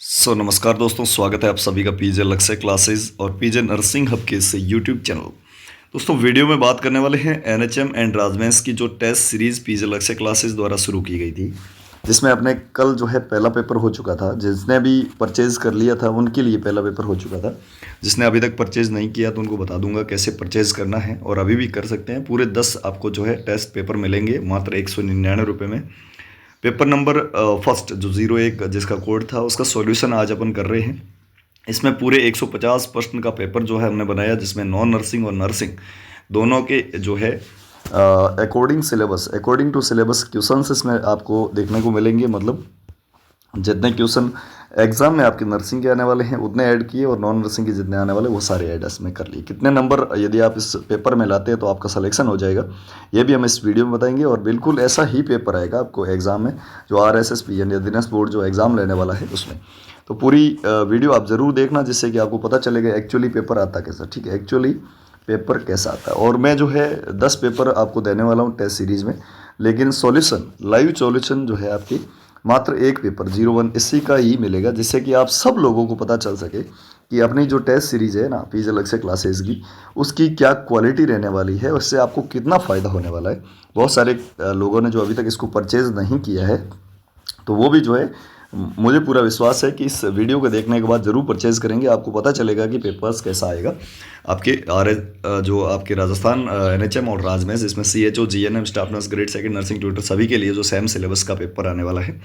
नमस्कार दोस्तों, स्वागत है आप सभी का पीजे लक्ष्य क्लासेस और पीजे नर्सिंग हब के इस यूट्यूब चैनल। दोस्तों, वीडियो में बात करने वाले हैं एनएचएम एंड राजमेंस की जो टेस्ट सीरीज़ पीजे लक्ष्य क्लासेस द्वारा शुरू की गई थी, जिसमें अपने कल जो है पहला पेपर हो चुका था। जिसने भी परचेज़ कर लिया था उनके लिए पहला पेपर हो चुका था। जिसने अभी तक परचेज़ नहीं किया तो उनको बता दूंगा कैसे परचेज़ करना है, और अभी भी कर सकते हैं। पूरे 10 आपको जो है टेस्ट पेपर मिलेंगे मात्र 199 रुपये में। पेपर नंबर फर्स्ट जो 01 जिसका कोड था, उसका सॉल्यूशन आज अपन कर रहे हैं। इसमें पूरे 150 प्रश्न का पेपर जो है हमने बनाया, जिसमें नॉन नर्सिंग और नर्सिंग दोनों के जो है अकॉर्डिंग टू सिलेबस क्वेश्चंस इसमें आपको देखने को मिलेंगे। मतलब जितने क्वेश्चन एग्जाम में आपके नर्सिंग के आने वाले हैं उतने ऐड किए, और नॉन नर्सिंग के जितने आने वाले वो सारे ऐड इसमें कर लिए। कितने नंबर यदि आप इस पेपर में लाते हैं तो आपका सिलेक्शन हो जाएगा, ये भी हम इस वीडियो में बताएंगे। और बिल्कुल ऐसा ही पेपर आएगा आपको एग्जाम में जो RSSP यानी दिनेश बोर्ड जो एग्ज़ाम लेने वाला है उसमें। तो पूरी वीडियो आप ज़रूर देखना, जिससे कि आपको पता चलेगा एक्चुअली पेपर आता कैसा। ठीक है, एक्चुअली पेपर कैसा आता है। और मैं जो है 10 पेपर आपको देने वाला हूँ टेस्ट सीरीज़ में, लेकिन सॉल्यूशन लाइव सॉल्यूशन जो है आपकी मात्र एक पेपर 01 इसी का ही मिलेगा, जिससे कि आप सब लोगों को पता चल सके कि अपनी जो टेस्ट सीरीज़ है ना पीजे लक्ष्य क्लासेस की, उसकी क्या क्वालिटी रहने वाली है, उससे आपको कितना फ़ायदा होने वाला है। बहुत सारे लोगों ने जो अभी तक इसको परचेज़ नहीं किया है, तो वो भी जो है मुझे पूरा विश्वास है कि इस वीडियो को देखने के बाद ज़रूर परचेज़ करेंगे। आपको पता चलेगा कि पेपर्स कैसा आएगा आपके जो आपके राजस्थान NHM और राजमेंस, इसमें CHO GNM staff nurse grade second nursing tutor सभी के लिए जो सेम सिलेबस का पेपर आने वाला है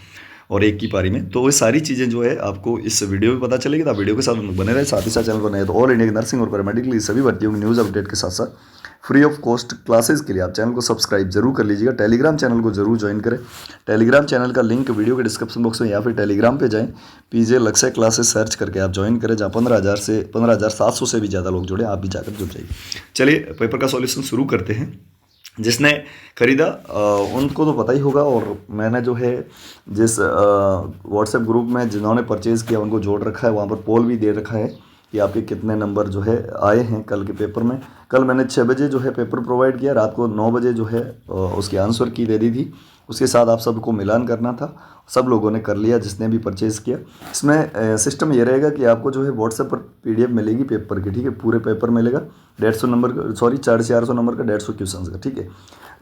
और एक की पारी में। तो वो सारी चीज़ें जो है आपको इस वीडियो में पता चलेगी। तो आप वीडियो के साथ बने रहे। साथ ही साथ चैनल को नए तो ऑल इंडिया की नर्सिंग और पैरामेडिकल सभी भर्तियों की न्यूज़ अपडेट के साथ साथ फ्री ऑफ कॉस्ट क्लासेस के लिए आप चैनल को सब्सक्राइब जरूर कर लीजिएगा। टेलीग्राम चैनल को जरूर ज्वाइन करें। टेलीग्राम चैनल का लिंक वीडियो के डिस्क्रिप्शन बॉक्स में या फिर टेलीग्राम पे जाएं, पीजे लक्ष्य क्लासेस सर्च करके आप ज्वाइन करें, जहाँ 15,700 से भी ज़्यादा लोग जुड़े। आप भी जाकर जुड़ जाइए। चलिए पेपर का सॉल्यूशन शुरू करते हैं। जिसने खरीदा उनको तो पता ही होगा, और मैंने जो है जिस व्हाट्सएप ग्रुप में जिन्होंने परचेज़ किया उनको जोड़ रखा है, वहाँ पर पोल भी दे रखा है कि आपके कितने नंबर जो है आए हैं कल के पेपर में। कल मैंने 6 बजे जो है पेपर प्रोवाइड किया, रात को 9 बजे जो है उसकी आंसर की दे दी थी। उसके साथ आप सबको मिलान करना था, सब लोगों ने कर लिया जिसने भी परचेज़ किया। इसमें सिस्टम ये रहेगा कि आपको जो है व्हाट्सएप पर PDF मिलेगी पेपर की। ठीक है, पूरे पेपर मिलेगा 150 नंबर का, सॉरी 450 नंबर का, 150 क्वेश्चन का। ठीक है,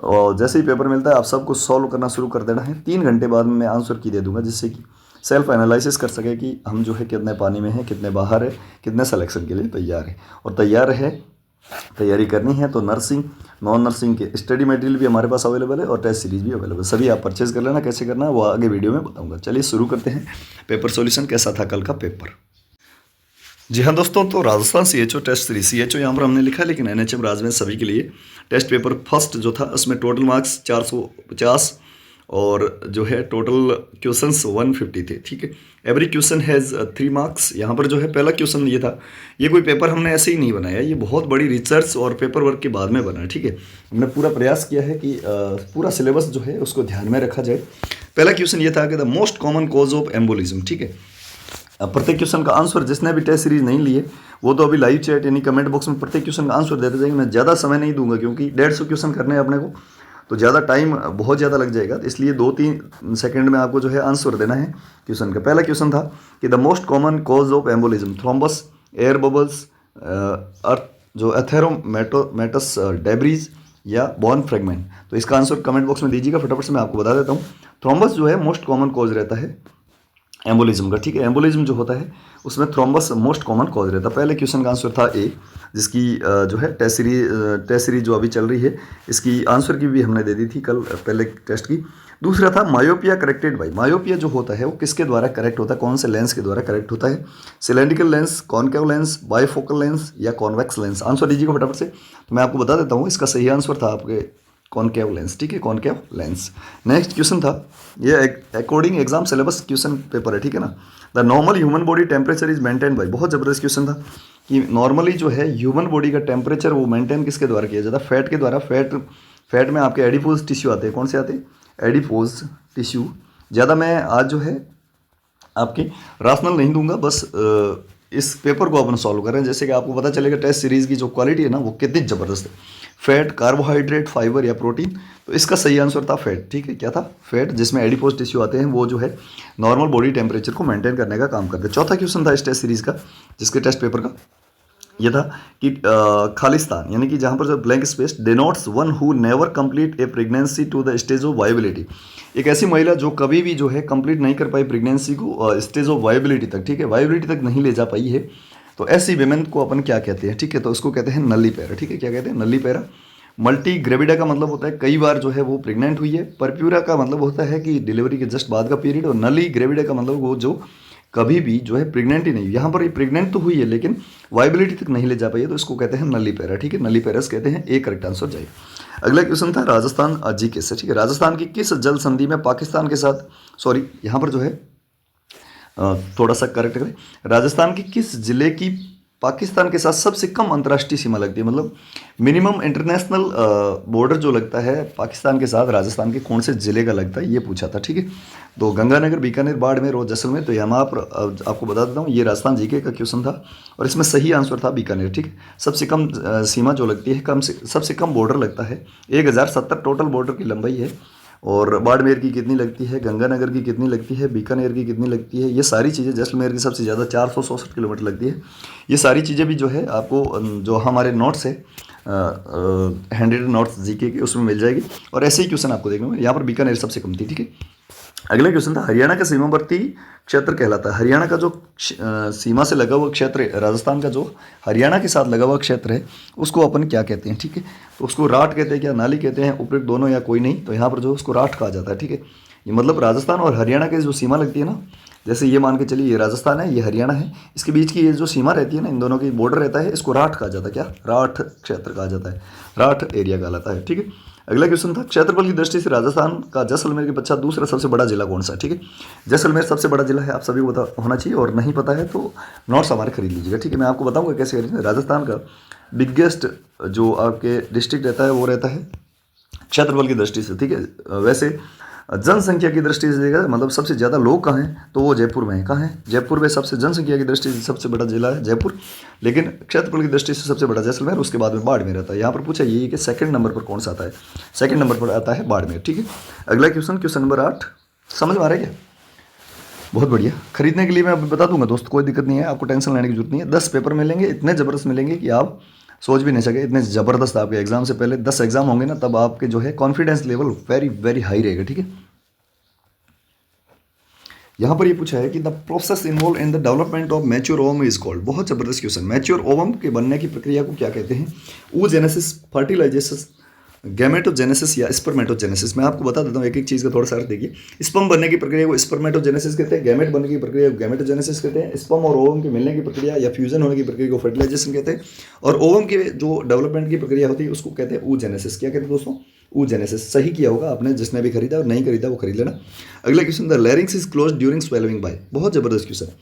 और जैसे ही पेपर मिलता है आप सबको सॉल्व करना शुरू कर देना है। 3 घंटे बाद मैं आंसर की दे दूंगा, जिससे कि सेल्फ एनालिसिस कर सके कि हम जो है कितने पानी में हैं, कितने बाहर है, कितने सिलेक्शन के लिए तैयार है। और तैयारी करनी है तो नर्सिंग नॉन नर्सिंग के स्टडी मटेरियल भी हमारे पास अवेलेबल है और टेस्ट सीरीज भी अवेलेबल है। सभी आप परचेज कर लेना। कैसे करना है वो आगे वीडियो में बताऊंगा। चलिए शुरू करते हैं। पेपर सॉल्यूशन कैसा था कल का पेपर। जी हाँ दोस्तों, तो Rajasthan CHO test series, CHO यहाँ पर हमने लिखा है, लेकिन NHM राजमेंस सभी के लिए टेस्ट पेपर फर्स्ट जो था उसमें टोटल मार्क्स 450 और जो है टोटल क्वेश्चंस 150 थे। ठीक है, एवरी क्वेश्चन हैज़ 3 मार्क्स। यहाँ पर जो है पहला क्वेश्चन ये था, ये कोई पेपर हमने ऐसे ही नहीं बनाया, ये बहुत बड़ी रिसर्च और पेपर वर्क के बाद में बना है। ठीक है, हमने पूरा प्रयास किया है कि पूरा सिलेबस जो है उसको ध्यान में रखा जाए। पहला क्वेश्चन ये था कि the most common cause of embolism. ठीक है, अब प्रत्येक क्वेश्चन का आंसर जिसने भी टेस्ट सीरीज नहीं लिए वो तो अभी लाइव चैट यानी कमेंट बॉक्स में प्रत्येक क्वेश्चन का आंसर देते जाएंगे। मैं ज़्यादा समय नहीं दूंगा क्योंकि 150 क्वेश्चन करने हैं अपने को, तो ज़्यादा टाइम बहुत ज़्यादा लग जाएगा। इसलिए 2-3 सेकंड में आपको जो है आंसर देना है क्वेश्चन का। पहला क्वेश्चन था कि the most common cause of embolism, thrombus, air bubbles, अर्थ जो एथेरोमेटस डेब्रीज या बोन फ्रेगमेंट। तो इसका आंसर कमेंट बॉक्स में दीजिएगा, फटाफट से मैं आपको बता देता हूँ। थ्रोम्बस जो है मोस्ट कॉमन कॉज रहता है एम्बोलिज्म का। ठीक है, एम्बोलिज्म जो होता है उसमें थ्रोम्बस मोस्ट कॉमन कॉज रहता है। पहले क्वेश्चन का आंसर था A, जिसकी जो है टेस्ट सीरीज जो अभी चल रही है इसकी आंसर की भी हमने दे दी थी कल पहले टेस्ट की। दूसरा था मायोपिया करेक्टेड बाई। मायोपिया जो होता है वो किसके द्वारा करेक्ट होता है, कौन से लेंस के द्वारा करेक्ट होता है? Cylindrical lens, concave lens, bifocal lens या कॉन्वेक्स लेंस? आंसर दीजिएगा फटाफट से। तो मैं आपको बता देता हूँ, इसका सही आंसर था आपके कॉनकेव लेंस। ठीक है, कॉनकेव लेंस। नेक्स्ट क्वेश्चन था, ये according exam syllabus question paper है। ठीक है ना, the normal human body temperature is maintain by. बहुत जबरदस्त क्वेश्चन था कि नॉर्मली जो है ह्यूमन बॉडी का टेम्परेचर वो मेंटेन किसके द्वारा किया जाता है? फैट के द्वारा। फैट में आपके एडिपोज टिश्यू आते हैं। कौन से आते हैं? Adipose tissue. ज़्यादा मैं आज जो है आपकी राशनल नहीं दूंगा, बस इस पेपर को अपन सॉल्व कर रहे हैं, जैसे कि आपको पता चलेगा टेस्ट सीरीज की जो क्वालिटी है ना वो कितनी ज़बरदस्त है। फैट, कार्बोहाइड्रेट, फाइबर या प्रोटीन, तो इसका सही आंसर था फैट। ठीक है, क्या था? फैट, जिसमें एडिपोज टिश्यू आते हैं, वो जो है नॉर्मल बॉडी टेम्परेचर को मेंटेन करने का काम करते हैं। चौथा क्वेश्चन था इस टेस्ट सीरीज का, जिसके टेस्ट पेपर का ये था कि खालिस्तान यानी कि जहाँ पर जो blank space denotes one who never complete a pregnancy to the stage of viability. एक ऐसी महिला जो कभी भी जो है कंप्लीट नहीं कर पाई प्रेगनेंसी को स्टेज ऑफ वायबिलिटी तक, ठीक है, वायबिलिटी तक नहीं ले जा पाई है, तो ऐसी वेमेन को अपन क्या कहते हैं? ठीक है, तो उसको कहते हैं नल्ली पैरा। ठीक है, क्या कहते हैं? नल्ली पैरा। मल्टी ग्रेविडा का मतलब होता है कई बार जो है वो प्रेग्नेंट हुई है। परप्यूरा का मतलब होता है कि डिलीवरी के जस्ट बाद का पीरियड। और नली ग्रेविडा का मतलब वो जो कभी भी जो है प्रेग्नेंट ही नहीं हुई। यहाँ पर ये प्रेग्नेंट तो हुई है लेकिन वाइबिलिटी तक नहीं ले जा पाई है, तो इसको कहते हैं नली पैरा। ठीक है, नली पैरस कहते हैं। एक करेक्ट आंसर जाएगा। अगला क्वेश्चन था राजस्थान जीके से। ठीक है, राजस्थान की किस जल संधि में पाकिस्तान के साथ, सॉरी यहाँ पर जो है थोड़ा सा करेक्ट करें, राजस्थान की किस जिले की पाकिस्तान के साथ सबसे कम अंतर्राष्ट्रीय सीमा लगती है? मतलब मिनिमम इंटरनेशनल बॉर्डर जो लगता है पाकिस्तान के साथ राजस्थान के कौन से जिले का लगता है, ये पूछा था। ठीक है, तो गंगानगर, बीकानेर, बाड़मेर और जैसलमेर। तो यहाँ पर आपको बता देता हूँ, ये राजस्थान जीके का क्वेश्चन था और इसमें सही आंसर था बीकानेर। ठीक है, सबसे कम सीमा जो लगती है, सबसे कम बॉर्डर लगता है। 1070 टोटल बॉर्डर की लंबाई है। और बाड़मेर की कितनी लगती है, गंगानगर की कितनी लगती है, बीकानेर की कितनी लगती है, ये सारी चीज़ें, जैसलमेर की सबसे ज़्यादा 467 किलोमीटर लगती है। ये सारी चीज़ें भी जो है आपको जो हमारे नोट्स है हैंडेड नोट्स जीके के, उसमें मिल जाएगी। और ऐसे ही क्वेश्चन आपको देखने में, यहाँ पर बीकानेर सबसे कम थी। ठीक है, अगला क्वेश्चन था हरियाणा का सीमावर्ती क्षेत्र कहलाता है। हरियाणा का जो सीमा से लगा हुआ क्षेत्र है, राजस्थान का जो हरियाणा के साथ लगा हुआ क्षेत्र है, उसको अपन क्या कहते हैं? ठीक है, तो उसको राठ कहते हैं, क्या नाली कहते हैं, उपयुक्त दोनों या कोई नहीं, तो यहाँ पर जो उसको राठ कहा जाता है। ठीक है, ये मतलब राजस्थान और हरियाणा की जो सीमा लगती है ना, जैसे ये मान के चलिए ये राजस्थान है, ये हरियाणा है, इसके बीच की ये जो सीमा रहती है ना, इन दोनों की बॉर्डर रहता है, इसको राठ कहा जाता है। क्या? राठ क्षेत्र कहा जाता है, राठ एरिया कहलाता है। ठीक है, अगला क्वेश्चन था क्षेत्रफल की दृष्टि से राजस्थान का जैसलमेर के पश्चात दूसरा सबसे बड़ा जिला कौन सा है? ठीक है, जैसलमेर सबसे बड़ा जिला है, आप सभी को पता होना चाहिए, और नहीं पता है तो नोट्स हमारे खरीद लीजिएगा। ठीक है, मैं आपको बताऊंगा कैसे खरीदना। राजस्थान का बिगेस्ट जो आपके डिस्ट्रिक्ट रहता है वो रहता है क्षेत्रफल की दृष्टि से। ठीक है, वैसे जनसंख्या की दृष्टि से देखा मतलब सबसे ज़्यादा लोग कहाँ हैं, तो वो जयपुर में है। कहाँ है? जयपुर में सबसे जनसंख्या की दृष्टि से सबसे बड़ा जिला है जयपुर, लेकिन क्षेत्रफल की दृष्टि से सबसे बड़ा जैसलमेर, उसके बाद में बाड़मेर रहता है। यहाँ पर पूछा यही कि सेकंड नंबर पर कौन सा आता है? सेकंड नंबर पर आता है बाड़मेर। ठीक है, अगला क्वेश्चन, क्वेश्चन नंबर 8, समझ में आ रहा है क्या? बहुत बढ़िया। खरीदने के लिए मैं बता दूंगा दोस्त, कोई दिक्कत नहीं है, आपको टेंशन लेने की जरूरत नहीं है। 10 पेपर मिलेंगे, इतने ज़बरदस्त मिलेंगे कि आप सोच भी नहीं सके, इतने ज़बरदस्त। आपके एग्जाम से पहले 10 एग्जाम होंगे ना, तब आपके जो है confidence level very very high रहेगा। ठीक है, यहाँ पर ये पूछा है कि the process involve in the development of mature ovum is called. बहुत जबरदस्त क्वेश्चन। मैच्योर ओवम के बनने की प्रक्रिया को क्या कहते हैं? oogenesis, फर्टिलाइजेशन, गैमेटोजेनेसिस या स्पर्मेटोजेनेसिस। मैं आपको बता देता हूँ एक एक चीज़ का थोड़ा सा अर्थ देखिए। स्पर्म बनने की प्रक्रिया को स्पर्मेटोजेनेसिस कहते हैं, गैमेट बनने की प्रक्रिया को गैमेटोजेनेसिस कहते हैं, स्पर्म और ओवम के मिलने की प्रक्रिया या फ्यूजन होने की प्रक्रिया को फर्टिलाइजेशन कहते हैं, और ओवम की जो डेवलपमेंट की प्रक्रिया होती है उसको कहते हैं oogenesis। क्या कहते हैं दोस्तों? oogenesis। सही किया होगा आपने, जिसने भी खरीदा और नहीं खरीदा वो खरीद लेना। अगला question, the larynx is close during swelling by. बहुत जबरदस्त क्वेश्चन।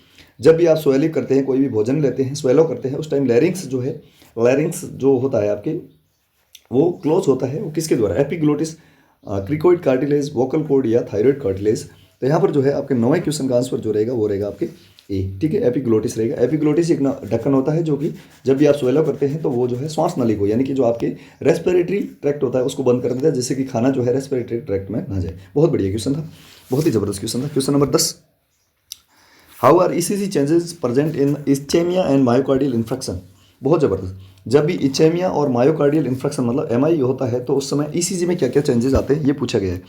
जब भी आप स्वेलिंग करते हैं, कोई भी भोजन लेते हैं, स्वेलो करते हैं, उस टाइम लैरिंक्स जो है, लैरिंक्स जो होता है आपके, वो क्लोज होता है। वो किसके द्वारा? Epiglottis, cricoid cartilage, vocal cord या थायराइड कार्टिलेज। तो यहाँ पर जो है आपके 9वें क्वेश्चन का आंसर जो रहेगा वो रहेगा आपके ए। ठीक है, एपिग्लोटिस रहेगा। एपिग्लोटिस एक ढक्कन होता है जो कि जब भी आप स्वेलो करते हैं तो वो जो है श्वास नली को, यानी कि जो आपके रेस्पिरेटरी ट्रैक्ट होता है उसको बंद कर देता है, जिससे कि खाना जो है रेस्पिरेटरी ट्रैक्ट में ना जाए। बहुत बढ़िया क्वेश्चन था, बहुत ही जबरदस्त क्वेश्चन था। Question number 10, how are ECG changes present in ischaemia and myocardial infection. बहुत जबरदस्त। जब भी इचेमिया और मायोकार्डियल इन्फेक्शन मतलब एमआई होता है तो उस समय ईसीजी में क्या क्या चेंजेस आते हैं, ये पूछा गया है।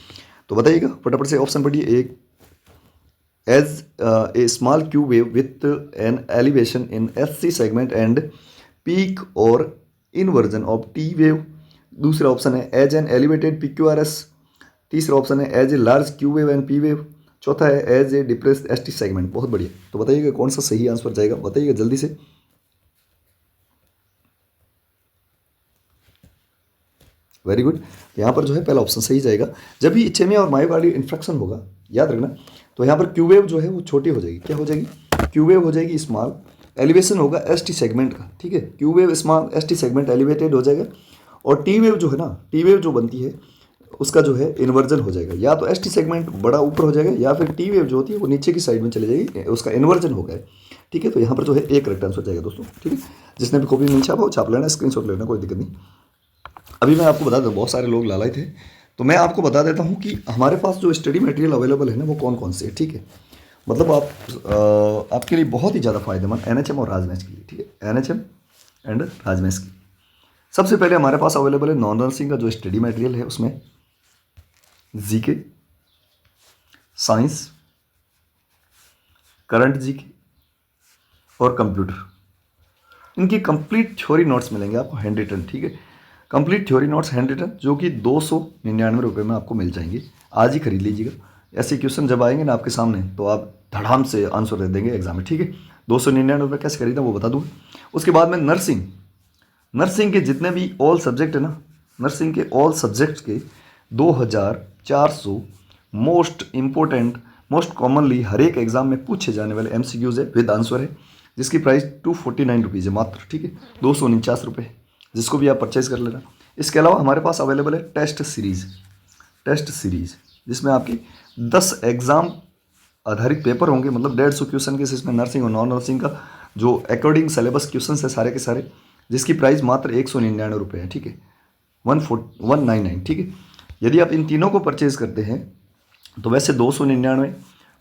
तो बताइएगा फटाफट से, ऑप्शन पढ़िए। एक, as a small Q wave with an elevation in SC segment and peak और इनवर्जन ऑफ टी वेव। दूसरा ऑप्शन है एज एन एलिवेटेड PQRS। तीसरा ऑप्शन है as a large Q wave and P wave. चौथा है as a depressed ST segment. बहुत बढ़िया। तो बताइएगा कौन सा सही आंसर जाएगा, बताइएगा जल्दी से। Very good. यहाँ पर जो है पहला ऑप्शन सही जाएगा। जब भी इचेमिया और मायोकार्डियल इन्फेक्शन होगा, याद रखना, तो यहाँ पर क्यू वेव जो है वो छोटी हो जाएगी। क्या हो जाएगी? क्यू वेव हो जाएगी स्मॉल, एलिवेशन होगा एसटी सेगमेंट का। ठीक है, Q wave small, ST segment elevated हो जाएगा। और टी वेव जो है ना, टी वेव जो बनती है उसका जो है इन्वर्जन हो जाएगा। या तो एसटी सेगमेंट बड़ा ऊपर हो जाएगा, या फिर टी वेव जो होती है वो नीचे की साइड में चली जाएगी, उसका इन्वर्जन हो गया। ठीक है। तो यहाँ पर जो है एक करेक्ट आंसर जाएगा दोस्तों, ठीक है। जिसने भी कॉपी नहीं छापा वो छाप लेना, स्क्रीनशॉट लेना, कोई दिक्कत नहीं। अभी मैं आपको बता दूँ, बहुत सारे लोग लाए थे, तो मैं आपको बता देता हूँ कि हमारे पास जो स्टडी मटेरियल अवेलेबल है ना वो कौन कौन से है, ठीक है। मतलब आपके लिए बहुत ही ज़्यादा फायदेमंद एनएचएम और राजमैथ के लिए, ठीक है, एनएचएम एंड राजमैथ की। सबसे पहले हमारे पास अवेलेबल है नॉन नर्सिंग का जो स्टडी मटेरियल है, उसमें जीके, साइंस, करंट जीके और कंप्यूटर। इनकी कंप्लीट थ्योरी नोट्स मिलेंगे आपको हैंड रिटन, ठीक है। Complete theory notes hand written जो कि 299 रुपये में आपको मिल जाएंगे। आज ही खरीद लीजिएगा। ऐसे क्वेश्चन जब आएंगे ना आपके सामने तो आप धड़ाम से आंसर दे देंगे एग्जाम में, ठीक है। 299 रुपये कैसे खरीदा वो बता दूँ। उसके बाद में नर्सिंग के जितने भी ऑल सब्जेक्ट है ना, नर्सिंग के ऑल सब्जेक्ट के 2400 मोस्ट इम्पोर्टेंट, मोस्ट कॉमनली हर एक एग्जाम में पूछे जाने वाले MCQs है विद आंसर है, जिसकी प्राइस 249 रुपीज़ है मात्र, ठीक है, 249 रुपये है, जिसको भी आप परचेज कर लेना। इसके अलावा हमारे पास अवेलेबल है टेस्ट सीरीज़ जिसमें आपकी 10 एग्ज़ाम आधारित पेपर होंगे, मतलब 150 क्वेश्चन के, इसमें नर्सिंग और नॉन नर्सिंग का जो अकॉर्डिंग सिलेबस क्वेश्चन है सारे के सारे, जिसकी प्राइस मात्र 199 रुपये है, ठीक है, 199, ठीक है। यदि आप इन तीनों को परचेज करते हैं तो वैसे 299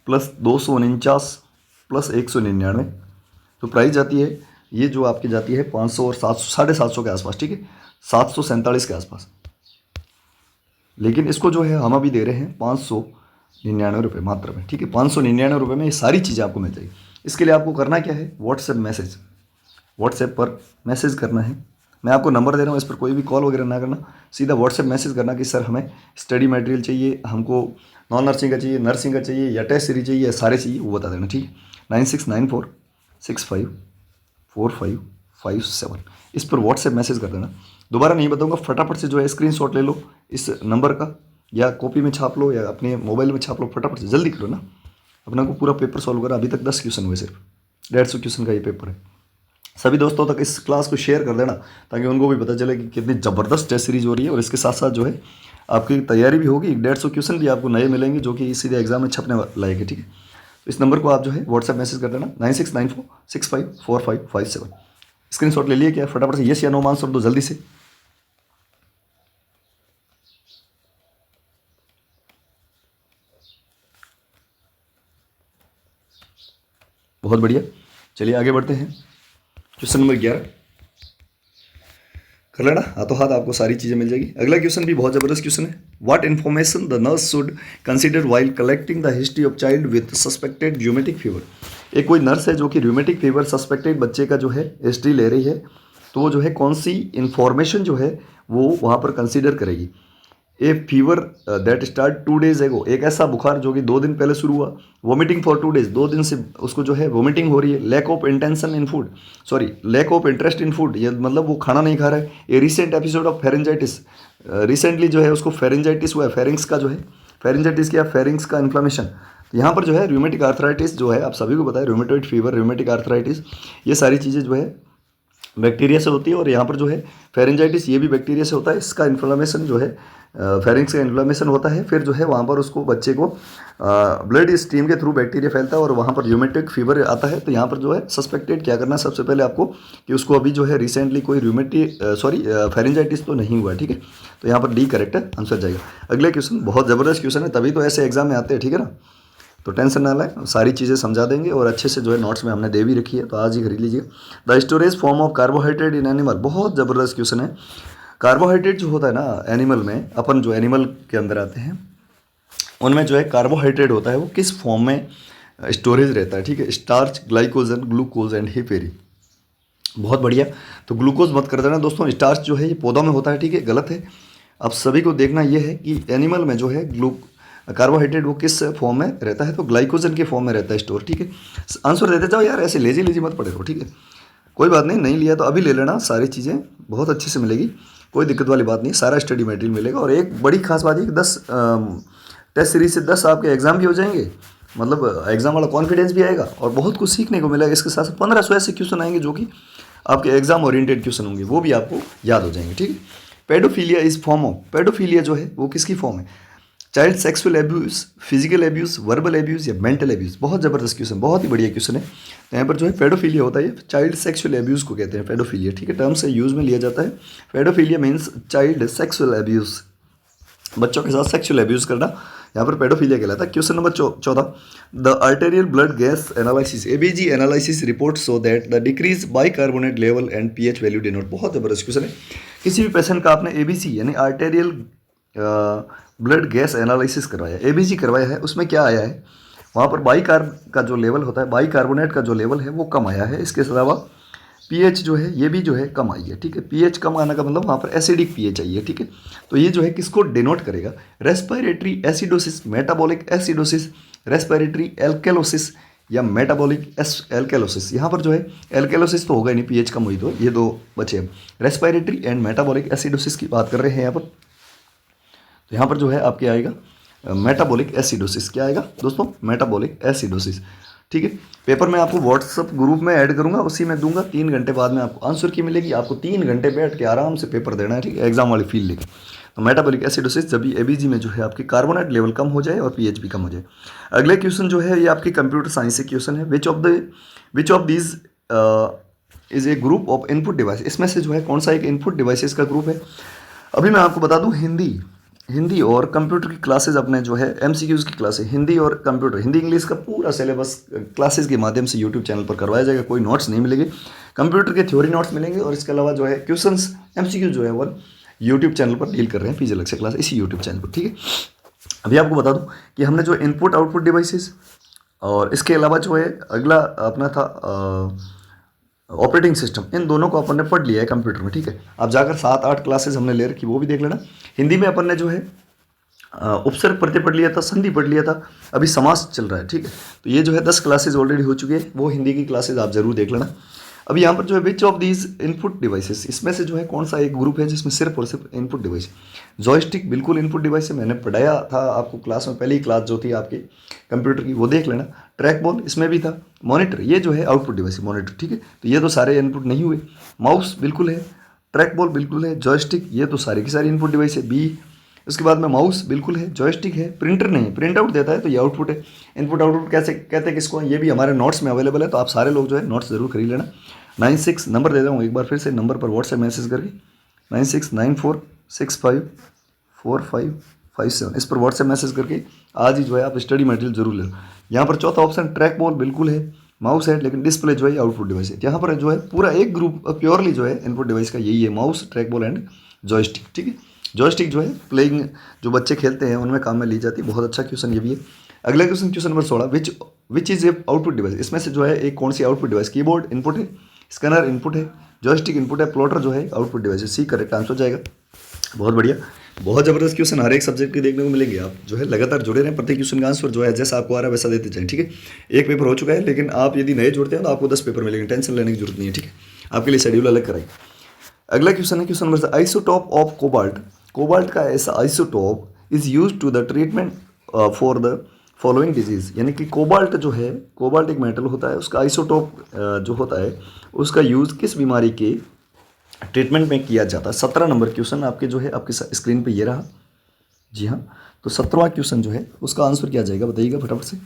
प्लस 249 प्लस 199 तो प्राइस जाती है, ये जो आपकी जाती है 500 और 700, 750 के आसपास, ठीक है, 747 के आसपास। लेकिन इसको जो है हम अभी दे रहे हैं 599 रुपये मात्र में, ठीक है, 599 रुपये में ये सारी चीज़ें आपको मिल जाएगी। इसके लिए आपको करना क्या है, व्हाट्सएप पर मैसेज करना है। मैं आपको नंबर दे रहा हूँ, इस पर कोई भी कॉल वगैरह ना करना, सीधा व्हाट्सएप मैसेज करना कि सर हमें स्टडी मटेरियल चाहिए, हमको नॉन नर्सिंग का चाहिए, नर्सिंग का चाहिए या टेस्ट सीरीज चाहिए या सारे चाहिए, वो बता देना, ठीक है। 9694654557 इस पर व्हाट्सएप मैसेज कर देना। दोबारा नहीं बताऊँगा, फटाफट से जो है स्क्रीनशॉट ले लो इस नंबर का, या कॉपी में छाप लो या अपने मोबाइल में छाप लो, फटाफट से जल्दी करो ना, अपना को पूरा पेपर सॉल्व करा। अभी तक 10 क्वेश्चन हुए, सिर्फ 150 क्वेश्चन का ये पेपर है। सभी दोस्तों तक इस क्लास को शेयर कर देना ताकि उनको भी पता चले कि कितनी ज़बरदस्त टेस्ट सीरीज हो रही है, और इसके साथ साथ जो है आपकी तैयारी भी होगी, 150 क्वेश्चन भी आपको नए मिलेंगे जो कि सीधे एग्जाम में छपने लायक है, ठीक है। तो इस नंबर को आप जो है व्हाट्सएप मैसेज कर देना 9694654557। स्क्रीनशॉट ले लिए क्या, फटाफट से यस या नो आंसर दो जल्दी से। बहुत बढ़िया, चलिए आगे बढ़ते हैं। क्वेश्चन नंबर 11 कर लेना, हाथों हाथ आपको सारी चीज़ें मिल जाएगी। अगला क्वेश्चन भी बहुत ज़बरदस्त क्वेश्चन है। What information the nurse should consider while collecting the history of child with suspected rheumatic fever. एक कोई नर्स है जो कि र्यूमेटिक फीवर सस्पेक्टेड बच्चे का जो है हिस्ट्री ले रही है, तो वो जो है कौन सी इन्फॉर्मेशन जो है वो वहाँ पर कंसिडर करेगी। ए फीवर दैट स्टार्ट 2 days एगो, एक ऐसा बुखार जो कि 2 दिन पहले शुरू हुआ। वोमिटिंग फॉर 2 days, 2 दिन से उसको जो है वोमिटिंग हो रही है। Lack of interest in food, ये मतलब वो खाना नहीं खा रहा है। A recent episode of pharyngitis, recently जो है उसको फेरेंजाइटिस हुआ है, फेरिंग्स का जो है फेरेंजाइटिस क्या, फेरिंग्स का इन्फ्लामेशन। यहाँ पर जो है रूमेटिक आर्थराइटिस जो है, आप सभी को पता है, रूमेटॉइड फीवर, रूमेटिक आर्थराइटिस, ये सारी चीज़ें जो है बैक्टीरिया से होती है। और यहाँ पर जो है फेरेंजाइटिस, ये भी बैक्टीरिया से होता है। इसका इन्फ्लामेशन जो है फेरिंग्स का इन्फ्लामेशन होता है, फिर जो है वहाँ पर उसको बच्चे को ब्लड स्ट्रीम के थ्रू बैक्टीरिया फैलता है और वहाँ पर र्यूमेटिक फीवर आता है। तो यहाँ पर जो है सस्पेक्टेड क्या करना है सबसे पहले आपको, कि उसको अभी जो है रिसेंटली कोई फेरेंजाइटिस तो नहीं हुआ है, ठीक है। तो यहाँ पर डी करेक्ट आंसर जाएगा। अगले क्वेश्चन बहुत ज़बरदस्त क्वेश्चन है, तभी तो ऐसे एग्जाम में आते हैं, ठीक है ना। तो टेंशन ना लें, सारी चीज़ें समझा देंगे और अच्छे से जो है नोट्स में हमने दे भी रखी है, तो आज ही खरीद लीजिए। The storage form of carbohydrate in animal, बहुत ज़बरदस्त क्वेश्चन है। कार्बोहाइड्रेट जो होता है ना एनिमल में, अपन जो एनिमल के अंदर आते हैं उनमें जो है कार्बोहाइड्रेट होता है वो किस फॉर्म में स्टोरेज रहता है, ठीक है। Starch, glycogen, glucose and heparin. बहुत बढ़िया, तो ग्लूकोज मत कर देना दोस्तों। स्टार्च जो है ये पौधों में होता है, ठीक है, गलत है। आप सभी को देखना ये है कि एनिमल में जो है कार्बोहाइड्रेट वो किस फॉर्म में रहता है, तो ग्लाइकोजन के फॉर्म में रहता है स्टोर, ठीक है। आंसर देते जाओ यार, ऐसे लेजी मत पड़े रहो, ठीक है। कोई बात नहीं लिया तो अभी ले लेना, सारी चीज़ें बहुत अच्छे से मिलेगी, कोई दिक्कत वाली बात नहीं, सारा स्टडी मटेरियल मिलेगा। और एक बड़ी खास बात है कि 10 टेस्ट सीरीज से 10 आपके एग्जाम भी हो जाएंगे, मतलब एग्जाम वाला कॉन्फिडेंस भी आएगा और बहुत कुछ सीखने को मिलेगा। इसके साथ 1500 ऐसे क्वेश्चन आएंगे जो कि आपके एग्जाम ओरिएंटेड क्वेश्चन होंगे, वो भी आपको याद हो जाएंगे, ठीक है। पेडोफीलिया इज फॉर्म ऑफ, पेडोफीलिया जो है वो किसकी फॉर्म है, child sexual abuse, physical abuse, verbal abuse या मेंटल एब्यूज़। बहुत ज़बरदस्त क्वेश्चन, बहुत ही बढ़िया क्वेश्चन है। तो यहाँ पर जो है पेडोफिलिया होता है, चाइल्ड सेक्सुअल एब्यूज़ को कहते हैं पेडोफिलिया, ठीक है, टर्म से यूज़ में लिया जाता है। Paedophilia means child sexual abuse, बच्चों के साथ सेक्सुअल एब्यूज़ करना, यहाँ पर पेडोफिलिया कहलाता है। Question number 14, the arterial blood gas analysis ABG analysis report so that the decrease bicarbonate level and pH value denote. बहुत ज़बरदस्त क्वेश्चन है। किसी भी पेशेंट का आपने एबीसी यानी आर्टेरियल ब्लड गैस एनालिसिस करवाया, एबीजी करवाया है, उसमें क्या आया है, वहाँ पर बाइकार्ब का जो लेवल होता है, बाइकार्बोनेट का जो लेवल है वो कम आया है। इसके अलावा पीएच जो है ये भी जो है कम आई है, ठीक है। पीएच कम आने का मतलब वहाँ पर एसिडिक पीएच आई है, ठीक है। तो ये जो है किसको डिनोट करेगा, respiratory acidosis, metabolic acidosis, respiratory alkalosis या मेटाबॉलिक एल्केलोसिस। यहाँ पर जो है एल्केलोसिस तो होगा ही नहीं, पीएच कम हुई तो ये दो बचे हैं। रेस्पिरेटरी एंड मेटाबॉलिक एसिडोसिस की बात कर रहे हैं यहाँ पर। तो यहाँ पर जो है आपके आएगा मेटाबॉलिक एसिडोसिस। क्या आएगा दोस्तों, मेटाबॉलिक एसिडोसिस, ठीक है। पेपर में आपको व्हाट्सअप ग्रुप में ऐड करूंगा, उसी में दूंगा। 3 घंटे बाद में आपको आंसर की मिलेगी, आपको 3 घंटे बैठ के आराम से पेपर देना है, ठीक है, एग्जाम वाली फील लेके। तो मेटाबॉलिक एसिडोसिस जब भी एबीजी में जो है आपकी कार्बोनेट लेवल कम हो जाए और पीएच भी कम हो जाए। अगले क्वेश्चन जो है ये आपकी कंप्यूटर साइंस से क्वेश्चन है। Which of these is a group of input device. इसमें से जो है कौन सा एक इनपुट डिवाइसेस का ग्रुप है। अभी मैं आपको बता दूं, हिंदी और कंप्यूटर की क्लासेस अपने जो है एमसीक्यूज़ की क्लासेस, हिंदी और कंप्यूटर, हिंदी इंग्लिश का पूरा सिलेबस क्लासेस के माध्यम से यूट्यूब चैनल पर करवाया जाएगा। कोई नोट्स नहीं मिलेंगे, कंप्यूटर के थ्योरी नोट्स मिलेंगे और इसके अलावा जो है क्वेश्चंस एमसीक्यू जो है वो यूट्यूब चैनल पर डील कर रहे हैं, फिजिक्स से क्लास इसी यूट्यूब चैनल पर, ठीक है। अभी आपको बता दूँ कि हमने जो इनपुट आउटपुट डिवाइसेस और इसके अलावा जो है अगला अपना था ऑपरेटिंग सिस्टम, इन दोनों को अपन ने पढ़ लिया है कंप्यूटर में, ठीक है। आप जाकर 7-8 क्लासेस हमने ले रखी, वो भी देख लेना। हिंदी में अपन ने जो है उपसर्ग प्रत्यय पढ़ लिया था, संधि पढ़ लिया था, अभी समास चल रहा है, ठीक है। तो ये जो है 10 क्लासेज ऑलरेडी हो चुके हैं, वो हिंदी की क्लासेज आप जरूर देख लेना। अभी यहाँ पर जो है which of these input devices, इसमें से जो है कौन सा एक ग्रुप है जिसमें सिर्फ और सिर्फ इनपुट डिवाइस। जॉयस्टिक बिल्कुल इनपुट डिवाइस है, मैंने पढ़ाया था आपको क्लास में, पहली क्लास जो थी आपकी कंप्यूटर की, वो देख लेना। ट्रैक बॉल इसमें भी था। मॉनिटर ये जो है आउटपुट डिवाइस है, मॉनिटर, ठीक है। तो ये तो सारे इनपुट नहीं हुए। माउस बिल्कुल है, ट्रैक बॉल बिल्कुल है, जॉयस्टिक ये तो सारी की सारी इनपुट डिवाइस है, बी। उसके बाद में माउस बिल्कुल है, जॉयस्टिक है, प्रिंटर नहीं, प्रिंट आउट देता है तो ये आउटपुट है। इनपुट आउटपुट कैसे कहते हैं किसको, ये भी हमारे नोट्स में अवेलेबल है, तो आप सारे लोग जो है नोट्स जरूर खरीद लेना। 96 नंबर दे रहा हूँ एक बार फिर से, नंबर पर व्हाट्सएप मैसेज करके 9694654557, इस पर व्हाट्सएप मैसेज करके आज ही जो है आप स्टडी मटेरियल जरूर ले लो। यहाँ पर चौथा ऑप्शन ट्रैक बॉल बिल्कुल है, माउस है, लेकिन डिस्प्ले जो है आउटपुट डिवाइस है। यहाँ पर जो है पूरा एक ग्रुप प्योरली जो है इनपुट डिवाइस का यही है, mouse, track ball and joystick, ठीक है। जॉयस्टिक जो है प्लेइंग जो बच्चे खेलते हैं उनमें काम में ली जाती है। बहुत अच्छा क्वेश्चन ये भी है। अगला question, question number 16, which is a output device. इसमें से जो है एक कौन सी आउटपुट डिवाइस, कीबोर्ड इनपुट है, स्कैनर इनपुट है, जॉयस्टिक इनपुट है, प्लॉटर जो है आउटपुट डिवाइस है। सी करेक्ट आंसर जाएगा। बहुत बढ़िया, बहुत जबरदस्त क्वेश्चन हर एक सब्जेक्ट के देखने को मिलेंगे। आप जो है लगातार जुड़े रहें, प्रत्येक क्वेश्चन का आंसर जो है जैसा आपको आ रहा है वैसा देते जाएं, ठीक है। एक पेपर हो चुका है, लेकिन आप यदि नए जुड़ते हैं तो आपको 10 पेपर मिलेंगे, टेंशन लेने की जरूरत नहीं है, ठीक है। आपके लिए शेड्यूल अलग कराएंगे। अगला क्वेश्चन है question number isotope of cobalt. Cobalt का ऐसा isotope is use to the treatment for the following disease. यानी कि कोबाल्ट जो है, कोबाल्ट एक मेटल होता है, उसका आइसोटॉप जो होता है उसका यूज़ किस बीमारी के ट्रीटमेंट में किया जाता है। 17 नंबर क्वेश्चन आपके जो है आपकी स्क्रीन पे ये रहा। जी हाँ, तो 17वां क्वेश्चन जो है उसका आंसर क्या जाएगा बताइएगा फटाफट से।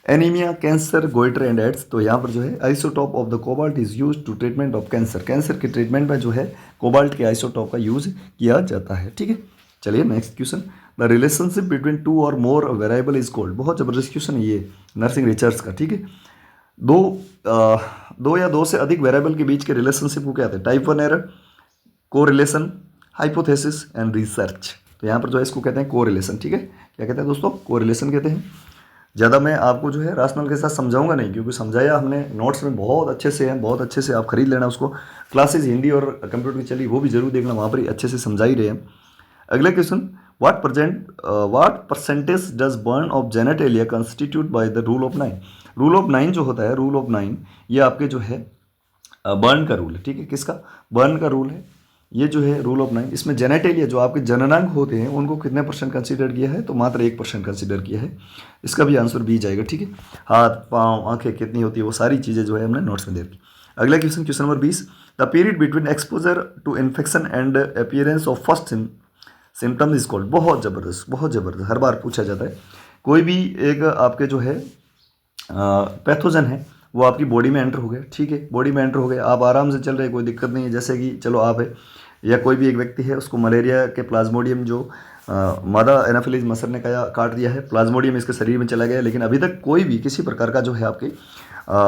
Anaemia, cancer, goitre and AIDS. तो यहाँ पर जो है isotope of the cobalt is use to treatment of cancer. Cancer के ट्रीटमेंट में जो है कोबाल्ट के आइसोटॉप का यूज किया जाता है, ठीक है। चलिए next question, the relationship between 2 और मोर वेरिएबल इज कॉल्ड। बहुत जबरदस्त क्वेश्चन है ये नर्सिंग रिसर्च का, ठीक है। दो या दो से अधिक वेरिएबल के बीच के रिलेशनशिप को क्या कहते हैं। टाइप 1 एरर, को रिलेशन, हाइपोथेसिस एंड रिसर्च। तो यहाँ पर जो है इसको कहते हैं को रिलेशन, ठीक है। क्या कहते हैं दोस्तों, को रिलेशन कहते हैं। ज़्यादा मैं आपको जो है राशनल के साथ समझाऊंगा नहीं, क्योंकि समझाया हमने नोट्स में बहुत अच्छे से है, बहुत अच्छे से आप खरीद लेना उसको। क्लासेज हिंदी और कंप्यूटर की चली वो भी जरूर देखना, वहाँ पर ही अच्छे से समझा ही रहे हैं। अगला question, what percentage does burn of genitalia constitute by the rule of 9। Rule of 9 जो होता है, रूल ऑफ 9 ये आपके जो है बर्न का रूल है, ठीक है। किसका, बर्न का रूल है ये जो है रूल ऑफ 9। इसमें जेनेटेलिया जो आपके जननांग होते हैं उनको कितने % कंसीडर किया है, तो मात्र 1% कंसीडर किया है। इसका भी आंसर बी जाएगा, ठीक है। हाथ, पाँव, आंखें कितनी होती है, वो सारी चीज़ें जो है हमने नोट्स में दे रखी। अगला question, question number 20, the period between exposure to infection and appearance of first symptom is called, बहुत ज़बरदस्त, बहुत ज़बरदस्त, हर बार पूछा जाता है। कोई भी एक आपके जो है पैथोजन है वो आपकी बॉडी में एंटर हो गया, ठीक है, बॉडी में एंटर हो गया, आप आराम से चल रहे हैं, कोई दिक्कत नहीं है, जैसे कि चलो आप है या कोई भी एक व्यक्ति है, उसको मलेरिया के प्लाज्मोडियम जो मादा एनाफिलीज मच्छर ने काट दिया है, प्लाज्मोडियम इसके शरीर में चला गया है, लेकिन अभी तक कोई भी किसी प्रकार का जो है आपके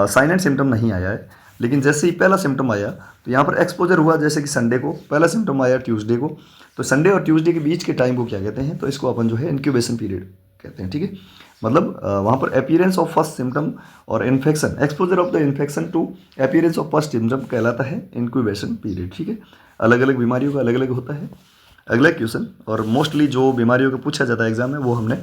साइन एंड सिम्टम नहीं आया है। लेकिन जैसे ही पहला सिम्टम आया तो यहाँ पर एक्सपोजर हुआ, जैसे कि संडे को पहला सिम्टम आया, ट्यूसडे को, तो संडे और ट्यूसडे के बीच के टाइम को क्या कहते हैं, तो इसको अपन जो है इंक्यूबेशन पीरियड कहते हैं, ठीक है। मतलब वहाँ पर अपीयरेंस ऑफ फर्स्ट सिम्टम और infection, exposure of the infection to appearance of first symptom कहलाता है इंक्यूबेशन पीरियड, ठीक है। अलग अलग बीमारियों का अलग अलग होता है। अगला क्वेश्चन, और मोस्टली जो बीमारियों का पूछा जाता है एग्जाम में, वो हमने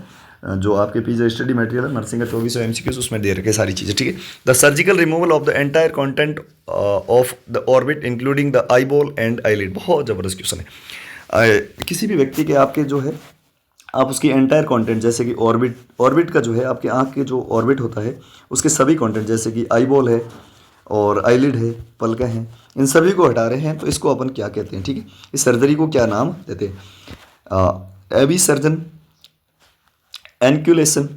जो आपके पीछे स्टडी मटेरियल है नर्सिंग का 2400 MCQs उसमें दे रखे सारी चीज़ें, ठीक है। The surgical removal of the entire content of the orbit including the eye ball and eyelid, बहुत ज़बरदस्त क्वेश्चन है। किसी भी व्यक्ति के आपके जो है आप उसकी एंटायर कंटेंट, जैसे कि ऑर्बिट का जो है आपके आँख के जो ऑर्बिट होता है उसके सभी कंटेंट, जैसे कि आई बॉल है और आईलिड है, पलकें हैं, इन सभी को हटा रहे हैं, तो इसको अपन क्या कहते हैं, ठीक है। इस सर्जरी को क्या नाम देते हैं, एबी सर्जन, एनक्यूलेशन,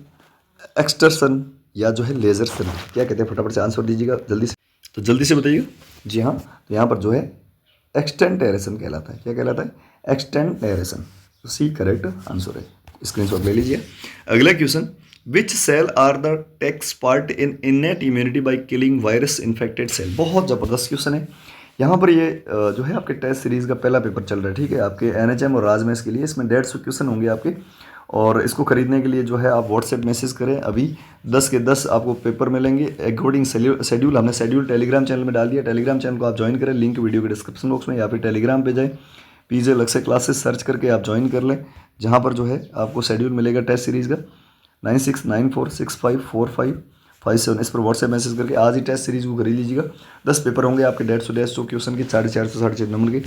एक्सटर्सन, या जो है लेजर सर्जरी, क्या कहते हैं, फटाफट से आंसर दीजिएगा जल्दी से, तो जल्दी से बताइएगा। जी हाँ, तो यहाँ पर जो है एक्सटेंटेरेशन कहलाता है, क्या कहलाता है, एक्सटेंटेरेशन, सी करेक्ट आंसर है, स्क्रीनशॉट ले लीजिए। अगला question, which cell are the takes part in innate immunity by killing virus infected cell, बहुत ज़बरदस्त क्वेश्चन है। यहाँ पर ये जो है आपके टेस्ट सीरीज़ का पहला पेपर चल रहा है, ठीक है, आपके NHM और राजमेश के लिए, इसमें 150 क्वेश्चन होंगे आपके, और इसको खरीदने के लिए जो है आप व्हाट्सएप मैसेज करें, अभी 10 के 10 आपको पेपर मिलेंगे अकॉर्डिंग शेड्यूल, हमने शेड्यूल टेलीग्राम चैनल में डाल दिया, टेलीग्राम चैनल को आप ज्वाइन करें, लिंक वीडियो के डिस्क्रिप्शन बॉक्स में, या फिर टेलीग्राम पे जाएं, PJ अलग से क्लासेस सर्च करके आप ज्वाइन कर लें, जहाँ पर जो है आपको शेड्यूल मिलेगा टेस्ट सीरीज़ का 9694654557, इस पर व्हाट्सएप मैसेज करके आज ही टेस्ट सीरीज़ को खरीद लीजिएगा। 10 पेपर होंगे आपके 150 क्वेश्चन के, 450 नंबर के,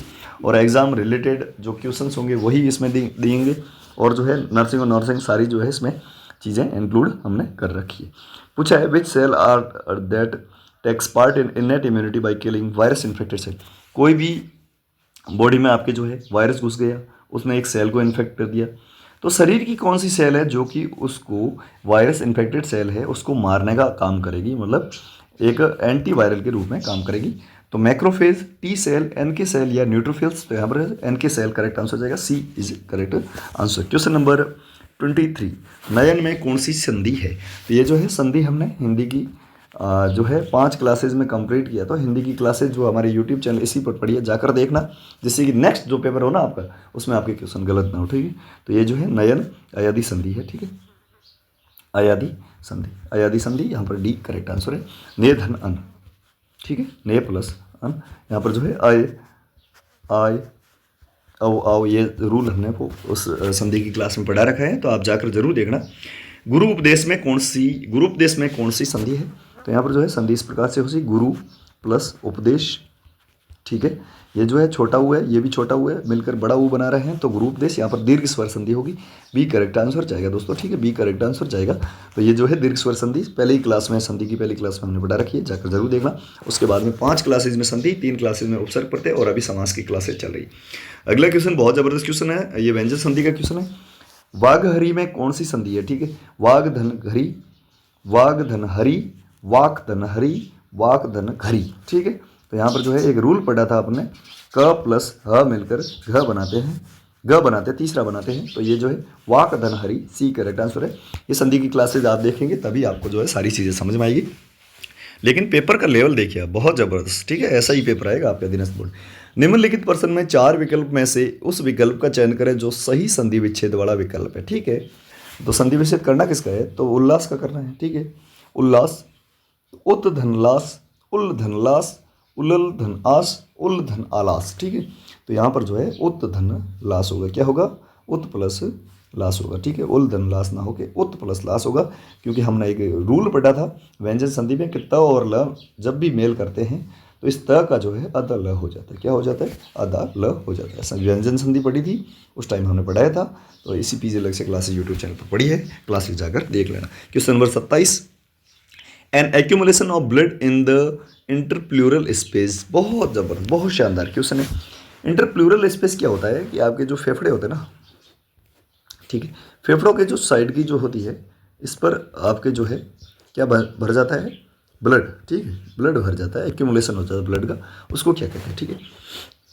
और एग्जाम रिलेटेड जो क्वेश्चन होंगे वही इसमें देंगे, और जो है नर्सिंग और नर्सिंग सारी जो है इसमें चीज़ें इंक्लूड हमने कर रखी है। पूछा है which cell are that takes part in innate immunity by killing virus infected cell, कोई भी बॉडी में आपके जो है वायरस घुस गया, उसने एक सेल को इन्फेक्ट कर दिया, तो शरीर की कौन सी सेल है जो कि उसको वायरस इन्फेक्टेड सेल है उसको मारने का काम करेगी, मतलब एक एंटीवायरल के रूप में काम करेगी, तो macrophage, T cell, NK cell या न्यूट्रोफिल्स, तो यहाँ पर NK सेल करेक्ट आंसर हो जाएगा, C is correct answer. Question number 23, नयन में कौन सी संधि है, तो ये जो है संधि हमने हिंदी की जो है 5 क्लासेज में कंप्लीट किया, तो हिंदी की क्लासेज जो हमारे यूट्यूब चैनल इसी पर पढ़िए, जाकर देखना, जिससे कि नेक्स्ट जो पेपर हो ना आपका उसमें आपके क्वेश्चन गलत ना हो, ठीक है। तो ये जो है नयन अयादी संधि है, ठीक है, अयादी संधि, अयादी संधि, यहाँ पर डी करेक्ट आंसर है। ने धन अन, ठीक है, ने प्लस अन, यहाँ पर जो है आय आय आओ आओ, ये रूल हमने वो उस संधि की क्लास में पढ़ा रखा है, तो आप जाकर जरूर देखना। गुरु उपदेश में कौन सी संधि है, तो यहाँ पर जो है संधि इस प्रकार से होगी, गुरु प्लस उपदेश, ठीक है, ये जो है छोटा ऊ है, ये भी छोटा ऊ है, मिलकर बड़ा ऊ बना रहे हैं, तो गुरु उपदेश, यहाँ पर दीर्घ स्वर संधि होगी, बी करेक्ट आंसर जाएगा दोस्तों, ठीक है, बी करेक्ट आंसर जाएगा। तो ये जो है दीर्घ स्वर संधि पहले ही क्लास में, संधि की पहली क्लास में हमने पढ़ा रखी है, जाकर जरूर देखना। उसके बाद में 5 क्लासेज में संधि, 3 क्लासेज में उपसर्ग प्रत्यय, और अभी समास की क्लासेज चल रही। अगला क्वेश्चन बहुत जबरदस्त क्वेश्चन है, ये व्यंजन संधि का क्वेश्चन है। वाघहरी में कौन सी संधि है, ठीक है, वाघ धन घरी, वाघ धन हरी, वाक धन हरी, वाक धन घरी, ठीक है। तो यहाँ पर जो है एक रूल पढ़ा था आपने, क प्लस ह मिलकर घ बनाते हैं, ग बनाते तीसरा बनाते हैं, तो ये जो है वाक धन हरी, सी करेक्ट आंसर है। ये संधि की क्लासेज आप देखेंगे तभी आपको जो है सारी चीज़ें समझ में आएगी। लेकिन पेपर का लेवल देखिए बहुत ज़बरदस्त, ठीक है, ऐसा ही पेपर आएगा आपके अधीनस्थ बोर्ड। निम्नलिखित प्रश्न में 4 विकल्प में से उस विकल्प का चयन करें जो सही संधि विच्छेद वाला विकल्प है, ठीक है। तो संधि विच्छेद करना किसका है, तो उल्लास का करना है, ठीक है, उल्लास, उत धनलास, उल धनलास, उलल धन आस, उल धन आलास, ठीक है। तो यहाँ पर जो है उत धन लास होगा, क्या होगा, उत प्लस लास होगा, ठीक है, उल धन लास ना होके उत प्लस लास होगा, क्योंकि हमने एक रूल पढ़ा था व्यंजन संधि में कि त और ल जब भी मेल करते हैं तो इस त का जो है अदा ल हो जाता है, क्या हो जाता है, अदा ल हो जाता है। ऐसा व्यंजन संधि पढ़ी थी उस टाइम हमने पढ़ाया था, तो इसी PJ अलग से क्लासेज यूट्यूब चैनल पर पढ़ी है, क्लासेज जाकर देख लेना। Question number 27, an accumulation of blood in the interpleural space, बहुत ज़बरदस्त बहुत शानदार क्वेश्चन है। इंटरप्लूरल स्पेस क्या होता है कि आपके जो फेफड़े होते हैं ना, ठीक है। फेफड़ों के जो साइड की जो होती है, इस पर आपके जो है क्या भर जाता है, ब्लड, ठीक है, ब्लड भर जाता है, एक्यूमुलेशन हो जाता है ब्लड का, उसको क्या कहते हैं, ठीक है।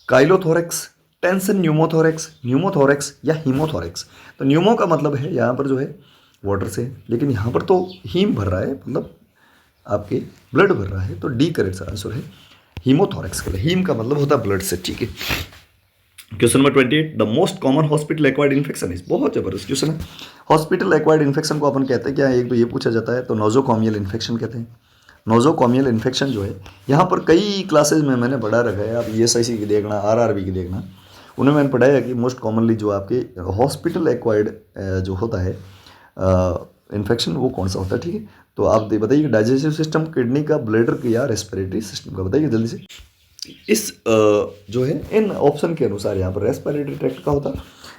काइलोथोरेक्स, टेंशन न्यूमोथोरेक्स, न्यूमोथोरेक्स या हीमोथोरेक्स। तो न्यूमो का मतलब है यहाँ पर जो है वाटर से, लेकिन यहाँ पर तो हीम भर रहा है, मतलब आपके ब्लड भर रहा है, तो डी करेक्ट आंसर है हीमोथोरेक्स के लिए। हीम का मतलब होता है ब्लड से, ठीक है। Question number 28, the most common hospital acquired infection is, बहुत जबरदस्त क्वेश्चन है। हॉस्पिटल एक्वायर्ड इन्फेक्शन को अपन कहते हैं क्या, एक तो ये पूछा जाता है, तो नोजोकॉमियल इन्फेक्शन कहते हैं। नोजोकॉमियल इन्फेक्शन जो है, यहाँ पर कई क्लासेज में मैंने पढ़ा रखा है, आप ESIC की देखना, RRB की देखना, उन्हें मैंने पढ़ाया है कि मोस्ट कॉमनली जो आपके हॉस्पिटल एक्वायर्ड जो होता है इन्फेक्शन, वो कौन सा होता है, ठीक है। तो आप बताइए डाइजेस्टिव सिस्टम, किडनी का, ब्लैडर का या रेस्पिरेटरी सिस्टम का, बताइए जल्दी से। इस जो है इन ऑप्शन के अनुसार यहाँ पर रेस्पिरेटरी ट्रैक्ट का होता,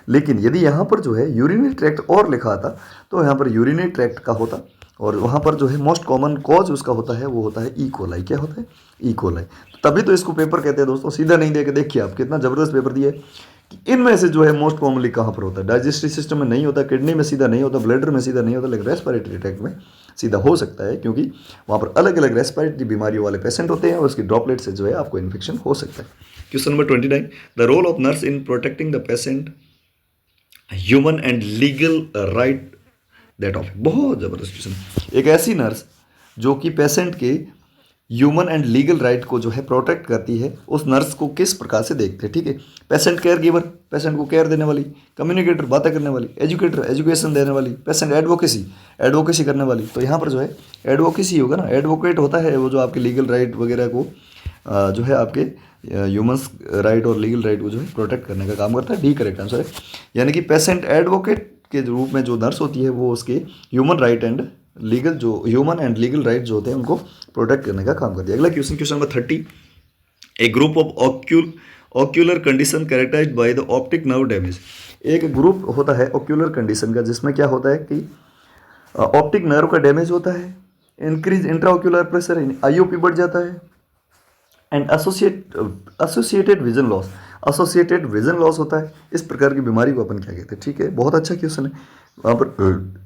लेकिन यदि यहाँ पर जो है यूरिनरी ट्रैक्ट और लिखा आता तो यहाँ पर यूरिनरी ट्रैक्ट का होता, और वहाँ पर जो है मोस्ट कॉमन कॉज उसका होता है, वो होता है ई कोलाई। क्या होता है, ई कोलाई। तो तभी तो इसको पेपर कहते हैं दोस्तों, सीधा नहीं दे के देखिए आप कितना ज़बरदस्त पेपर दिया है कि इनमें से जो है मोस्ट कॉमनली कहाँ पर होता है, डाइजेस्टिव सिस्टम में नहीं होता, किडनी में सीधा नहीं होता, ब्लैडर में सीधा नहीं होता, लेकिन रेस्पिरेटरी ट्रैक्ट में सीधा हो सकता है, क्योंकि वहाँ पर अलग अलग रेस्पिरेटरी बीमारियों वाले पेशेंट होते हैं और उसकी ड्रॉपलेट से जो है आपको इन्फेक्शन हो सकता है। Question number 29, the role of nurse in protecting the patient human and legal right that of, बहुत जबरदस्त क्वेश्चन। एक ऐसी नर्स जो कि पेशेंट के ह्यूमन एंड लीगल राइट को जो है प्रोटेक्ट करती है, उस नर्स को किस प्रकार से देखते हैं, ठीक है। पेशेंट केयर गिवर, पेशेंट को केयर देने वाली, कम्युनिकेटर, बातें करने वाली, एजुकेटर, एजुकेशन देने वाली, पेशेंट एडवोकेसी, एडवोकेसी करने वाली। तो यहाँ पर जो है एडवोकेसी होगा ना, एडवोकेट होता है वो जो आपके लीगल राइट वगैरह को जो है आपके ह्यूमन्स राइट और लीगल राइट को जो है प्रोटेक्ट करने का काम करता है। डी करेक्ट आंसर है। यानी कि पेशेंट एडवोकेट के रूप में जो नर्स होती है वो उसके ह्यूमन राइट एंड लीगल, जो ह्यूमन एंड लीगल राइट जो होते हैं उनको प्रोटेक्ट करने का काम करती है। अगला question, question number 30, a group of ocular condition characterised by the optic nerve damage. एक ग्रुप होता है ऑक्यूलर कंडीशन का, जिसमें क्या होता है कि ऑप्टिक नर्व का डैमेज होता है, इंक्रीज इंट्राओक्यूलर प्रेशर, IOP बढ़ जाता है, and associated vision loss, associated vision loss होता है। इस प्रकार की बीमारी को अपन क्या कहते हैं, ठीक है। बहुत अच्छा क्वेश्चन है। वहाँ पर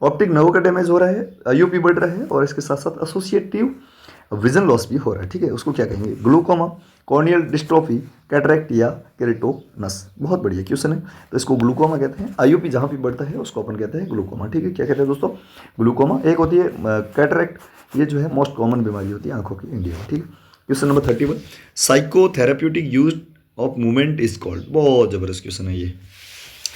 ऑप्टिक नर्व का डैमेज हो रहा है, IOP बढ़ रहा है, और इसके साथ साथ एसोसिएटिव विजन लॉस भी हो रहा है, ठीक है। उसको क्या कहेंगे, ग्लूकोमा, कॉर्नियल डिस्ट्रोफी, कैटरेक्ट या केरेटोनस। बहुत बढ़िया क्वेश्चन है। तो इसको ग्लूकोमा कहते हैं। IOP जहाँ भी बढ़ता है उसको अपन कहते हैं ग्लूकोमा, ठीक है। क्या कहते हैं दोस्तों, ग्लूकोमा। एक होती है कैटरेक्ट, ये जो है मोस्ट कॉमन बीमारी होती है आंखों की इंडिया में, ठीक है। Question number 31, psychotherapeutic use of movement is called. बहुत जबरदस्त क्वेश्चन है ये,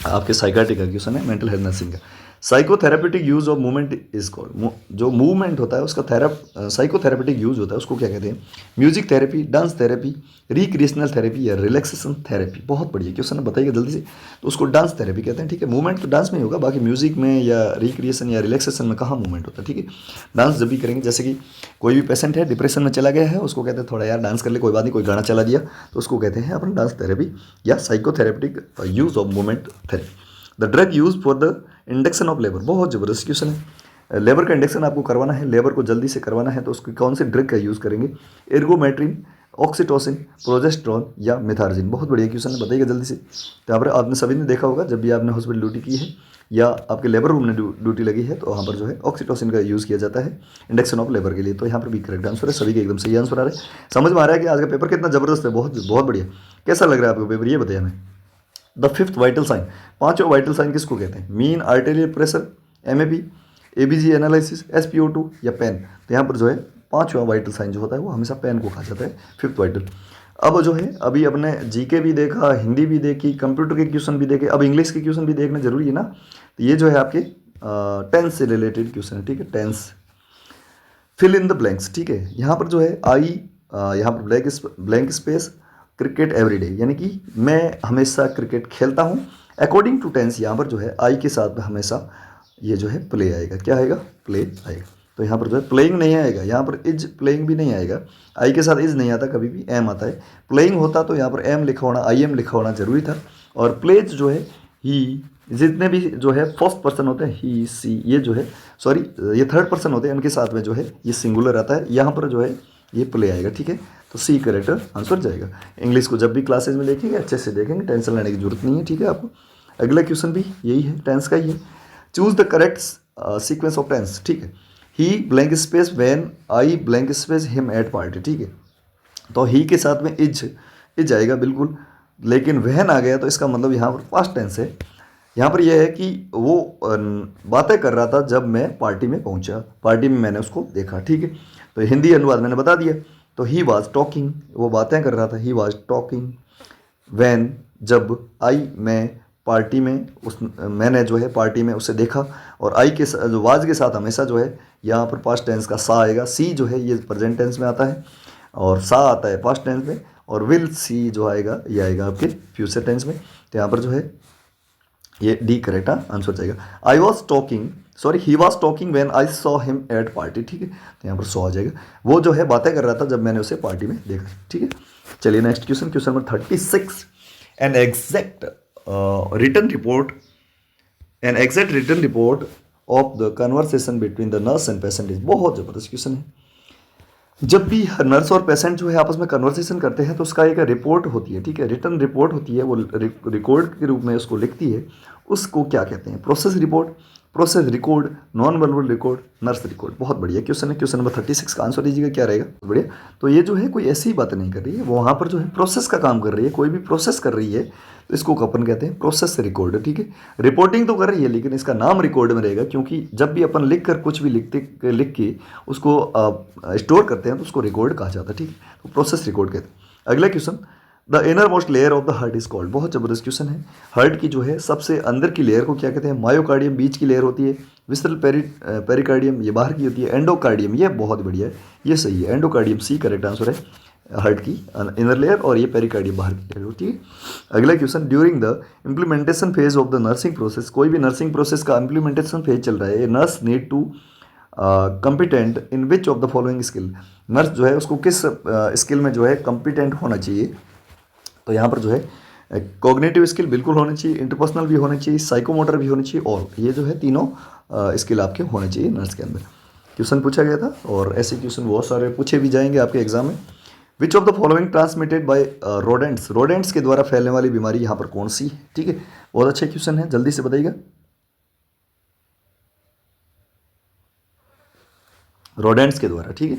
आपके साइकाट्री का क्वेश्चन है, मेंटल हेल्थ नर्सिंग का। Psychotherapeutic use of movement is called, जो मूवमेंट होता है उसका साइकोथेराप्यूटिक यूज होता है उसको क्या कहते हैं, music therapy, dance therapy, recreational therapy या रिलैक्सेशन थेरेपी। बहुत बढ़िया क्वेश्चन है, बताइए जल्दी से। तो उसको डांस थेरेपी कहते हैं, ठीक है। मूवमेंट तो डांस में ही होगा, बाकी म्यूजिक में या रिक्रिएशन या रिलैक्सेशन में कहाँ मूवमेंट होता है, ठीक है। डांस जब भी करेंगे, जैसे कि कोई भी पेशेंट है डिप्रेशन में चला गया है, उसको कहते हैं थोड़ा यार डांस कर ले, कोई बात नहीं, कोई गाना चला दिया, तो उसको कहते हैं अपन डांस थेरेपी या psychotherapeutic use of movement therapy. The drug use for the induction of labour, बहुत जबरदस्त क्वेश्चन है। लेबर का इंडक्शन आपको करवाना है, लेबर को जल्दी से करवाना है, तो उसकी कौन सी ड्रग का यूज़ करेंगे, एर्गोमेट्रिन, ऑक्सीटोसिन, प्रोजेस्ट्रॉन या मिथार्जिन। बहुत बढ़िया क्वेश्चन है, बताइएगा जल्दी से। तो यहाँ पर आपने सभी ने देखा होगा, जब भी आपने हॉस्पिटल ड्यूटी की है या आपके लेबर रूम में ड्यूटी लगी है, तो वहाँ पर जो है ऑक्सीटोसिन का यूज़ किया जाता है इंडक्शन ऑफ लेबर के लिए। तो यहाँ पर भी करेक्ट आंसर है, सभी के एकदम सही आंसर आ रहे हैं। समझ में आ रहा है कि आज का पेपर कितना जबरदस्त है, बहुत बहुत बढ़िया। कैसा लग रहा है आपको पेपर, ये बताइए हमें। द फिफ्थ वाइटल साइन, पांचों वाइटल साइन किसको कहते हैं, mean arterial pressure, MAP, ABG analysis, SpO2 या पेन। तो यहाँ पर जो है पांचवा वाइटल साइन जो होता है वो हमेशा पेन को कहा जाता है, फिफ्थ वाइटल। अब जो है अभी अपने GK भी देखा, हिंदी भी देखी, कंप्यूटर के क्वेश्चन भी देखे, अब इंग्लिश के क्वेश्चन भी देखना जरूरी है ना। तो ये जो है आपके टेंस से रिलेटेड क्वेश्चन है, ठीक है। Tense, fill in the blanks, ठीक है। यहाँ पर जो है यहाँ पर ब्लैंक स्पेस, क्रिकेट एवरीडे, यानी कि मैं हमेशा क्रिकेट खेलता हूँ। अकॉर्डिंग टू टेंस यहाँ पर जो है आई के साथ हमेशा ये जो है प्ले आएगा, क्या आएगा, प्ले आएगा। तो यहाँ पर जो है प्लेइंग नहीं आएगा, यहाँ पर इज प्लेइंग भी नहीं आएगा, आई के साथ इज नहीं आता, कभी भी एम आता है। प्लेइंग होता तो यहाँ पर एम लिखा होना, IM लिखा होना जरूरी था। और प्लेज जो है ही, जितने भी जो है फर्स्ट पर्सन होते हैं ही, सी, ये जो है सॉरी ये थर्ड पर्सन होते हैं, उनके साथ में जो है ये सिंगुलर आता है, यहाँ पर जो है ये प्ले आएगा, ठीक है। तो C करेक्ट आंसर जाएगा। इंग्लिश को जब भी क्लासेज में देखेंगे अच्छे से देखेंगे, टेंशन लेने की जरूरत नहीं है, ठीक है आपको। अगला क्वेश्चन भी यही है, टेंस का ही है। Choose the correct sequence of tense, ठीक है। He blank space when I blank space him at party, ठीक है। तो ही के साथ में इज आएगा बिल्कुल, लेकिन वहन आ गया तो इसका मतलब यहाँ पर पास्ट टेंस है। यहाँ पर यह है कि वो बातें कर रहा था जब मैं पार्टी में पहुँचा, पार्टी में मैंने उसको देखा, ठीक है। तो हिंदी अनुवाद मैंने बता दिया। तो ही वॉज टॉकिंग, वो बातें कर रहा था, ही वॉज टॉकिंग वैन, जब आई मैं पार्टी में उस मैंने जो है पार्टी में उसे देखा। और आई के जो वाज के साथ हमेशा जो है यहाँ पर पास्ट टेंस का सा आएगा। सी जो है ये प्रेजेंट टेंस में आता है और सा आता है पास्ट टेंस में, और विल सी जो आएगा ये आएगा आपके फ्यूचर टेंस में। तो यहाँ पर जो है ये डी करेक्ट आंसर जाएगा। I was talking, sorry he was talking when I saw him at party, ठीक है। तो यहाँ पर सॉ आ जाएगा, वो जो है बातें कर रहा था जब मैंने उसे पार्टी में देखा, ठीक है। चलिए next question, question number 36। An exact written report, an exact written report of the conversation between the nurse and patient is, बहुत जबरदस्त क्वेश्चन है। जब भी नर्स और पेशेंट जो है आपस में कन्वर्सेशन करते हैं तो उसका एक रिपोर्ट होती है, ठीक है, रिटन रिपोर्ट होती है, वो रिकॉर्ड के रूप में उसको लिखती है। उसको क्या कहते हैं? Process report, process record, non verbal record, nurse record. बहुत बढ़िया क्वेश्चन है। क्वेश्चन नंबर 36 का आंसर दीजिएगा, क्या रहेगा? बढ़िया। तो ये जो है कोई ऐसी ही बात नहीं कर रही है, वो वहाँ पर जो है प्रोसेस का काम कर रही है, कोई भी प्रोसेस कर रही है तो इसको अपन कहते हैं प्रोसेस रिकॉर्ड, ठीक है। रिपोर्टिंग तो कर रही है लेकिन इसका नाम रिकॉर्ड में रहेगा, क्योंकि जब भी अपन लिख कर कुछ भी लिख के उसको स्टोर करते हैं तो उसको रिकॉर्ड कहा जाता है, ठीक है। तो प्रोसेस रिकॉर्ड कहते हैं। अगला question, the inner most layer of the heart is called, बहुत जबरदस्त क्वेश्चन है। हार्ट की जो है सबसे अंदर की लेयर को क्या कहते हैं? मायोकार्डियम बीच की लेयर होती है, विसरल पेरिकार्डियम ये बाहर की होती है, एंडोकार्डियम ये बहुत बढ़िया है, ये सही है, एंडोकार्डियम सी करेक्ट आंसर है, हार्ट की इनर लेयर, और ये पेरिकार्डियम बाहर की लेयर होती है। अगला question, during the implementation phase of the nursing process, कोई भी नर्सिंग प्रोसेस का इम्प्लीमेंटेशन फेज चल रहा है, nurse need to competent in which of the following skill, nurse जो है उसको किस स्किल में जो है कम्पिटेंट होना चाहिए? तो यहाँ पर जो है कॉग्निटिव स्किल बिल्कुल होनी चाहिए, इंटरपर्सनल भी होनी चाहिए, साइकोमोटर भी होनी चाहिए, और ये जो है तीनों स्किल आपके होने चाहिए नर्स के अंदर। क्वेश्चन पूछा गया था और ऐसे क्वेश्चन बहुत सारे पूछे भी जाएंगे आपके एग्जाम में। विच of the following transmitted by rodents, rodents के द्वारा फैलने वाली बीमारी यहाँ पर कौन सी है? ठीक है, बहुत अच्छा क्वेश्चन है, जल्दी से बताइएगा। रोडेंट्स के द्वारा, ठीक है।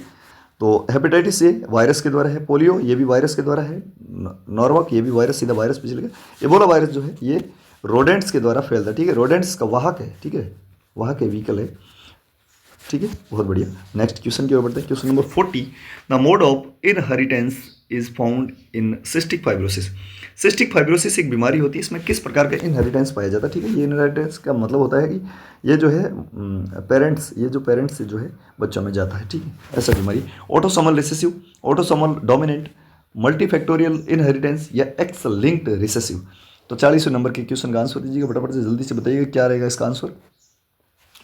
तो हेपेटाइटिस ए वायरस के द्वारा है, पोलियो ये भी वायरस के द्वारा है, नॉर्वक ये भी वायरस, सीधा वायरस पे चलेगा। एबोला वायरस जो है ये रोडेंट्स के द्वारा फैलता है, ठीक है, रोडेंट्स का वाहक है, ठीक है, वाहक है, व्हीकल है, ठीक है, बहुत बढ़िया। नेक्स्ट क्वेश्चन की ओर बढ़ते हैं। Question number 40, the mode of inheritance is found in cystic fibrosis, cystic fibrosis एक बीमारी होती है, इसमें किस प्रकार का इनहेरिटेंस पाया जाता है? ठीक है, ये इनहेरिटेंस का मतलब होता है कि ये जो है पेरेंट्स, ये जो पेरेंट्स से जो है बच्चों में जाता है, ठीक है, ऐसा बीमारी। Autosomal recessive, autosomal dominant, multifactorial inheritance या एक्स लिंक्ड रिसेसिव। तो 40वें नंबर के क्वेश्चन का आंसर दीजिएगा, फटाफट से जल्दी से बताइएगा क्या रहेगा इसका आंसर।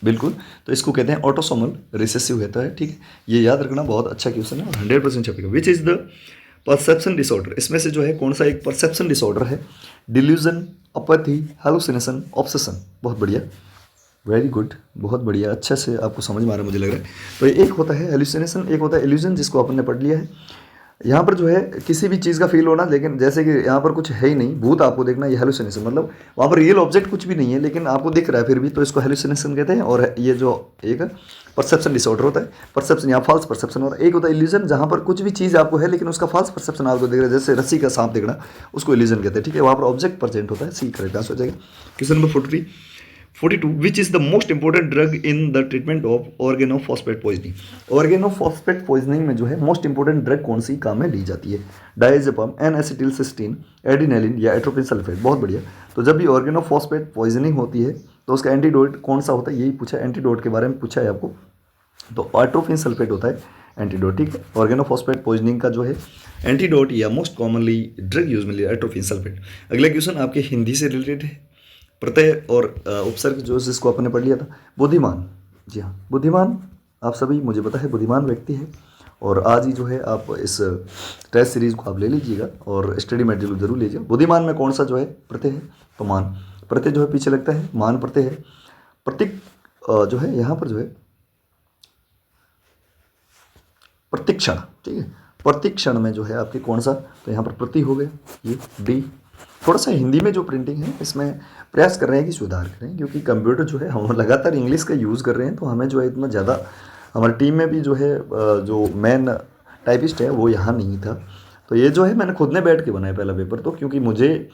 बिल्कुल, तो इसको कहते हैं ऑटोसोमल रिसेसिव होता है, ठीक है, ये याद रखना, बहुत अच्छा क्वेश्चन है और 100% छपेगा। Which is the perception disorder, इसमें से जो है कौन सा एक परसेप्शन डिसऑर्डर है? Delusion, apathy, hallucination, obsession. बहुत बढ़िया, वेरी गुड, बहुत बढ़िया, अच्छे से आपको समझ में आ रहा है मुझे लग रहा है। तो एक होता है हेलुसिनेशन, एक होता है इल्यूजन, जिसको अपन ने पढ़ लिया है। यहाँ पर जो है किसी भी चीज़ का फील होना, लेकिन जैसे कि यहाँ पर कुछ है ही नहीं, भूत आपको देखना, ये हेलुसिनेशन, मतलब वहाँ पर रियल ऑब्जेक्ट कुछ भी नहीं है लेकिन आपको दिख रहा है फिर भी, तो इसको हेलुसिनेशन कहते हैं। और ये जो एक परसेप्शन डिसऑर्डर होता है, परसेप्शन यहाँ फॉल्स परसेप्शन होता है। एक होता है इल्यूजन, जहाँ पर कुछ भी चीज़ आपको है लेकिन उसका फॉल्स परसेप्शन आपको दिख रहा है, जैसे रस्सी का सांप दिखना, उसको इल्यूजन कहते हैं, ठीक है, वहाँ पर ऑब्जेक्ट प्रेजेंट होता है। सी करेक्ट आंसर हो जाएगा। Question number 42, which is the most important drug in the treatment of organophosphate poisoning, organophosphate poisoning में जो है मोस्ट इंपॉर्टेंट ड्रग कौन सी काम में ली जाती है? डायजेपम, एन एसिटिलसिस्टीन, एडिनेलिन या एट्रोपिन सल्फेट। बहुत बढ़िया। तो जब भी ऑर्गेनोफॉस्फेट पॉइजनिंग होती है तो उसका एंटीडोट कौन सा होता है? यही पूछा, एंटीडोट के बारे में पूछा है आपको, तो एट्रोपिन सल्फेट होता है एंटीडोट, ठीक है। ऑर्गेनोफॉस्फेट पॉइजनिंग का जो है एंटीडोट या मोस्ट कॉमनली ड्रग यूज में लिया एट्रोपिन सल्फेट। अगला क्वेश्चन आपके हिंदी से रिलेटेड है, प्रत्यय और उपसर्ग जो जिसको आपने पढ़ लिया था। बुद्धिमान, जी हाँ, बुद्धिमान आप सभी मुझे पता है बुद्धिमान व्यक्ति है, और आज ही जो है आप इस टेस्ट सीरीज को आप ले लीजिएगा और स्टडी मटेरियल जरूर लीजिएगा। बुद्धिमान में कौन सा जो है प्रत्यय है? तो मान, प्रत्यय जो है पीछे लगता है, मान प्रत्यय है। प्रतीक जो है यहाँ पर जो है प्रतिक्षण, ठीक है, प्रतिक्षण में जो है आपके कौन सा? तो यहाँ पर प्रति हो गया, ये डी। थोड़ा सा हिंदी में जो प्रिंटिंग है इसमें प्रयास कर रहे हैं कि सुधार करें, क्योंकि कंप्यूटर जो है हम लगातार इंग्लिश का यूज़ कर रहे हैं, तो हमें जो है इतना ज़्यादा, हमारी टीम में भी जो है जो मेन टाइपिस्ट है वो यहाँ नहीं था। तो ये जो है मैंने खुद ने बैठ के बनाया पहला पेपर, तो क्योंकि मुझे,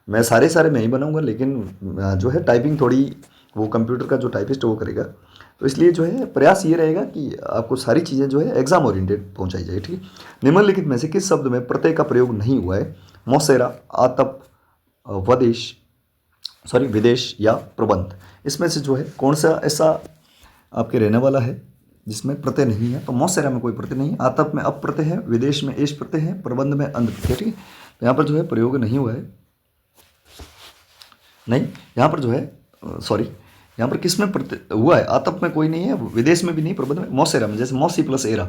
मैं सारे मैं ही बनाऊंगा, लेकिन जो है टाइपिंग थोड़ी वो कंप्यूटर का जो टाइपिस्ट है वो करेगा। तो इसलिए जो है प्रयास ये रहेगा कि आपको सारी चीज़ें जो है एग्जाम ओरिएंटेड पहुंचाई जाए, ठीक है। निम्नलिखित में से किस शब्द में प्रत्यय का प्रयोग नहीं हुआ है? मौसेरा, आतप, वदेश, सॉरी विदेश या प्रबंध। इसमें से जो है कौन सा ऐसा आपके रहने वाला है जिसमें प्रत्यय नहीं है? तो मौसेरा में कोई प्रत्यय नहीं, आतप में अप प्रत्यय है, विदेश में एश प्रत्यय है, प्रबंध में अंध प्रत्यय, ठीक है। तो यहाँ पर जो है प्रयोग नहीं हुआ है, नहीं, यहाँ पर जो है सॉरी, यहाँ पर किस में प्रत्यय हुआ है? आतप में कोई नहीं है, विदेश में भी नहीं, प्रबंध में, मौसेरा में, जैसे मौसी प्लस एरा,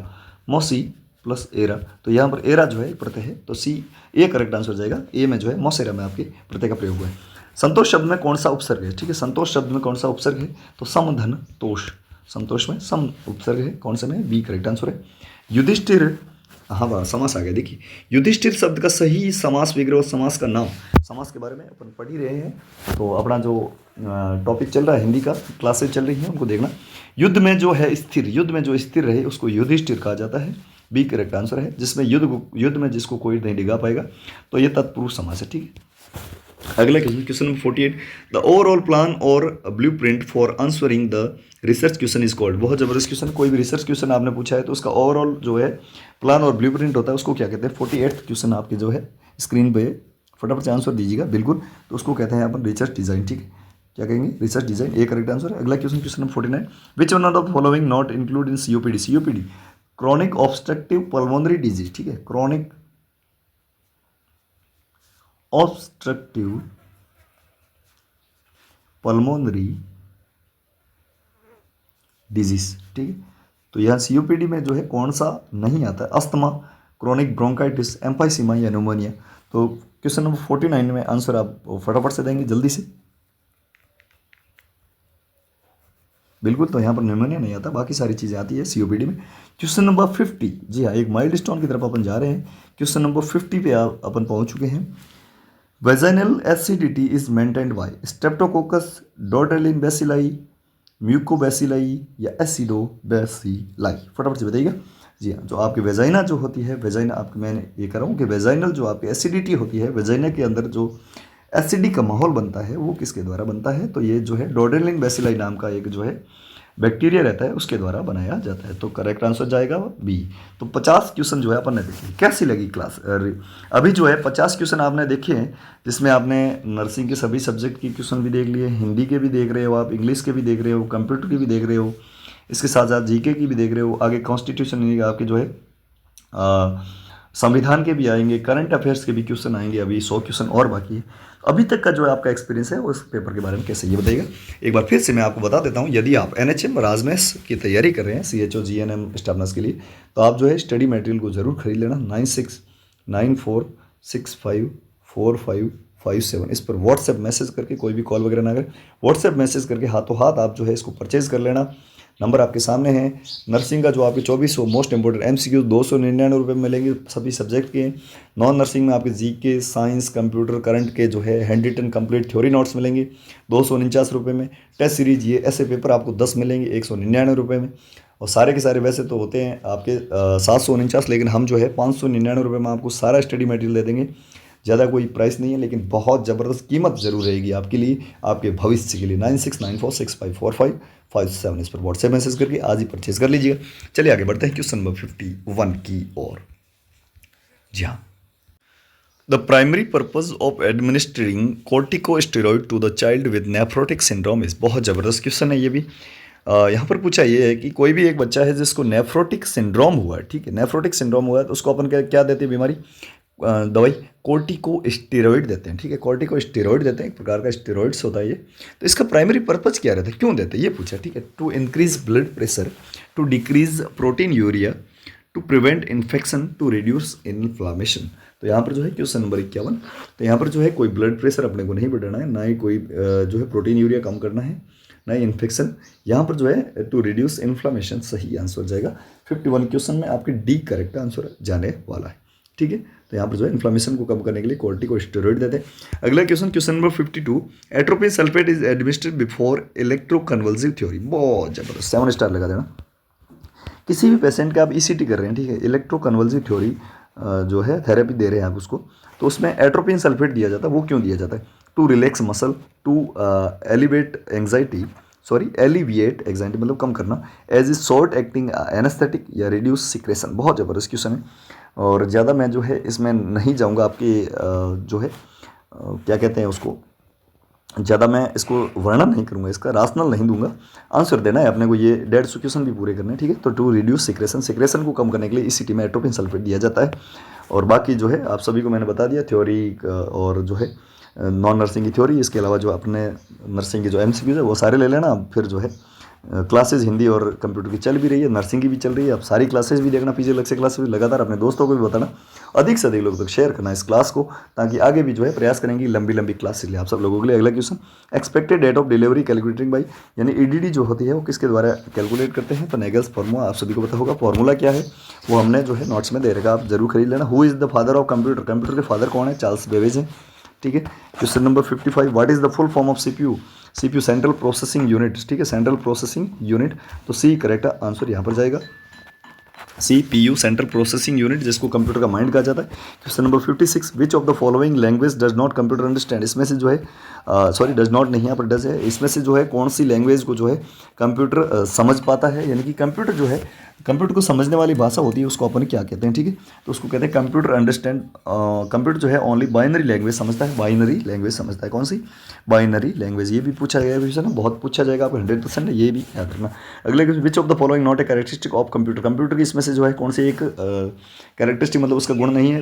मौसी प्लस एरा, तो यहाँ पर एरा जो है प्रत्यय है, तो सी ए करेक्ट आंसर हो जाएगा। ए में जो है मौसेरा में आपके प्रत्यय का प्रयोग हुआ है। संतोष शब्द में कौन सा उपसर्ग है? ठीक है, संतोष शब्द में कौन सा उपसर्ग है? तो सम धन तोष, संतोष में सम उपसर्ग है, कौन से में? बी करेक्ट आंसर है। युधिष्ठिर, हाँ वाह समास आ गया, देखिए युधिष्ठिर शब्द का सही समास विग्रह और समास का नाम। समास के बारे में अपन पढ़ ही रहे हैं, तो अपना जो टॉपिक चल रहा है हिंदी का, क्लासेज चल रही हैं उनको देखना। युद्ध में जो है स्थिर, युद्ध में जो स्थिर रहे उसको युधिष्ठिर कहा जाता है, बी करेक्ट आंसर है। जिसमें युद्ध में जिसको कोई नहीं डिगा पाएगा, तो ये तत्पुरुष समास है, ठीक है। अगला question number 48, the overall plan or blueprint for answering the research question is called. बहुत जबरदस्त क्वेश्चन, कोई भी रिसर्च क्वेश्चन आपने पूछा है तो उसका ओवरऑल जो है प्लान और ब्लू प्रिंट होता है, उसको क्या कहते हैं? 48th क्वेश्चन आपके जो है स्क्रीन पे फटाफट से आंसर दीजिएगा, बिल्कुल। तो उसको कहते हैं अपन रिसर्च डिजाइन, ठीक है। क्या कहेंगे? Research design, A correct answer है। अगला question number 49, which one of the following not include in COPD? COPD chronic obstructive pulmonary disease, ठीक है, क्रॉनिक ऑब्स्ट्रक्टिव पल्मोनरी डिजीज, ठीक है। तो यहाँ सीओपीडी में जो है कौन सा नहीं आता है? अस्थमा, क्रोनिक ब्रोंकाइटिस, एम्फाइसीमा या न्यूमोनिया। तो क्वेश्चन नंबर 49 में आंसर आप फटाफट से देंगे जल्दी से, बिल्कुल। तो यहाँ पर न्यूमोनिया नहीं आता, बाकी सारी चीज़ें आती है सीओपीडी में। क्वेश्चन नंबर 50, जी हाँ, एक माइल्ड स्टोन की तरफ अपन जा रहे हैं। क्वेश्चन नंबर 50 पे अपन पहुँच चुके हैं। Vaginal acidity is maintained by streptococcus, Doderlein bacilli, mucobacilli या एसिडोबैसिलाई। फटाफट से बताइएगा। जी हाँ, जो आपकी वेजाइना जो होती है, वेजाइना आपकी, मैंने ये कह रहा हूँ कि वेजाइनल जो आपकी एसिडिटी होती है, वेजाइना के अंदर जो एसिडिक का माहौल बनता है वो किसके द्वारा बनता है? तो ये जो है डॉर्डेलिन बेसिलाई नाम का एक जो है बैक्टीरिया रहता है, उसके द्वारा बनाया जाता है। तो करेक्ट आंसर जाएगा बी। तो 50 क्वेश्चन जो है अपन ने देखे। कैसी लगी क्लास? अभी जो है 50 क्वेश्चन आपने देखे हैं, जिसमें आपने नर्सिंग के सभी सब्जेक्ट के क्वेश्चन भी देख लिए, हिंदी के भी देख रहे हो आप, इंग्लिश के भी देख रहे हो, कंप्यूटर के भी देख रहे हो, इसके साथ साथ जीके की भी देख रहे हो। आगे कॉन्स्टिट्यूशन आपके जो है संविधान के भी आएंगे, करंट अफेयर्स के भी क्वेश्चन आएंगे। अभी 100 क्वेश्चन और बाकी है। अभी तक का जो है आपका एक्सपीरियंस है उस पेपर के बारे में कैसे, ये बताइएगा। एक बार फिर से मैं आपको बता देता हूँ, यदि आप NHM राजमेस की तैयारी कर रहे हैं CHO GNM स्टाफ नर्स के लिए, तो आप जो है स्टडी मटेरियल को जरूर खरीद लेना। 9694654557 इस पर व्हाट्सएप मैसेज करके, कोई भी कॉल वगैरह ना करें, व्हाट्सएप मैसेज करके हाथों हाथ आप जो है इसको परचेज कर लेना। नंबर आपके सामने है। नर्सिंग का जो आपके 2400 मोस्ट इंपॉर्टेंट MCQ 299 रुपये में मिलेंगे सभी सब्जेक्ट के। नॉन नर्सिंग में आपके GK, साइंस, कंप्यूटर, करंट के जो है hand written complete theory notes मिलेंगे 249 रुपये में। टेस्ट सीरीज ये ऐसे पेपर आपको 10 मिलेंगे 199 रुपये में। और सारे के सारे वैसे तो होते हैं आपके 749, लेकिन हम जो है 599 रुपये में आपको सारा स्टडी मटेरियल दे देंगे। ज़्यादा कोई प्राइस नहीं है, लेकिन बहुत ज़बरदस्त कीमत जरूर रहेगी आपके लिए, आपके भविष्य के लिए। 9694654557 इस पर व्हाट्सएप मैसेज करके आज ही परचेज कर लीजिएगा। चलिए आगे बढ़ते हैं क्वेश्चन नंबर 51 की ओर। जी हाँ, the primary purpose of administring corticosteroid to the child with nephrotic syndrome is. बहुत ज़बरदस्त क्वेश्चन है ये भी। यहाँ पर पूछा ये है कि कोई भी एक बच्चा है जिसको नेफ्रोटिक सिंड्रोम हुआ है, ठीक है, नेफ्रोटिक सिंड्रोम हुआ है, तो उसको अपन क्या देते हैं बीमारी, दवाई कोर्टिकोस्टेरॉइड देते हैं, ठीक है, कोर्टिकोस्टेरॉइड देते हैं, एक प्रकार का स्टेरॉइड्स होता है ये। तो इसका प्राइमरी पर्पज क्या रहता है, क्यों देते हैं, ये पूछा, ठीक है। To increase blood pressure, to decrease protein urea, to prevent infection, to reduce inflammation. तो यहाँ पर जो है क्वेश्चन नंबर 51, तो यहाँ पर जो है कोई ब्लड प्रेशर अपने को नहीं बढ़ाना है, ना ही कोई जो है प्रोटीन यूरिया कम करना है, ना ही इन्फेक्शन। यहाँ पर जो है टू रिड्यूस इन्फ्लामेशन सही आंसर हो जाएगा। 51 क्वेश्चन में आपके डी करेक्ट आंसर जाने वाला है, ठीक। ठीक है। तो यहाँ पर जो है इन्फ्लेमेशन को कम करने के लिए कॉर्टिकोस्टेरॉइड देते हैं। अगला question number 52, atropine sulphate is administered before electroconvulsive theory. बहुत जबरदस्त, 7 स्टार लगा देना। किसी भी पेशेंट का आप ईसीटी कर रहे हैं, ठीक है, इलेक्ट्रोकन्वल्सिव थ्योरी जो है थेरेपी दे रहे हैं आप उसको, तो उसमें एट्रोपिन सल्फेट दिया जाता है। वो क्यों दिया जाता है? To relax muscle, to elevate anxiety, sorry alleviate anxiety मतलब कम करना, as a short acting anaesthetic या रिड्यूस सिक्रेशन। बहुत ज़बरदस्त क्वेश्चन है और ज़्यादा मैं जो है इसमें नहीं जाऊँगा, आपके जो है क्या कहते हैं उसको, ज़्यादा मैं इसको वर्णन नहीं करूँगा, इसका राशनल नहीं दूंगा, आंसर देना है अपने को। ये 150 क्वेश्चन भी पूरे करने हैं, ठीक है। तो टू रिड्यूस सिक्रेशन, सिक्रेशन को कम करने के लिए ईसीटी में एट्रोपिन सल्फेट दिया जाता है। और बाकी जो है आप सभी को मैंने बता दिया थ्योरी और जो है नॉन नर्सिंग की थ्योरी, इसके अलावा जो अपने नर्सिंग की जो एमसीक्यूज है वो सारे ले लेना। फिर जो है क्लासेज हिंदी और कंप्यूटर की चल भी रही है, नर्सिंग की भी चल रही है, आप सारी क्लासेज भी देखना, पीछे अलग से क्लासेज लगातार अपने दोस्तों को भी बताना, अधिक से अधिक लोगों तक शेयर करना इस क्लास को, ताकि आगे भी जो है प्रयास करेंगे लंबी लंबी क्लासेज ले आप सब लोगों के लिए। अगला question, expected date of delivery calculating by, यानी ईडीडी जो होती है वो किसके द्वारा कैलकुलेट करते हैं? तो नेगल्स फार्मूला आप सभी को पता होगा। फार्मूला क्या है वो हमने जो है नोट्स में दे रखा, आप जरूर खरीद लेना। Who is the father of computer, computer के फादर कौन है? चार्ल्स बेबेज है, ठीक है। Question number 55, what is the full form of CPU? CPU central processing unit, ठीक है, सेंट्रल प्रोसेसिंग यूनिट। तो सी करेक्ट आंसर यहाँ पर जाएगा, सीपीयू सेंट्रल प्रोसेसिंग यूनिट, जिसको कंप्यूटर का माइंड कहा जाता है। Question number 56, which of the following language does not computer understand? इसमें से जो है सॉरी डज नॉट नहीं, यहाँ पर डज है, इसमें से जो है कौन सी लैंग्वेज को जो है कंप्यूटर समझ पाता है? यानी कि कंप्यूटर जो है, कंप्यूटर को समझने वाली भाषा होती है उसको अपन क्या कहते हैं, ठीक है। तो उसको कहते हैं कंप्यूटर अंडरस्टैंड, कंप्यूटर जो है ओनली बाइनरी लैंग्वेज समझता है, बाइनरी लैंग्वेज समझता है। कौन सी? Binary language. ये भी पूछा गया है ना, बहुत पूछा जाएगा आपको, 100% है, ये भी याद रखना। अगले question, which of the following not a characteristic of computer? Computer की इसमें से जो है कौन सी एक कैरेक्टरिस्टिक मतलब उसका गुण नहीं है?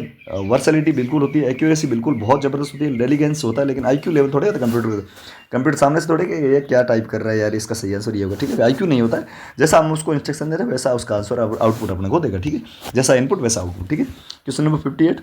वर्सैलिटी बिल्कुल होती है, एक्यूरेसी बिल्कुल बहुत ज़बरदस्त होती है, इंटेलिजेंस होता है, लेकिन आईक्यू लेवल थोड़े होता है कंप्यूटर। कंप्यूटर सामने से थोड़े कि ये क्या टाइप कर रहा है यार, इसका सही आंसर ये होगा, ठीक है। आईक्यू नहीं होता है, जैसा हम उसको इंस्ट्रक्शन दे रहे हैं वैसा उसका आंसर आउटपुट अपने को देगा, ठीक है, जैसा इनपुट वैसा आउटपुट, ठीक है। Question number 58,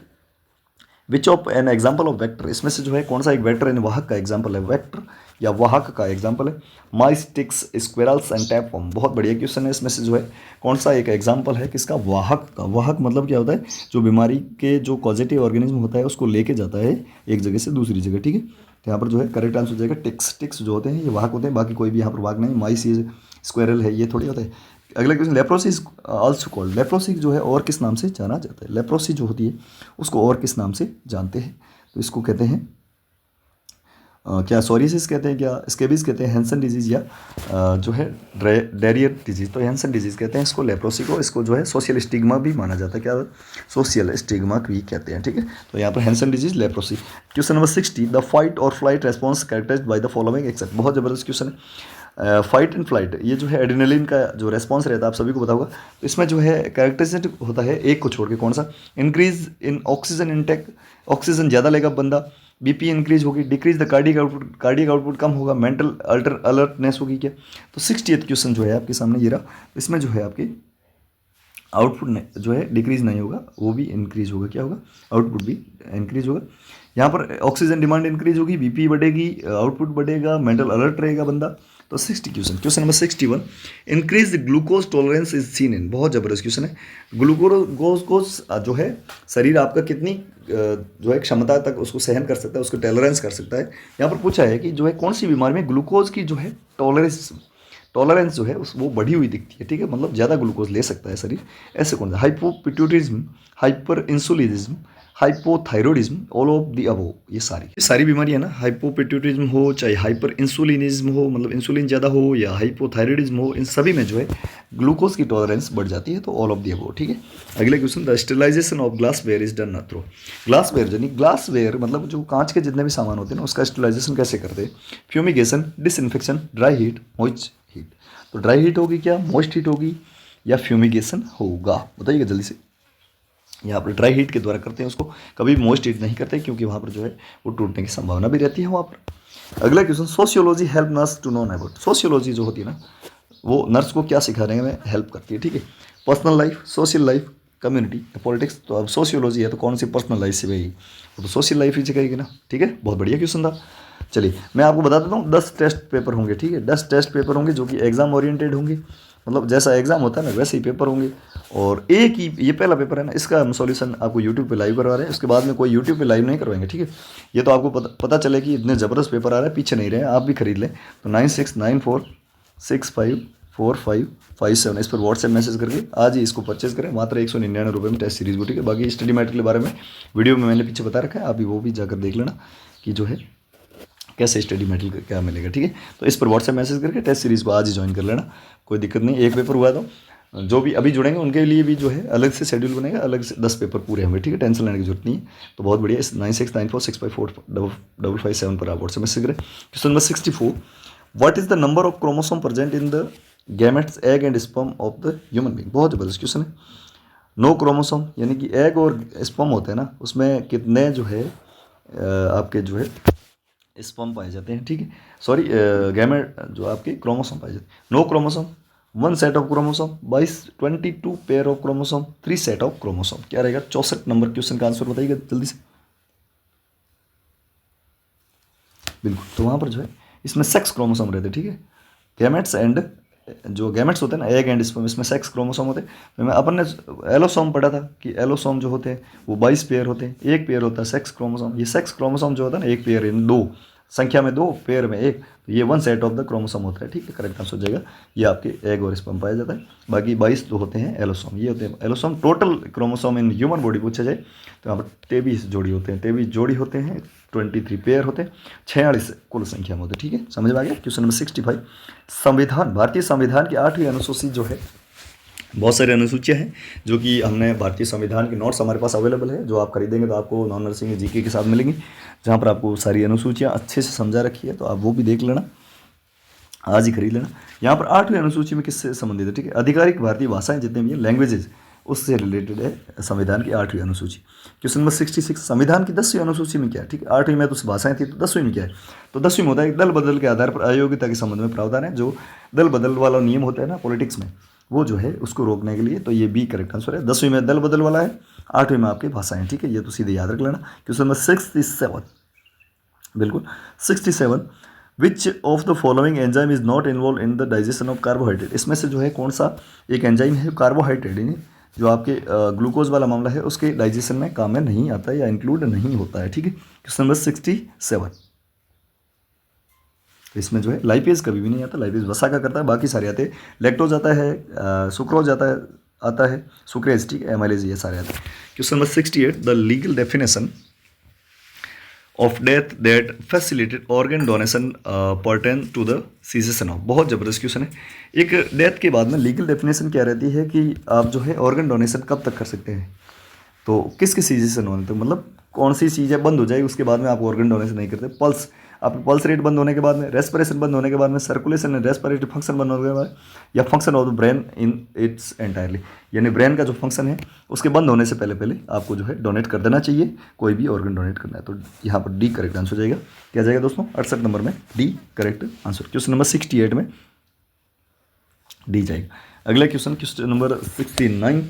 which of an example of vector? इसमें से जो है कौन सा एक वेक्टर यानी वाहक का एग्जाम्पल है? वेक्टर या वाहक का एग्जाम्पल है माइस, टिक्स, स्क्वेरल्स एंड टैपवर्म। बहुत बढ़िया क्वेश्चन है। इसमें से जो है कौन सा एक एग्जाम्पल है किसका? वाहक का। वाहक मतलब क्या होता है? जो बीमारी के जो पॉजिटिव ऑर्गेनिज्म होता है उसको लेके जाता है एक जगह से दूसरी जगह, ठीक है। तो यहाँ पर जो है करेक्ट आंसर हो जाएगा टिक्स। टिक्स जो होते हैं ये वाहक होते हैं, बाकी कोई भी यहाँ पर वाहक नहीं। माइस ये स्क्वेरल है, ये थोड़ी होता है। अगला question, leprosy also called, leprosy जो है और किस नाम से जाना जाता है? लेप्रोसी जो होती है उसको और किस नाम से जानते हैं? तो इसको कहते हैं क्या सोरियासिस कहते हैं, क्या स्केबीज कहते हैं, हैंसन डिजीज़ या जो है डायरियर डिजीज़। तो हैंसन डिजीज़ कहते हैं इसको, लेप्रोसी को। इसको जो है सोशल स्टिग्मा भी माना जाता है, क्या सोशल स्टिग्मा भी कहते हैं, ठीक है। तो यहाँ पर Hansen disease, leprosy. Question number 60, the fight or flight response characterized by the following except. बहुत ज़बरदस्त क्वेश्चन है। फाइट एंड फ्लाइट, ये जो है एड्रेनलिन का जो रेस्पॉन्स रहता है आप सभी को पता होगा। तो इसमें जो है कैरेक्टरिस्टिक होता है एक को छोड़ के, कौन सा? Increase in oxygen intake, oxygen ज़्यादा लेगा बंदा, बीपी इंक्रीज होगी, decrease the cardiac output, cardiac output कम होगा, मेंटल अलर्टनेस होगी क्या? तो 60th क्वेश्चन जो है आपके सामने ये रहा। इसमें जो है आपके आउटपुट जो है डिक्रीज नहीं होगा, वो भी इंक्रीज होगा, क्या होगा? आउटपुट भी इंक्रीज होगा। यहाँ पर ऑक्सीजन डिमांड इंक्रीज होगी, बीपी बढ़ेगी, आउटपुट बढ़ेगा, मेंटल अलर्ट रहेगा बंदा। तो 60 question number 61, increase glucose tolerance is seen in. बहुत ज़बरदस्त क्वेश्चन है। ग्लूकोज जो है शरीर आपका कितनी जो है क्षमता तक उसको सहन कर सकता है, उसको टॉलरेंस कर सकता है। यहाँ पर पूछा है कि जो है कौन सी बीमारी में ग्लूकोज की जो है टॉलरेंस जो है वो बढ़ी हुई दिखती है, ठीक है, मतलब ज़्यादा ग्लूकोज ले सकता है शरीर। ऐसे कौन सा? Hypopituitarism, hyper insulinism, hypothyroidism, all of the above. ये सारी बीमारी है ना, हाइपोपिट्यूटिज्म हो चाहे हाइपर इंसुलिनिज्म हो, मतलब इंसुलिन ज़्यादा हो, या हाइपोथायरॉयडिज्म हो, इन सभी में जो है ग्लूकोज की टॉलरेंस बढ़ जाती है। तो ऑल ऑफ दी अबो, ठीक है। अगले question, the sterilisation of glassware is done through. Glassware यानी ग्लासवेयर मतलब जो कांच के जितने भी सामान होते हैं ना उसका स्टेरिलाइजेशन कैसे करते हैं? Fumigation, disinfection, dry heat, moist heat. तो ड्राई हीट होगी क्या, मॉइस्ट हीट होगी, या फ्यूमिगेशन होगा? बताइएगा जल्दी से। यहाँ पर ड्राई हीट के द्वारा करते हैं उसको, कभी मॉइस्ट हीट नहीं करते क्योंकि वहाँ पर जो है वो टूटने की संभावना भी रहती है वहाँ पर। अगला question, sociology help nurse to know about. Sociology जो होती है ना वो नर्स को क्या सिखाने में हेल्प करती है, ठीक है। Personal life, social life, community, politics. तो अब सोशियोलॉजी है तो कौन सी पर्सनल लाइफ से भाई, तो सोशल लाइफ ही सिखाएगी ना, ठीक है। बहुत बढ़िया क्वेश्चन था। चलिए मैं आपको बता देता हूँ 10 टेस्ट पेपर होंगे, ठीक है। 10 टेस्ट पेपर होंगे जो कि एग्जाम ओरिएंटेड होंगे। मतलब जैसा एग्जाम होता है ना वैसे ही पेपर होंगे। और एक ही ये पहला पेपर है ना, इसका हम सॉल्यूशन आपको यूट्यूब पे लाइव करवा रहे हैं, उसके बाद में कोई यूट्यूब पे लाइव नहीं करवाएंगे, ठीक है। ये तो आपको पता चले कि इतने ज़बरदस्त पेपर आ रहे हैं, पीछे नहीं रहे, आप भी खरीद लें। तो 9694654557 इस पर व्हाट्सएप मैसेज करके आज ही इसको परचेज करें, मात्र 199 रुपये में टेस्ट सीरीज को, ठीक है। बाकी स्टडी मैटेरियल के बारे में वीडियो में मैंने पीछे बता रखा है, आप भी वो भी जाकर देख लेना कि जो है कैसे स्टडी मटेरियल क्या मिलेगा, ठीक है। तो इस पर व्हाट्सएप मैसेज करके टेस्ट सीरीज़ को आज ही ज्वाइन कर लेना, कोई दिक्कत नहीं। एक पेपर हुआ तो जो भी अभी जुड़ेंगे उनके लिए भी जो है अलग से शेड्यूल बनेगा, अलग से 10 पेपर पूरे होंगे, ठीक है। टेंशन लेने की जरूरत नहीं है। तो बहुत बढ़िया, इस 9694654557 पर आप व्हाट्सएप मैसेज करें। Question number 64, what is the number of chromosome present in the gametes egg and sperm of the human being. बहुत जबरदस्त क्वेश्चन है। 9 क्रोमोसोम यानी कि एग और स्पर्म होते हैं ना, उसमें कितने जो है आपके जो है स्पर्म पाए जाते हैं, ठीक है। सॉरी, गैमेट जो आपके क्रोमोसोम पाए जाते हैं। 9 chromosome, 1 set of chromosome, 22 pair of chromosome, 3 set of chromosome. क्या रहेगा 64 नंबर क्वेश्चन का आंसर बताइएगा जल्दी से। बिल्कुल, तो वहाँ पर जो है इसमें सेक्स क्रोमोसोम रहते हैं, ठीक है। गैमेट्स एंड जो गैमेट्स होते हैं ना, एग एंड स्पर्म, इसमें सेक्स क्रोमोसोम होते हैं। तो मैं अपन ने एलोसोम पढ़ा था कि एलोसोम जो होते हैं वो 22 पेयर होते हैं, एक पेयर होता है सेक्स क्रोमोसोम। ये सेक्स क्रोमोसोम जो होता है ना, एक पेयर इन 2 संख्या में 2 पेयर में 1, तो ये 1 सेट ऑफ द क्रोमोसोम होता है, ठीक है। करेक्ट आंसर हो जाएगा। ये आपके एग और स्पर्म पाया जाता है। बाकी 22 जो होते हैं एलोसोम, ये होते हैं allosome. Total chromosome in human body पूछा जाए तो यहाँ पर 23 जोड़ी होते हैं, 23 जोड़ी होते हैं, 23 पेयर होते हैं, 46 कुल संख्या में होते हैं, ठीक है। समझ में आ गया। क्वेश्चन नंबर 65, संविधान, भारतीय संविधान की 8वीं अनुसूची जो है, बहुत सारी अनुसूचियाँ हैं जो कि हमने भारतीय संविधान के नोट्स हमारे पास अवेलेबल है, जो आप खरीदेंगे तो आपको नॉन नर्सिंग जीके के साथ मिलेंगे, जहाँ पर आपको सारी अनुसूचियाँ अच्छे से समझा रखी है, तो आप वो भी देख लेना, आज ही खरीद लेना। यहाँ पर 8वीं अनुसूची में किससे संबंधित है, ठीक है। आधिकारिक भारतीय भाषाएं जितने भी हैं, लैंग्वेजेज, उससे रिलेटेड है संविधान की 8वीं अनुसूची। क्वेश्चन नंबर 66, संविधान की 10वीं अनुसूची में क्या है, ठीक है। 8वीं में तो भाषाएं थी, तो 10वीं में क्या है, तो 10वीं में होता है दल बदल के आधार पर अयोग्यता के संबंध में प्रावधान है। जो दल बदल वाला नियम होता है ना पॉलिटिक्स में, वो जो है उसको रोकने के लिए, तो ये बी करेक्ट आंसर है। 10वीं में दल बदल वाला है, 8वीं में आपकी भाषाएं, ठीक है। ये तो सीधे याद रख लेना। क्वेश्चन नंबर 67, बिल्कुल 67, विच of the following enzyme is not involve in the digestion of carbohydrate. इसमें से जो है कौन सा एक एंजाइम है कार्बोहाइड्रेट, यानी जो आपके ग्लूकोज वाला मामला है उसके डाइजेशन में काम में नहीं आता है या इंक्लूड नहीं होता है, ठीक है। क्वेश्चन नंबर 67, इसमें जो है लाइपेज कभी भी नहीं आता, लाइपेज वसा का करता है, बाकी सारे आते हैं। लैक्टोज आता है, सुक्रोज आता है सुक्रेज, ठीक है, एमाइलेज, ये सारे आते हैं। Question number 68, the legal definition of death that facilitated organ donation pertain to the cessation of. बहुत ज़बरदस्त क्वेश्चन है। एक डेथ के बाद में लीगल डेफिनेशन क्या रहती है कि आप जो है ऑर्गन डोनेशन कब तक कर सकते हैं, तो किस सीजेशन होने तक, मतलब कौन सी चीज़ें बंद हो जाएगी उसके बाद में आप ऑर्गन डोनेशन नहीं करते। पल्स, आप पल्स रेट बंद होने के बाद में, रेस्पिरेशन बंद होने के बाद में, सर्कुलेशन एंड रेस्पिरेटरी फंक्शन बंद होने के बाद, या function of the brain in its entirely, यानी ब्रेन का जो फंक्शन है उसके बंद होने से पहले पहले आपको जो है डोनेट कर देना चाहिए, कोई भी ऑर्गन डोनेट करना है। तो यहाँ पर डी करेक्ट आंसर हो जाएगा। क्या जाएगा दोस्तों 68 नंबर में D correct answer. Question number 68 में डी जाएगा। अगला क्वेश्चन, क्वेश्चन नंबर 69,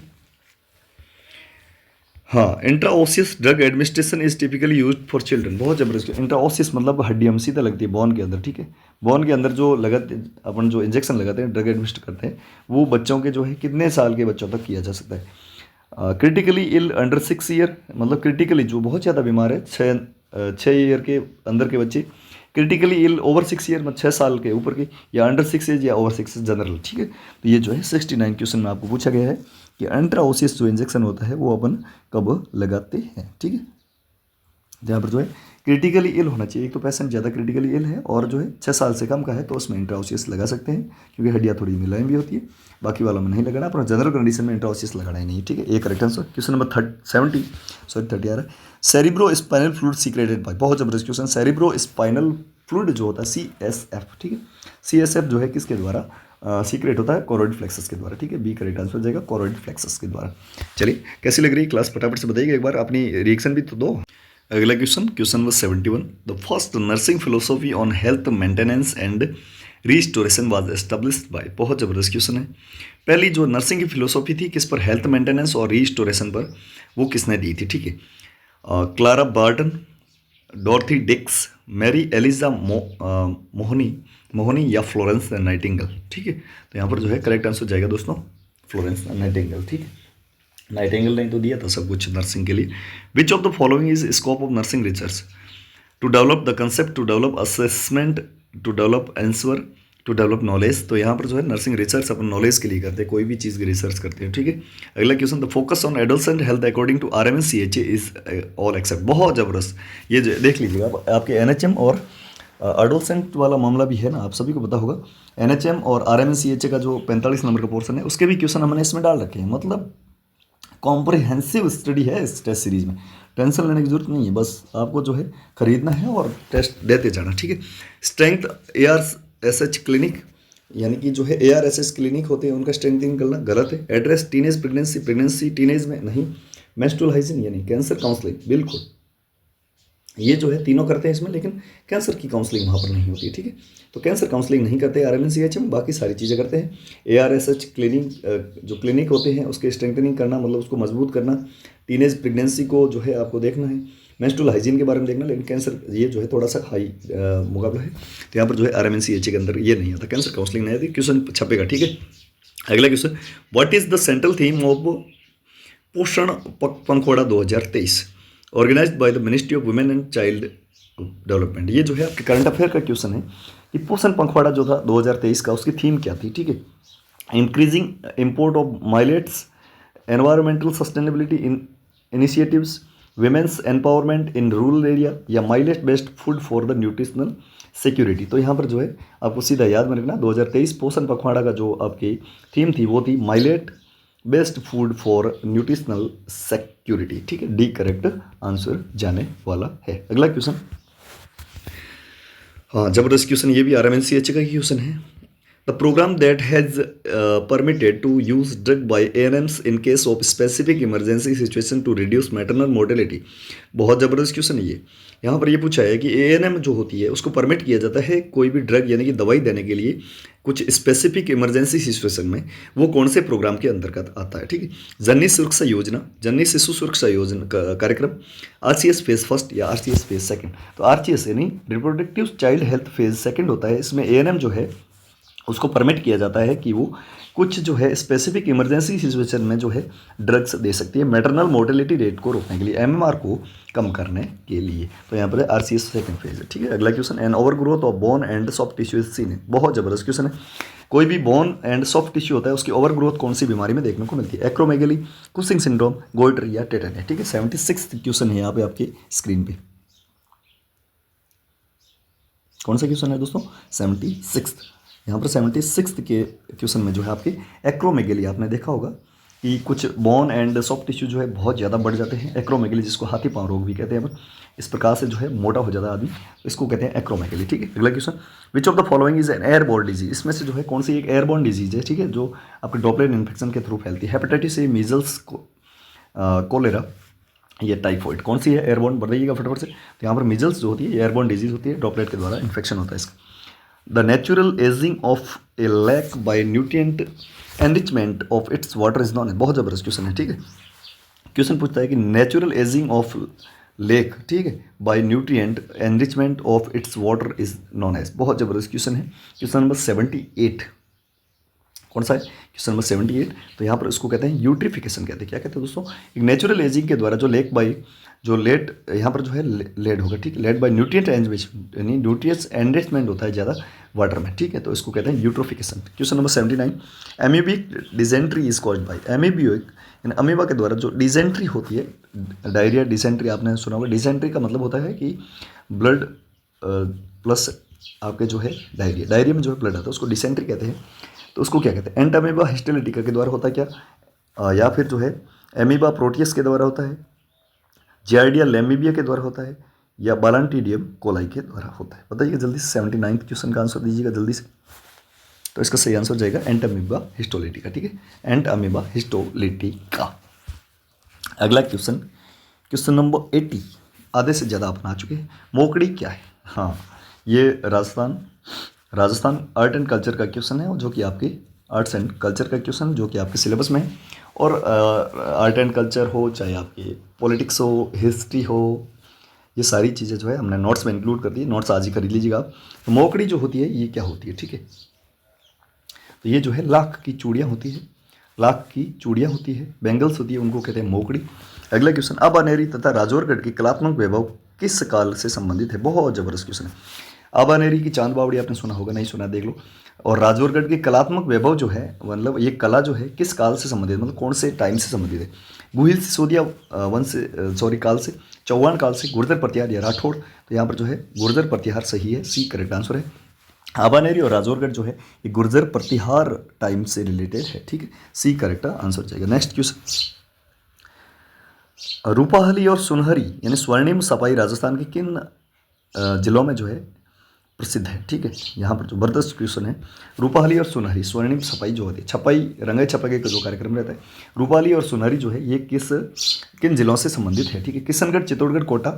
हाँ, intraosseous drug administration is typically used for children. बहुत जबरदस्त। इंट्राओसियस मतलब हड्डी हम सीधा लगती है बोन के अंदर, ठीक है। बोन के अंदर जो लगाते अपन जो इंजेक्शन लगाते हैं, ड्रग एडमिनिस्टर करते हैं, वो बच्चों के जो है कितने साल के बच्चों तक किया जा सकता है। क्रिटिकली इल अंडर 6 ईयर, मतलब क्रिटिकली जो बहुत ज़्यादा बीमार है, 6 ईयर के अंदर के बच्चे। क्रिटिकली इल ओवर 6 ईयर, मतलब 6 साल के ऊपर की, या अंडर 6 एज या ओवर 6 जनरल, ठीक है। तो ये जो है 69 क्वेश्चन में आपको पूछा गया है कि इंट्राओसियस जो इंजेक्शन होता है वो अपन कब लगाते हैं, ठीक है। जहाँ पर जो है क्रिटिकली इल होना चाहिए, एक तो पेशेंट ज़्यादा क्रिटिकली इल है और जो है 6 साल से कम का है, तो उसमें इंट्राओसियस लगा सकते हैं, क्योंकि हड्डियाँ थोड़ी मुलायम भी होती है। बाकी वालों में नहीं लगाना, पर जनरल कंडीशन में इंट्राओसियस लगाना ही नहीं, ठीक है। एक करेक्ट आंसर। क्वेश्चन नंबर 30 आ रहा है। Cerebro spinal fluid secreted by, बहुत जबरदस्त क्वेश्चन। सेरिब्रो स्पाइनल फ्लूइड जो होता है CSF, ठीक है। CSF जो है किसके द्वारा सीक्रेट होता है, कोरोइड फ्लेक्सस के द्वारा, ठीक है। बी करेक्ट आंसर हो जाएगा, कोरोइड फ्लेक्सस के द्वारा। चलिए, कैसी लग रही है क्लास, फटाफट से बताइएगा, एक बार अपनी रिएक्शन भी तो दो। अगला question, question number 71, the first nursing philosophy on health maintenance and restoration was established by. बहुत जबरदस्त क्वेश्चन है। पहली जो नर्सिंग की फिलोसॉफी थी किस पर, हेल्थ मेंटेनेंस और रिस्टोरेशन पर, वो किसने दी थी, ठीक है। क्लारा बार्टन, डॉर्थी डिक्स, मैरी एलिजा मोहनी मोहनी या फ्लोरेंस नाइटिंगेल। ठीक है, तो यहाँ पर जो है करेक्ट आंसर हो जाएगा दोस्तों फ्लोरेंस नाइटिंगेल। ठीक है, नाइटिंगेल ने तो दिया था सब कुछ नर्सिंग के लिए। Which of the following is scope of nursing research? To develop the concept, to develop assessment, to develop answer, to develop knowledge. तो यहाँ पर जो है नर्सिंग रिसर्च अपन नॉलेज के लिए करते हैं, कोई भी चीज़ की रिसर्च करते हैं। ठीक है, अगला question, the focus on adolescent health according to RMNCHA is all except. बहुत ज़बरदस्त, ये जो देख लीजिएगा आपके NHM और एडोलसेंट वाला मामला भी है ना, आप सभी को पता होगा। NHM और RMNCHA का जो 45 नंबर का पोर्सन है उसके भी क्वेश्चन हमने इसमें डाल रखे हैं। मतलब कॉम्प्रिहेंसिव स्टडी है इस टेस्ट सीरीज में, टेंशन लेने की जरूरत नहीं है, बस आपको जो है खरीदना है और टेस्ट देते जाना। ठीक है, स्ट्रेंथ ARSH क्लिनिक, यानी कि जो है ARSH क्लिनिक होते हैं उनका स्ट्रेंथिंग करना गलत है। Address teenage pregnancy, pregnancy teenage में नहीं। मेंस्ट्रुअल हाइजीन यानी कैंसर काउंसलिंग, बिल्कुल ये जो है तीनों करते हैं इसमें, लेकिन कैंसर की काउंसलिंग वहाँ पर नहीं होती। ठीक है, तो कैंसर काउंसलिंग नहीं करते RMNCH में, बाकी सारी चीज़ें करते हैं। ARSH क्लिनिक, जो क्लिनिक होते हैं उसके स्ट्रेंथनिंग करना, मतलब उसको मजबूत करना। टीनेज प्रेगनेंसी को जो है आपको देखना है, मेंस्ट्रुअल हाइजीन के बारे में देखना, लेकिन कैंसर ये जो है थोड़ा सा हाई मुकाबला है, तो यहाँ पर जो है RMNCH के अंदर ये नहीं आता, कैंसर काउंसलिंग नहीं आती। क्वेश्चन छपेगा। ठीक है, अगला question, what is the central theme of Poshan Pakhwada 2023 organised by the ministry of women and child development? ये जो है आपके करंट अफेयर का क्वेश्चन है कि पोषण पंखवाड़ा जो था 2023 का, उसकी थीम क्या थी? ठीक है, increasing import of millets, environmental sustainability initiatives, women's empowerment in rural area, या millet based food for the nutritional security. तो यहाँ पर जो है आपको सीधा याद में रखना, 2023 पोषण पखवाड़ा का जो आपकी थीम थी वो थी millet best food for nutritional security. ठीक है, डी करेक्ट आंसर जाने वाला है। अगला क्वेश्चन, हाँ जबरदस्त क्वेश्चन, ये भी RMNCH का क्वेश्चन है। The programme that has permitted to use drug by ANMs in case of specific emergency situation to reduce maternal mortality. बहुत ज़बरदस्त क्वेश्चन है ये। यहाँ पर ये पूछा है कि ANM जो होती है उसको परमिट किया जाता है कोई भी ड्रग यानी कि दवाई देने के लिए कुछ स्पेसिफिक इमरजेंसी सिचुएशन में, वो कौन से प्रोग्राम के अंतर्गत आता है? ठीक है, जननी सुरक्षा योजना, जननी शिशु सुरक्षा योजना कार्यक्रम, RCS फेज फर्स्ट या RCS फेज सेकंड। तो RCS यानी reproductive child health phase second होता है। इसमें ANM जो है उसको परमिट किया जाता है कि वो कुछ जो है स्पेसिफिक इमरजेंसी सिचुएशन में जो है ड्रग्स दे सकती है मैटरनल मोर्टेलिटी रेट को रोकने के लिए, MMR को कम करने के लिए। तो यहाँ पर RCS सेकंड फेज है। ठीक है, अगला question, an overgrowth of bone and soft tissue is seen है। बहुत जबरदस्त क्वेश्चन है। कोई भी बोन एंड सॉफ्ट टिश्यू होता है उसकी ओवर ग्रोथ कौन सी बीमारी में देखने को मिलती है? एक्रोमेगली, कुशिंग सिंड्रोम, गोइटर या टेटनिया। ठीक है, 76 क्वेश्चन है यहाँ पे आपकी स्क्रीन पे। कौन सा क्वेश्चन है दोस्तों? 76। यहाँ पर 76 के क्वेश्चन में जो है आपकी एक्रोमेगेली, आपने देखा होगा कि कुछ बोन एंड सॉफ्ट टिश्यू जो है बहुत ज़्यादा बढ़ जाते हैं। एक्रोमेगेली जिसको हाथी पाँव रोग भी कहते हैं, इस प्रकार से जो है मोटा हो जाता है आदमी, इसको कहते हैं एक्रोमेगेली। ठीक है, अगला question, which of the following is an airborne disease? इसमें से जो है कौन सी एक एयरबोर्न डिजीज है? ठीक है, जो आपके ड्रॉपलेट इन्फेक्शन के थ्रू फैलती है। हेपेटाइटिस ए, मीजल्स, कोलेरा या टाइफॉइड। कौन सी है एयरबोर्न? बताइएगा फटाफट से। तो यहाँ पर मीजल्स जो होती है एयरबोर्न डिजीज होती है, ड्रॉपलेट के द्वारा इन्फेक्शन होता है इसका। The natural ageing of a lake by nutrient enrichment of its water is known as. बहुत जबरदस्त क्वेश्चन है। ठीक है, क्वेश्चन पूछता है कि नेचुरल एजिंग ऑफ लेक, ठीक है, by nutrient enrichment of its water is known as. बहुत जबरदस्त क्वेश्चन है। क्वेश्चन नंबर 78 कौन सा है? Question number 78। तो यहाँ पर इसको कहते हैं यूट्रिफिकेशन कहते हैं। क्या कहते हैं दोस्तों? एक नेचुरल एजिंग के द्वारा जो लेक बाई जो लेट, यहाँ पर जो है लेड होगा, ठीक, लेड बाई न्यूट्रिएंट एनरिचमेंट, यानी न्यूट्रिएंट्स एनरिचमेंट होता है ज़्यादा वाटर में, ठीक है, तो इसको कहते हैं eutrophication. Question number 79, amoebic dysentery is caused by, amoebic यानी अमीबा के द्वारा जो डिजेंट्री होती है, डायरिया डिसेंट्री आपने सुना होगा। डिसेंट्री का मतलब होता है कि ब्लड प्लस आपके जो है डायरिया, डायरिया में जो है ब्लड आता है उसको डिसेंट्री कहते हैं। तो उसको क्या कहते हैं? एंट अमीबा हिस्टेलिटिका के द्वारा होता है क्या, या फिर जो है एमीबा प्रोटियस के द्वारा होता है, जियार्डिया लेमीबिया के द्वारा होता है, या बालांटीडियम कोलाई के द्वारा होता है? बताइए जल्दी से। 79 क्वेश्चन का आंसर दीजिएगा जल्दी से। तो इसका सही आंसर हो जाएगा एंट अमीबा हिस्टोलिटिका। ठीक है, एंट अमीबा हिस्टोलिटिका। अगला क्वेश्चन, क्वेश्चन नंबर 80, आधे से ज़्यादा अपन आ चुके हैं। मोकड़ी क्या है? हाँ, ये राजस्थान आर्ट एंड कल्चर का क्वेश्चन है, जो कि आपके आर्ट्स एंड कल्चर का क्वेश्चन जो कि आपके सिलेबस में है। और आर्ट एंड कल्चर हो, चाहे आपके पॉलिटिक्स हो, हिस्ट्री हो, ये सारी चीज़ें जो है हमने नोट्स में इंक्लूड कर दी, नोट्स आज ही खरीद लीजिएगा आप। तो मोकड़ी जो होती है ये क्या होती है, ठीक है, तो ये जो है लाख की चूड़ियाँ होती है, लाख की चूड़ियाँ होती है, बैंगल्स होती है, उनको कहते हैं मोकड़ी। अगला क्वेश्चन, अब अनेरी तथा राजौरगढ़ की कलात्मक वैभव किस काल से संबंधित है? बहुत जबरदस्त क्वेश्चन है। अब अनेरी की चांद बावड़ी आपने सुना होगा, नहीं सुना देख लो। और राजौरगढ़ की कलात्मक वैभव जो है, मतलब ये कला जो है किस काल से संबंधित, मतलब कौन से टाइम से संबंधित है? गुहिल सिसोदिया वंश से, सॉरी काल से, चौहान काल से, गुर्जर प्रतिहार या राठौड़। तो यहाँ पर जो है गुर्जर प्रतिहार सही है, सी करेक्ट आंसर है। आबानेरी और राजौरगढ़ जो है ये गुर्जर प्रतिहार टाइम से रिलेटेड है, ठीक है, सी करेक्ट आंसर हो जाएगा। नेक्स्ट क्वेश्चन, रूपाहली और सुनहरी यानी स्वर्णिम सपाई राजस्थान के किन जिलों में जो है प्रसिद्ध है, ठीक है। यहाँ पर जो जबरदस्त क्वेश्चन है, रूपाहली और सुनहरी स्वर्णिम छपाई जो होती है, छपाई रंगाई छपाई का जो कार्यक्रम रहता है, रूपाहली और सुनहरी जो है ये किन जिलों से संबंधित है, ठीक है। किशनगढ़, चित्तौड़गढ़, कोटा,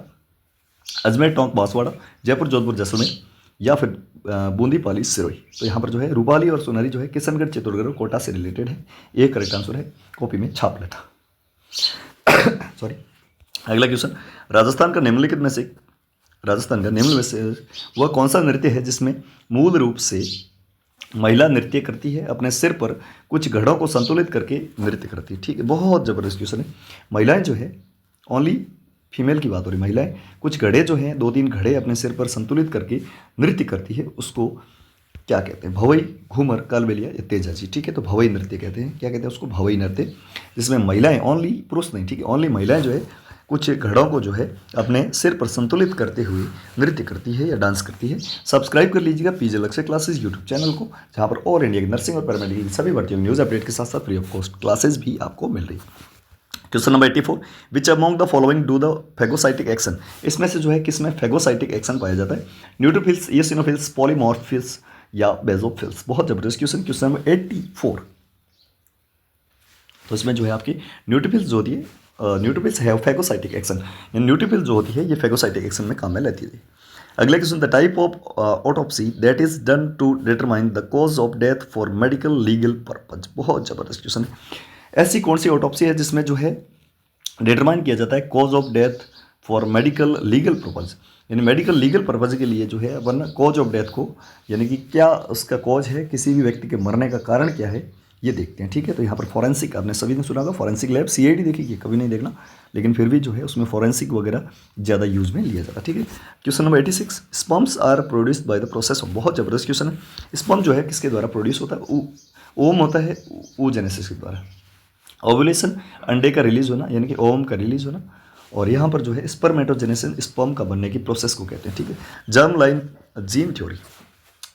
अजमेर, टोंक, बांसवाड़ा, जयपुर, जोधपुर, जैसलमेर या फिर बूंदी, पाली, सिरोही। तो यहाँ पर जो है रूपाली और सुनहरी जो है किशनगढ़, चित्तौड़गढ़ और कोटा से रिलेटेड है, ये करेक्ट आंसर है, कॉपी में छाप लेता। सॉरी। अगला क्वेश्चन, राजस्थान का निम्नलिखित में से वह कौन सा नृत्य है जिसमें मूल रूप से महिला नृत्य करती है, अपने सिर पर कुछ घड़ों को संतुलित करके नृत्य करती है, ठीक है। बहुत जबरदस्त क्वेश्चन है। महिलाएं जो है, ओनली फीमेल की बात हो रही, महिलाएं कुछ घड़े जो हैं, 2-3 घड़े अपने सिर पर संतुलित करके नृत्य करती है, उसको क्या कहते हैं? भवई, घूमर, कालबेलिया या तेजाजी, ठीक है। तो भवई नृत्य कहते हैं, क्या कहते हैं उसको? भवई नृत्य, जिसमें महिलाएं, ओनली पुरुष नहीं, ठीक है, ओनली महिलाएं जो है कुछ घड़ों को जो है अपने सिर पर संतुलित करते हुए नृत्य करती है या डांस करती है। सब्सक्राइब कर लीजिएगा पीजे लक्ष्य क्लासेस यूट्यूब चैनल को, जहाँ पर ऑल इंडिया की नर्सिंग और पैरामेडिकल की सभी भर्तियों न्यूज़ अपडेट के साथ साथ फ्री ऑफ कॉस्ट क्लासेस भी आपको मिल रही है। Question number 84, which among the following do the phagocytic action? इसमें से जो है किसमें फेगोसाइटिक एक्शन पाया जाता है? न्यूट्रोफिल्स, ईओसिनोफिल्स, पॉलीमॉर्फिल्स या बेजोफिल्स? बहुत जबरदस्त क्वेश्चन। क्वेश्चन नंबर 84, तो इसमें जो है आपकी न्यूट्रोफिल्स जो होती है, न्यूट्रोफिल्स है फेगोसाइटिक एक्शन, न्यूट्रोफिल जो होती है ये फेगोसाइटिक एक्शन में काम में लेती है। अगला question, the type of autopsy that is done to determine the cause of death for medical legal purpose? बहुत जबरदस्त क्वेश्चन है। ऐसी कौन सी ऑटोप्सी है जिसमें जो है डिटरमाइन किया जाता है cause of death for medical legal purpose, यानी मेडिकल लीगल पर्पज के लिए जो है, वरना कॉज ऑफ डेथ को, यानी कि क्या उसका कॉज है, किसी भी व्यक्ति के मरने का कारण क्या है, ये देखते हैं, ठीक है। तो यहाँ पर फॉरेंसिक, आपने सभी ने सुना होगा फॉरेंसिक लैब, सीआईडी देखिए, कभी नहीं देखना, लेकिन फिर भी जो है उसमें फॉरेंसिक वगैरह ज़्यादा यूज में लिया जाता है, ठीक है। Question number 86, sperms are produced by the process of, बहुत जबरदस्त क्वेश्चन है। स्पर्म जो है किसके द्वारा प्रोड्यूस होता है? ओम होता है, oogenesis के द्वारा। ओवुलेशन, अंडे का रिलीज होना, यानी कि ओवम का रिलीज होना, और यहाँ पर जो है स्पर्मेटोजेनेसिस, स्पर्म का बनने की प्रोसेस को कहते हैं, ठीक है। Germ line gene theory,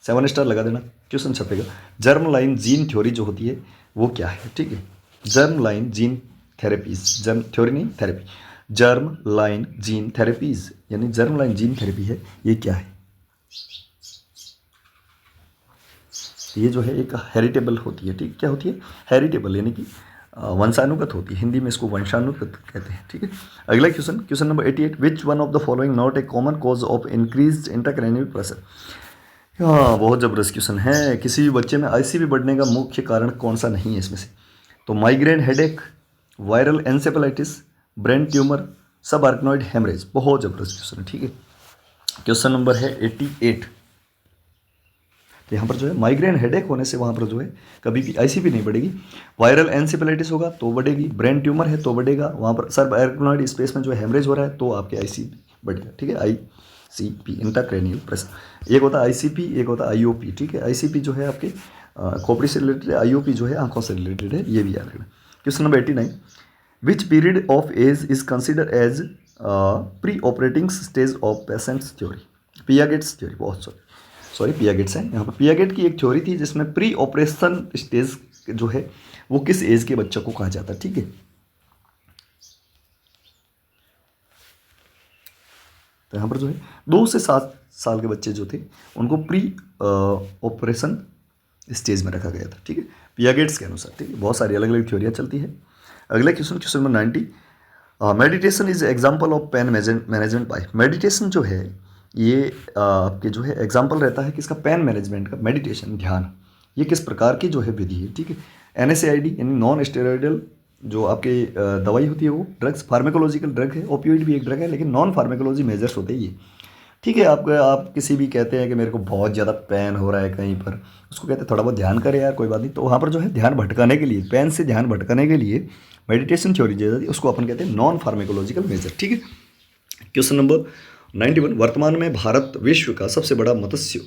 7 star लगा देना, क्वेश्चन छपेगा। जर्म लाइन जीन थ्योरी जो होती है वो क्या है, ठीक है। Germ line gene therapies, germ theory नहीं, therapy, germ line gene therapies, यानी जर्म लाइन जीन थेरेपी है, ये क्या है? ये जो है एक हेरिटेबल होती है, ठीक, क्या होती है? हेरिटेबल, यानी कि वंशानुगत होती है, हिंदी में इसको वंशानुगत कहते हैं, ठीक है। अगला question, question number 88, which one of the following not a common cause of increase intracranial pressure? हाँ, बहुत जबरदस्त क्वेश्चन है। किसी भी बच्चे में आईसीपी बढ़ने का मुख्य कारण कौन सा नहीं है इसमें से? तो migraine, headache, viral encephalitis, brain tumour, सब आर्कनॉइड हेमरेज। बहुत जबरदस्त क्वेश्चन है, ठीक है। क्वेश्चन नंबर है 88, तो यहाँ पर जो है माइग्रेन हेडेक होने से वहाँ पर जो है कभी भी आईसीपी नहीं बढ़ेगी। वायरल एंसेफेलाइटिस होगा तो बढ़ेगी, ब्रेन ट्यूमर है तो बढ़ेगा, वहाँ पर सब आर्कनॉइड स्पेस में जो है हेमरेज हो रहा है तो आपके आईसीपी बढ़ेगा, ठीक है। आईसीपी, इंट्राक्रैनियल प्रेशर, एक होता है आईसीपी, एक होता है आईओपी, ठीक है। आईसीपी जो है आपके खोपड़ी से रिलेटेड है, आईओपी जो है आंखों से रिलेटेड है, ये भी याद रखना। Question number 89, which period of age is consider as pre operating stage of patients theory? Piaget's theory, बहुत सॉरी पियागेट्स है। यहाँ पर पियागेट की एक थ्योरी थी जिसमें प्री ऑपरेशन स्टेज जो है वो किस एज के बच्चों को कहा जाता है, ठीक है। तो यहाँ पर जो है 2 से 7 साल के बच्चे जो थे उनको प्री ऑपरेशन स्टेज में रखा गया था, ठीक है, पियागेट्स के अनुसार, ठीक है। बहुत सारी अलग अलग थ्योरियाँ चलती है। अगला question, question number 90, meditation is example of pain management by? Meditation जो है ये आपके जो है एग्जाम्पल रहता है किसका? पेन मैनेजमेंट का। मेडिटेशन, ध्यान, ये किस प्रकार की जो है विधि है, ठीक है। NSAID यानी नॉन स्टेरॉयडल जो आपके दवाई होती है वो ड्रग्स फार्मेकोलॉजिकल ड्रग है, ओपियोइड भी एक ड्रग है, लेकिन नॉन फार्मेकोलॉजी मेजर्स होते हैं ये। ठीक है, आप किसी भी कहते हैं कि मेरे को बहुत ज़्यादा पेन हो रहा है कहीं पर, उसको कहते हैं थोड़ा बहुत ध्यान करे यार, कोई बात नहीं, तो वहाँ पर जो है ध्यान भटकाने के लिए, पेन से ध्यान भटकाने के लिए मेडिटेशन थ्योरी जो है उसको अपन कहते हैं नॉन फार्मेकोलॉजिकल मेजर। ठीक है, क्वेश्चन नंबर 91, वर्तमान में भारत विश्व का सबसे बड़ा मत्स्य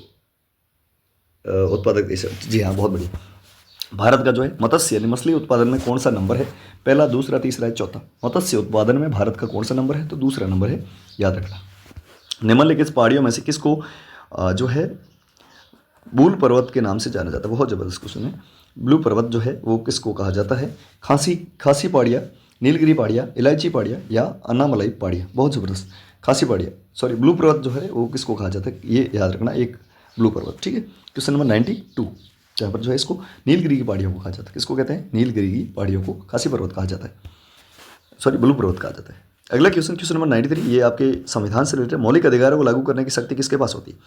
उत्पादक देश है। जी हाँ, बहुत बढ़िया। भारत का जो है मत्स्य यानी मछली उत्पादन में कौन सा नंबर है? पहला, दूसरा, तीसरा है, चौथा। मत्स्य उत्पादन में भारत का कौन सा नंबर है? तो दूसरा नंबर है, याद रखना। निम्नलिखित पहाड़ियों में से किसको जो है बूल पर्वत के नाम से जाना जाता है? बहुत जबरदस्त क्वेश्चन है। ब्लू पर्वत जो है वो किसको कहा जाता है? खासी पहाड़ियाँ, नीलगिरी पहाड़ियाँ, इलायची पहाड़ियाँ या अन्नामलाई पहाड़ियाँ? बहुत जबरदस्त। खासी पहाड़ियाँ, सॉरी ब्लू पर्वत जो है वो किसको कहा जाता है? ये याद रखना, एक ब्लू पर्वत। ठीक है, क्वेश्चन नंबर 92, जहाँ पर जो है इसको नीलगिरी की पहाड़ियों को कहा जाता है। किसको कहते हैं? नीलगिरी की पहाड़ियों को खासी पर्वत कहा जाता है, सॉरी ब्लू पर्वत कहा जाता है। अगला क्वेश्चन, क्वेश्चन नंबर 93, ये आपके संविधान से रिलेटेड। मौलिक अधिकारों को लागू करने की शक्ति किसके पास होती है?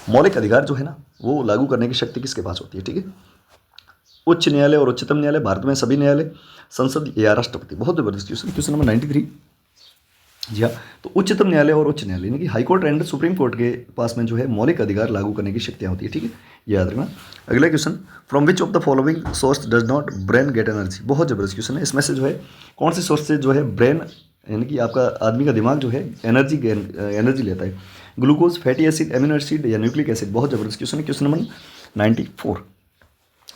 मौलिक अधिकार जो है ना वो लागू करने की शक्ति किसके पास होती है? ठीक है, उच्च न्यायालय और उच्चतम न्यायालय, भारत में सभी न्यायालय, संसद या राष्ट्रपति? बहुत जबरदस्त क्वेश्चन। क्वेश्चन नंबर 93, जी हाँ, तो उच्चतम न्यायालय और उच्च न्यायालय यानी कि high court and supreme court के पास में जो है मौलिक अधिकार लागू करने की शक्तियाँ होती है। ठीक है, ये याद रखना। अगला question, from which of the following source does not brain get energy? बहुत जबरदस्त क्वेश्चन है। इसमें से जो है कौन से सोर्स से जो है ब्रेन यानी कि आपका आदमी का दिमाग जो है एनर्जी लेता है? Glucose, fatty acid, amino acid या न्यूक्लिक एसिड? बहुत जबरदस्त क्वेश्चन है। क्वेश्चन नंबर 94,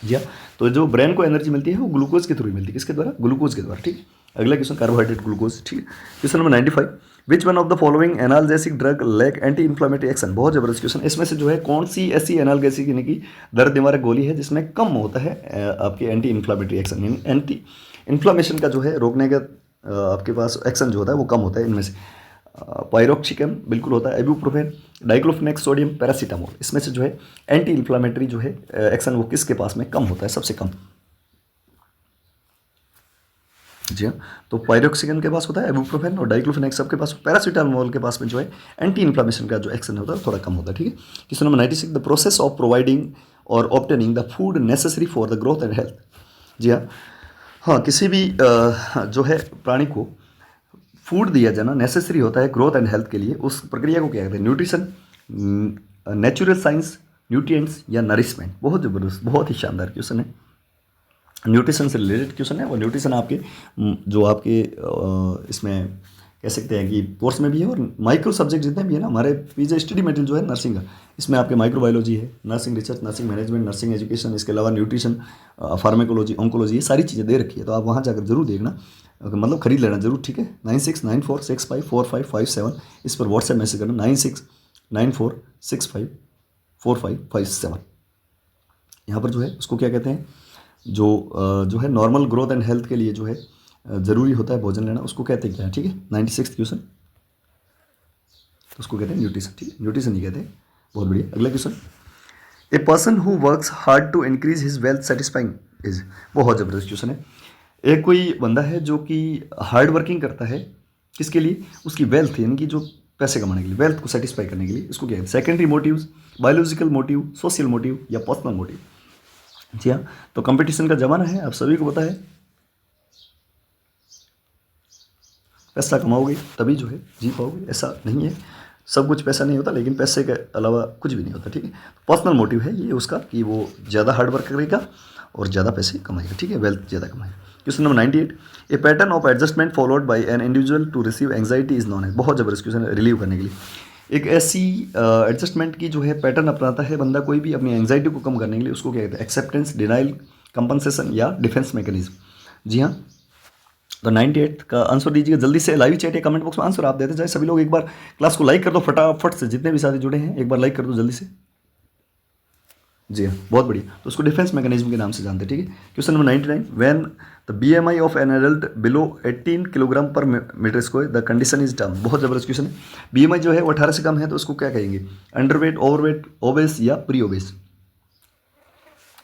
जी हाँ, तो जो ब्रेन को एनर्जी मिलती है वो ग्लूकोज के थ्रू मिलती है। किसके द्वारा? ग्लूकोज के द्वारा। ठीक है, अगला क्वेश्चन, कार्बोहाइड्रेट, ग्लूकोज। ठीक है, question number 95, which one of the following analgesic drug lack anti inflammatory action? बहुत जबरदस्त क्वेश्चन। इसमें से जो है कौन सी ऐसी एनाल्जेसिक यानी कि दर्द निवारक गोली है जिसमें कम होता है आपके एंटी इन्फ्लामेटरी एक्शन, यानी एंटी इन्फ्लामेशन का जो है रोकने का आपके पास एक्शन जो होता है वो कम होता है? इनमें से पायरोक्सिकम बिल्कुल होता है, इबुप्रोफेन, डाइक्लोफेनेक सोडियम, पैरासीटामोल। इसमें से जो है एंटी इन्फ्लामेटरी जो है एक्शन वो किसके पास में कम होता है, सबसे कम? जी हाँ, तो पायरोक्सिकम के पास होता है, इबुप्रोफेन और डाइक्लोफेनेक सबके पास। पैरासीटामोल के पास में जो है एंटी इन्फ्लामेशन का जो एक्शन होता है थोड़ा कम होता है। ठीक है, question number 96, the process of providing or obtaining the food necessary for the growth and health? जी हाँ, हाँ, किसी भी जो है प्राणी को फूड दिया जाना नेसेसरी होता है ग्रोथ एंड हेल्थ के लिए, उस प्रक्रिया को क्या कहते हैं? न्यूट्रिशन, नेचुरल साइंस, न्यूट्रिएंट्स या नरिशमेंट? बहुत ज़बरदस्त, बहुत ही शानदार क्वेश्चन है। न्यूट्रिशन से रिलेटेड क्वेश्चन है और न्यूट्रिशन आपके जो आपके इसमें कह सकते हैं कि कोर्स में भी है और माइक्रो सब्जेक्ट जितने भी है ना हमारे पीजे स्टडी मटेरियल जो है नर्सिंग का, इसमें आपके माइक्रोबायोलॉजी है, nursing research, nursing management, nursing education, इसके अलावा न्यूट्रिशन, फार्मेकोलॉजी, ऑन्कोलॉजी, ये सारी चीज़ें दे रखी है। तो आप वहाँ जाकर जरूर देखना, मतलब खरीद लेना जरूर। ठीक है, 9694654557 इस पर व्हाट्सएप मैसेज करना, 9694654557। यहाँ पर जो है उसको क्या कहते हैं, जो है नॉर्मल ग्रोथ एंड हेल्थ के लिए जो है ज़रूरी होता है भोजन लेना, उसको कहते हैं क्या? ठीक है, 96 क्वेश्चन, तो उसको कहते हैं न्यूट्रिशन। ठीक है, न्यूट्रिशन ही कहते हैं। बहुत बढ़िया। अगला question, a person who works hard to increase his wealth satisfying is? बहुत ज़बरदस्त क्वेश्चन है। एक कोई बंदा है जो कि हार्ड वर्किंग करता है, किसके लिए? उसकी वेल्थ यानी कि जो पैसे कमाने के लिए, वेल्थ को सेटिस्फाई करने के लिए, इसको क्या है? Secondary motives, biological motive, social motive या पर्सनल मोटिव? जी हाँ, तो कंपटीशन का ज़माना है, आप सभी को पता है, पैसा कमाओगे तभी जो है जी पाओगे, ऐसा नहीं है, सब कुछ पैसा नहीं होता, लेकिन पैसे के अलावा कुछ भी नहीं होता। ठीक है, पर्सनल मोटिव है ये उसका कि वो ज़्यादा हार्ड वर्क करेगा और ज़्यादा पैसे कमाएगा। ठीक है, वेल्थ ज़्यादा कमाएगा। Question number 98, a pattern of adjustment followed by an individual to receive anxiety is known as? बहुत जबरदस्त क्वेश्चन है, रिलीव करने के लिए एक ऐसी एडजस्टमेंट की जो है पैटर्न अपनाता है बंदा कोई भी अपनी एंग्जाइटी को कम करने के लिए, उसको क्या कहते हैं? एक्सेप्टेंस, डिनाइल, कंपनसेशन या डिफेंस मैकेनिज्म? जी हाँ, तो 98 का आंसर दीजिएगा जल्दी से, लाइव चैट या कमेंट बॉक्स में आंसर आप देते जाए। सभी लोग एक बार क्लास को लाइक कर दो फटाफट से, जितने भी साथी जुड़े हैं एक बार लाइक कर दो जल्दी से। जी हाँ, बहुत बढ़िया। तो उसको डिफेंस मैकेनिज्म के नाम से जानते हैं। ठीक है, question number 99, when the BMI of an adult below 18 kilogram per meter square the condition is term? बहुत जबरदस्त क्वेश्चन है। BMI जो है वो 18 से कम है तो उसको क्या कहेंगे? अंडरवेट, ओवरवेट, ओबेस या प्री ओबेस?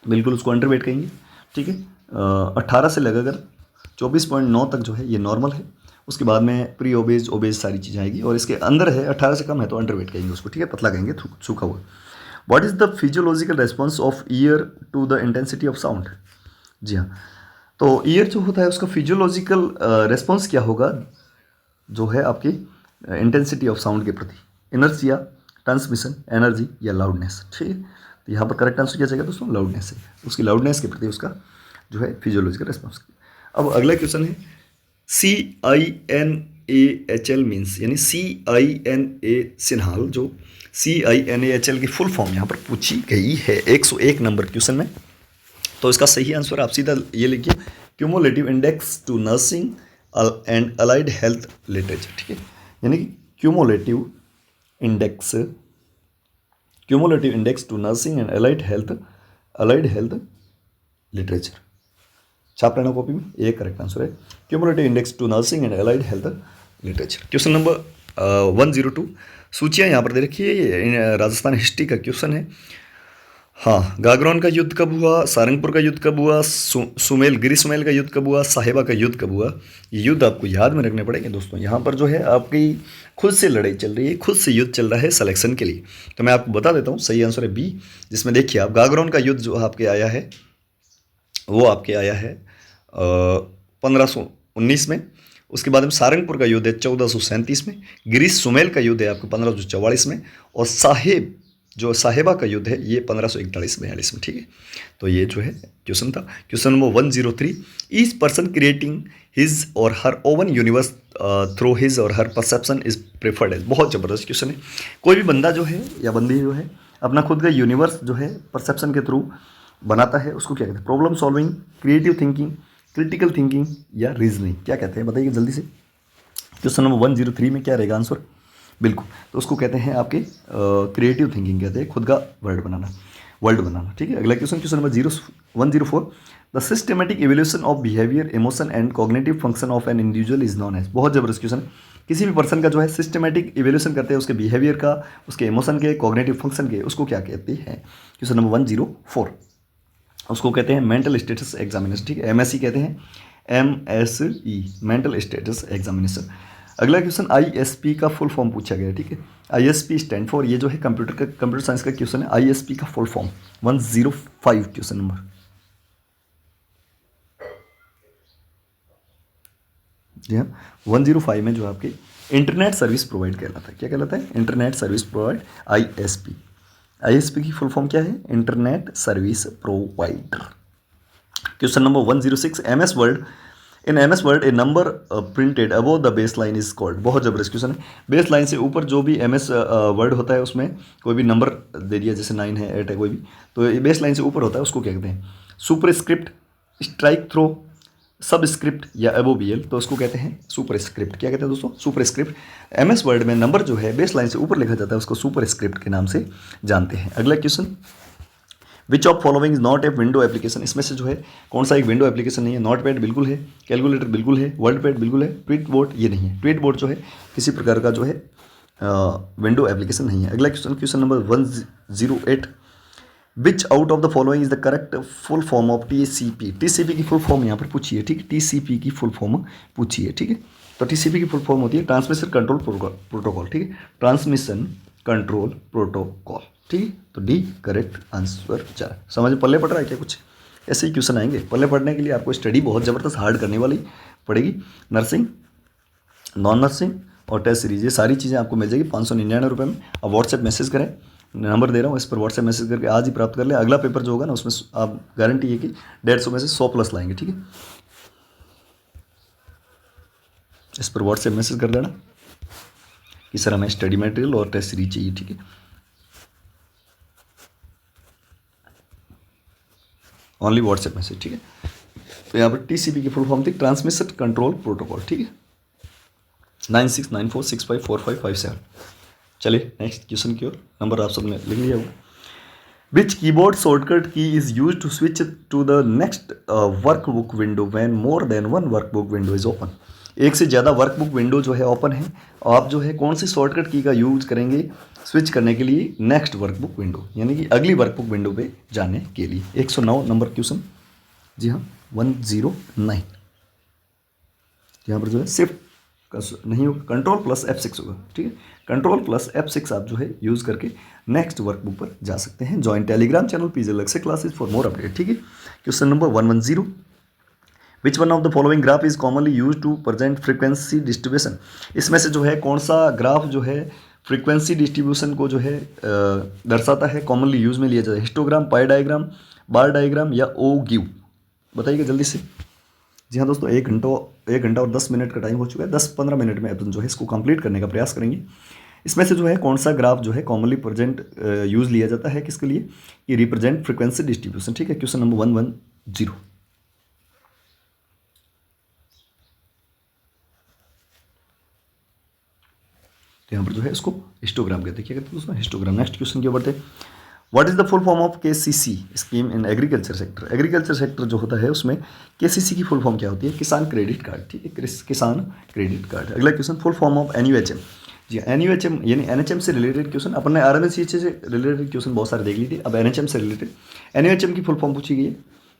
बिल्कुल उसको अंडरवेट कहेंगे। ठीक है, 18 से लगाकर 24.9 तक जो है ये नॉर्मल है, उसके बाद में प्री ओबेज, ओबेज सारी चीज़ें आएगी, और इसके अंदर है 18 से कम है तो अंडरवेट कहेंगे उसको। ठीक है, पतला कहेंगे, सूखा हुआ। What is the physiological response of ear to the intensity of sound? जी हाँ, तो ईयर जो होता है उसका फिजियोलॉजिकल रिस्पॉन्स क्या होगा, जो है आपकी इंटेंसिटी ऑफ साउंड के प्रति, इनर्शिया, ट्रांसमिशन, एनर्जी या लाउडनेस। ठीक है, तो यहाँ पर करेक्ट आंसर क्या जाएगा दोस्तों, लाउडनेस है, उसकी लाउडनेस के प्रति उसका जो है फिजियोलॉजिकल रिस्पॉन्स। अब अगला क्वेश्चन है CINAHL मीन्स, यानी CINA सिन्हाल, जो CINAHL की फुल फॉर्म यहाँ पर पूछी गई है 101 नंबर क्वेश्चन में। तो इसका सही आंसर आप सीधा ये लिखिए, cumulative index to nursing and allied health literature. ठीक है, यानी कि cumulative index to nursing and allied health literature. छाप लेना कॉपी में, ये करेक्ट आंसर है, cumulative index to nursing and allied health literature. Question number 102, सूचियाँ यहाँ पर दे रखी है, ये राजस्थान हिस्ट्री का क्वेश्चन है। हाँ, गागरोन का युद्ध कब हुआ, सारंगपुर का युद्ध कब हुआ, गिरी सुमेल का युद्ध कब हुआ, साहिबा का युद्ध कब हुआ, ये युद्ध आपको याद में रखने पड़ेंगे दोस्तों। यहाँ पर जो है आपकी खुद से लड़ाई चल रही है, खुद से युद्ध चल रहा है सिलेक्शन के लिए। तो मैं आपको बता देता हूँ, सही आंसर है बी, जिसमें देखिए आप गागरोन का युद्ध जो आपके आया है वो आपके आया है 1519 में। उसके बाद में सारंगपुर का युद्ध है 1437 में, गिरी सुमेल का युद्ध है आपको 1544 में, और साहिबा का युद्ध है ये 1541-42 में। ठीक है, तो ये जो है क्वेश्चन था। Question number 103, each person creating his और हर ओवन यूनिवर्स थ्रू हिज और हर परसेप्शन इज प्रेफर्ड एज। बहुत ज़बरदस्त क्वेश्चन है। कोई भी बंदा जो है या बंदी जो है अपना खुद का यूनिवर्स जो है परसेप्शन के थ्रू बनाता है, उसको क्या कहते हैं, problem solving, creative thinking, critical thinking या रीजनिंग, क्या कहते हैं बताइए जल्दी से। क्वेश्चन नंबर 103 में क्या रहेगा आंसर, बिल्कुल, तो उसको कहते हैं आपके क्रिएटिव थिंकिंग कहते हैं, खुद का वर्ल्ड बनाना। ठीक है, अगला question number 104, the systematic evolution of behaviour, emotion and cognitive function of an individual is known as. बहुत जबरदस्त क्वेश्चन है। किसी भी पर्सन का जो है सिस्टमेटिक इवोल्यूशन करते हैं, उसके बिहेवियर का, उसके इमोशन के, कॉग्निटिव फंक्शन के, उसको क्या कहते हैं। क्वेश्चन नंबर 104, उसको कहते हैं मेंटल स्टेटस एग्जामिनेशन। ठीक है, MSE कहते हैं, MSE मेंटल स्टेटस एग्जामिनेशन। अगला क्वेश्चन ISP का फुल फॉर्म पूछा गया है। ठीक है, ISP स्टैंड फॉर, ये जो है कंप्यूटर साइंस का क्वेश्चन है, ISP का फुल फॉर्म 105 क्वेश्चन नंबर। जी हाँ, 105 में जो आपके इंटरनेट सर्विस प्रोवाइड कहलाता है, क्या कहलाता है, इंटरनेट सर्विस प्रोवाइड, ISP की फुल फॉर्म क्या है, internet service provider. Question number 106, in MS word a number printed above the base line is called. बहुत जबरदस्त क्वेश्चन है। बेस लाइन से ऊपर जो भी MS वर्ड होता है उसमें कोई भी नंबर दे दिया, जैसे 9 है, 8 है, कोई भी, तो ये बेस लाइन से ऊपर होता है, उसको क्या कहते हैं, सुपरस्क्रिप्ट, स्ट्राइक थ्रो, सबस्क्रिप्ट या एबोबियल, तो उसको कहते हैं सुपरस्क्रिप्ट। क्या कहते हैं दोस्तों, सुपरस्क्रिप्ट। MS वर्ड में नंबर जो है बेस लाइन से ऊपर लिखा जाता है, उसको सुपरस्क्रिप्ट के नाम से जानते हैं। अगला question, which of following is not a window application, इसमें से जो है कौन सा एक विंडो एप्लीकेशन नहीं है। नोट पैड बिल्कुल है, कैलकुलेटर बिल्कुल है, वर्ड पैड बिल्कुल है, ट्वीट बोर्ड ये नहीं है। ट्वीट बोर्ड जो है किसी प्रकार का जो है विंडो एप्लीकेशन नहीं है। अगला question number 108, which out of the following is the correct full form of TCP की फुल फॉर्म यहाँ पर पूछी है। ठीक है, TCP की फुल फॉर्म पूछी है। ठीक है, तो TCP की फुल फॉर्म होती है ट्रांसमिशन कंट्रोल प्रोटोकॉल। ठीक है, ट्रांसमिशन कंट्रोल प्रोटोकॉल। ठीक है, तो डी करेक्ट आंसर। 4 समझ पल्ले पड़ रहा है क्या, कुछ ऐसे ही क्वेश्चन आएंगे। पल्ले पढ़ने के लिए आपको स्टडी बहुत ज़बरदस्त हार्ड करने वाली पड़ेगी। नर्सिंग, नॉन नर्सिंग और टेस्ट सीरीज, ये सारी चीज़ें आपको मिल जाएगी 599 रुपये में। अब व्हाट्सएप मैसेज करें, नंबर दे रहा हूँ, इस पर व्हाट्सएप मैसेज करके आज ही प्राप्त कर लें। अगला पेपर जो होगा ना उसमें आप गारंटी है कि 150 में से 100+ लाएंगे। ठीक है, इस पर व्हाट्सएप मैसेज कर देना कि सर हमें स्टडी मटेरियल और टेस्ट सीरीज चाहिए। ठीक है, ओनली व्हाट्सएप मैसेज। ठीक है, तो यहाँ पर TCP की फुल फॉर्म थी ट्रांसमिशन कंट्रोल प्रोटोकॉल। ठीक है, 9694654557। चलिए नेक्स्ट क्वेश्चन की ओर। नंबर आप सबने लिख लिया होगा। Which keyboard shortcut key is use to switch to the next workbook window when more than one workbook window is open. एक से ज़्यादा वर्कबुक विंडो जो है ओपन है, आप जो है कौन सी शॉर्टकट की का यूज करेंगे स्विच करने के लिए नेक्स्ट वर्कबुक विंडो, यानी कि अगली वर्कबुक विंडो पे जाने के लिए। 109 नंबर क्वेश्चन, जी हाँ 109। यहाँ पर जो है शिफ्ट नहीं होगा, कंट्रोल प्लस F6 होगा। ठीक है, कंट्रोल प्लस F6 आप जो है यूज़ करके नेक्स्ट वर्कबुक पर जा सकते हैं। ज्वाइन टेलीग्राम चैनल पीजे अलग से क्लासेस फॉर मोर अपडेट। ठीक है, question number 110, which one of the following graph is commonly use to present frequency distribution, इसमें से जो है कौन सा ग्राफ जो है फ्रीक्वेंसी डिस्ट्रीब्यूशन को जो है दर्शाता है, कॉमनली यूज में लिया जाता है, हिस्टोग्राम, पाई डायग्राम, बार डायग्राम या ओ गिव, बताइएगा जल्दी से। जी हाँ दोस्तों, 1 घंटा और 10 मिनट का टाइम हो चुका है। 10-15 मिनट में अपन जो है इसको कंप्लीट करने का प्रयास करेंगे। इसमें से जो है कौन सा ग्राफ जो है कॉमनली प्रेजेंट यूज लिया जाता है किसके लिए, कि रिप्रेजेंट फ्रीक्वेंसी डिस्ट्रीब्यूशन। ठीक है, क्वेश्चन नंबर 110। तो यहाँ पर जो है इसको हिस्टोग्राम कहते हैं, क्या कहते हैं दोस्तों, हिस्टोग्राम। नेक्स्ट क्वेश्चन के बढ़ते हैं। What is the full form of KCC scheme in agriculture sector. Agriculture sector जो होता है उसमें केसीसी की फुल फॉर्म क्या होती है, किसान क्रेडिट कार्ड। ठीक है, किसान क्रेडिट कार्ड। अगला question, full form of NUHM. Ji, NUHM यानी एनएचएम से रिलेटेड क्वेश्चन, अपन ने आरएमएससी से रिलेटेड क्वेश्चन बहुत सारे देख ली थी, अब एनएचएम से रिलेटेड एनयूएचएम की फुल फॉर्म पूछी गई है।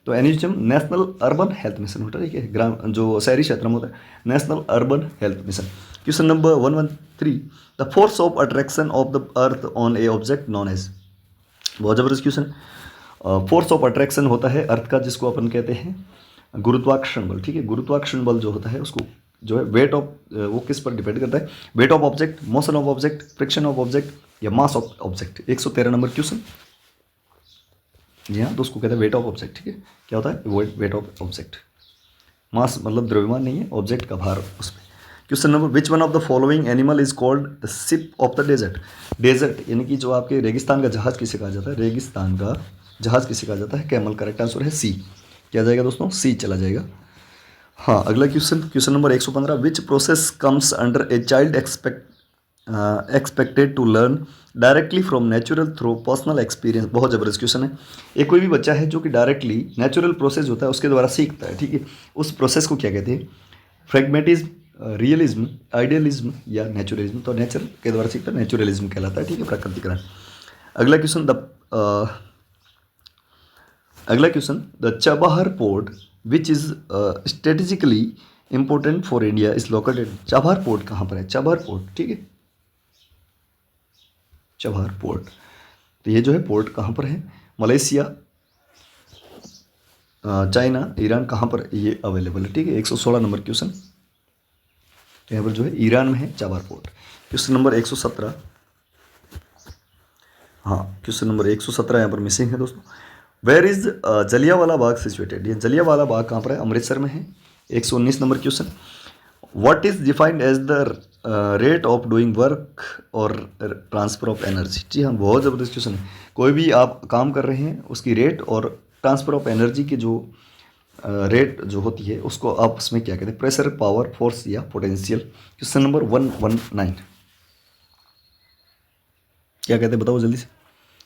तो NUHM national urban health mission होता है, ठीक है, ग्राम जो शहरी क्षेत्र में होता है, national urban health mission. Question number 113, the force of attraction of the earth on a object known as. बहुत ज़बरदस्त क्वेश्चन। फोर्स ऑफ अट्रैक्शन होता है अर्थ का, जिसको अपन कहते हैं गुरुत्वाकर्षण बल। ठीक है, गुरुत्वाकर्षण बल जो होता है उसको जो है वेट ऑफ, वो किस पर डिपेंड करता है, weight of object, motion of object, friction of object या mass of object. 113 number question. जी हाँ, तो उसको कहते हैं वेट ऑफ ऑब्जेक्ट। ठीक है, क्या होता है, वेट ऑफ ऑब्जेक्ट। मास मतलब द्रव्यमान नहीं है, ऑब्जेक्ट का भार उस पर। Question number, which one of the following animal is called the ship of the desert. Desert यानी कि जो आपके रेगिस्तान का जहाज किसे कहा जाता है, रेगिस्तान का जहाज किसे कहा जाता है, कैमल। करेक्ट आंसर है सी। क्या जाएगा दोस्तों, सी चला जाएगा। हाँ, अगला question, question number 115, which process comes under a child expected to learn directly from natural through personal experience. बहुत ज़बरदस्त क्वेश्चन है। एक कोई भी बच्चा है जो कि डायरेक्टली नेचुरल प्रोसेस होता है उसके द्वारा सीखता है। ठीक है, उस प्रोसेस को क्या कहते हैं, फ्रेगमेटिज्म, रियलिज्म, आइडियलिज्म या नेचुरलिज्म। तो नेचर के द्वारा सीखता है, नेचुरलिज्म कहलाता है। ठीक है, प्राकृतिकरण। अगला question, the Chabahar port which is strategically important for India is located. Chabahar port कहाँ पर है, चाबहार पोर्ट। ठीक है, चाबहार पोर्ट। तो ये जो है पोर्ट कहाँ पर है, मलेशिया, चाइना, ईरान, कहाँ पर ये अवेलेबल है। ठीक है, 116 नंबर क्वेश्चन। तो यहाँ पर जो है ईरान में है चाबहार पोर्ट। Question number 117। हाँ, क्वेश्चन नंबर 117 यहाँ पर मिसिंग है दोस्तों। Where is Jallianwala Bagh situated. ये जलियांवाला बाग कहाँ पर है, अमृतसर में है। 119 number question, what is defined as the rate of doing work और ट्रांसफर ऑफ एनर्जी। जी हाँ, बहुत ज़बरदस्त क्वेश्चन है। कोई भी आप काम कर रहे हैं उसकी रेट और ट्रांसफर ऑफ एनर्जी की जो रेट जो होती है उसको आप उसमें क्या कहते हैं, प्रेशर, पावर, फोर्स या पोटेंशियल। क्वेश्चन नंबर 119 क्या कहते हैं, बताओ जल्दी से।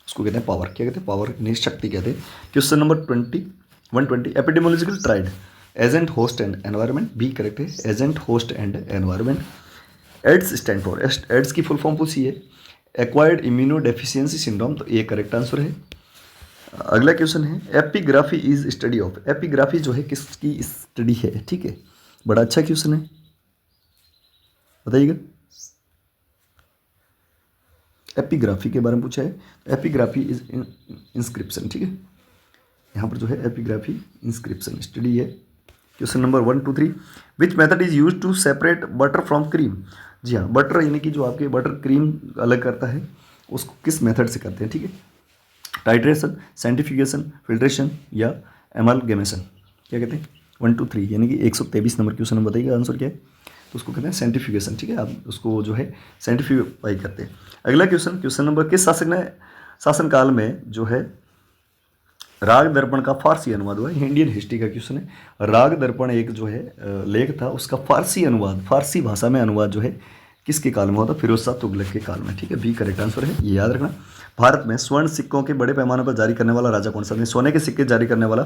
उसको कहते हैं पावर। क्या कहते हैं, पावर नहीं, शक्ति कहते हैं। Question number 120, epidemiological triad, agent, host and environment. B correct है, agent, host and environment. AIDS stand for, AIDS की फुल फॉर्म पूछी है, एक्वायर्ड इम्यूनो डेफिशिएंसी सिंड्रोम। तो ये करेक्ट आंसर है। अगला क्वेश्चन है, epigraphy is study of. Epigraphy जो है किसकी स्टडी है। ठीक है, बड़ा अच्छा क्वेश्चन है, बताइएगा। एपिग्राफी के बारे में पूछा है। Epigraphy is inscription. ठीक है, यहाँ पर जो है एपिग्राफी इंस्क्रिप्शन स्टडी है। Question number 123, which method is use to separate butter from cream. जी हाँ, बटर यानी कि जो आपके बटर क्रीम अलग करता है उसको किस मेथड से करते हैं। ठीक है, टाइट्रेशन, सेंट्रीफ्यूगेशन, फिल्ट्रेशन या एमालगेमेशन। क्या कहते हैं, 1 2 3 यानी कि 123 नंबर क्वेश्चन में बताइएगा आंसर क्या है। तो उसको कहते हैं सेंट्रीफ्यूगेशन। ठीक है, आप उसको जो है सेंट्रीफ्यूगाई करते हैं। अगला क्वेश्चन, क्वेश्चन नंबर, किस शासक ने शासनकाल में जो है राग दर्पण का फारसी अनुवाद हुआ। इंडियन हिस्ट्री का क्वेश्चन है। राग दर्पण एक जो है लेख था, उसका फारसी अनुवाद, फारसी भाषा में अनुवाद जो है किसके काल में हुआ था, फिरोज शाह तुगलक के काल में। ठीक है, बी करेक्ट आंसर है, ये याद रखना। भारत में स्वर्ण सिक्कों के बड़े पैमाने पर जारी करने वाला राजा कौन सा, सोने के सिक्के जारी करने वाला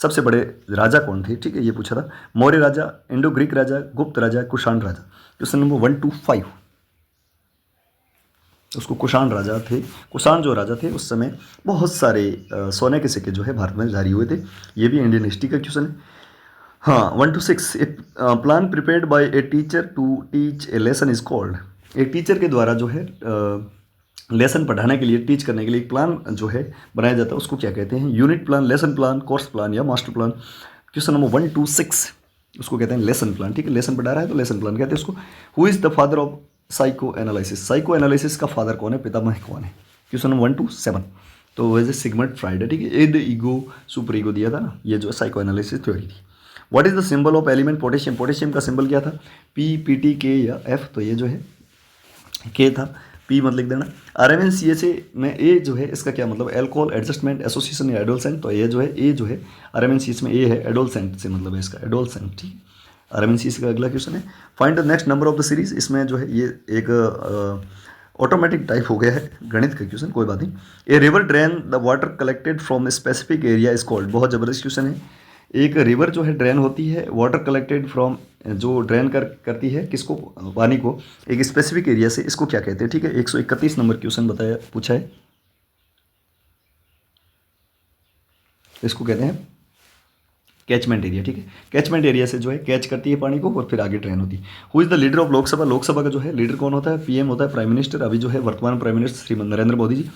सबसे बड़े राजा कौन थे। ठीक है, ये पूछा था। मौर्य राजा, इंडो ग्रीक राजा, गुप्त राजा, कुषाण राजा। क्वेश्चन नंबर 125, उसको कुषाण राजा थे। कुषाण जो राजा थे उस समय बहुत सारे सोने के सिक्के जो है भारत में जारी हुए थे। ये भी इंडियन हिस्ट्री का क्वेश्चन है। हाँ, 126, a plan prepared by a teacher to teach a lesson is called. एक टीचर के द्वारा जो है लेसन पढ़ाने के लिए, टीच करने के लिए एक प्लान जो है बनाया जाता है उसको क्या कहते हैं, unit plan, lesson plan, course plan या मास्टर प्लान। क्वेश्चन नंबर 126 उसको कहते हैं लेसन प्लान, ठीक है, लेसन पढ़ा रहा है तो लेसन प्लान कहते हैं उसको। Who is the father of psycho analysis, psycho analysis का फादर कौन है, पितामह कौन है। क्वेश्चन नंबर 127 तो वैसे सिगमंड फ्राइड है, ठीक है, ए द ईगो सुपर ईगो दिया था ना, ये जो साइको एनालिसिस थ्योरी थी। What is the symbol of element potassium, potassium का सिंबल क्या था, पी, पी टी, के या एफ, तो ये जो है के था, पी मत लिख देना। RMNCHA में ए जो है इसका क्या मतलब, एल्कोहल एडजस्टमेंट एसोसिएशन या एडोलसेंट, तो ये जो है ए जो है RMNCH में ए है, एडोलसेंट से मतलब है इसका, एडोलसेंट, ठीक है। RMNCH का अगला क्वेश्चन है find the next number of the series, इसमें जो है ये एक ऑटोमेटिक टाइप हो गया है गणित का क्वेश्चन, कोई बात नहीं। A river drain the water collected from specific area is called, बहुत ज़बरदस्त क्वेश्चन है। एक रिवर जो है ड्रेन होती है, वाटर कलेक्टेड फ्रॉम, जो ड्रेन करती है किसको, पानी को, एक स्पेसिफिक एरिया से, इसको क्या कहते हैं, ठीक है। 131 नंबर क्वेश्चन बताया पूछा है, इसको कहते हैं कैचमेंट एरिया, ठीक है। कैचमेंट एरिया से जो है कैच करती है पानी को और फिर आगे ड्रेन होती है। Who is the leader of Lok Sabha, Lok Sabha का जो है लीडर कौन होता है, PM होता है, प्राइम मिनिस्टर, अभी जो है वर्तमान प्राइम मिनिस्टर श्री नरेंद्र मोदी जी।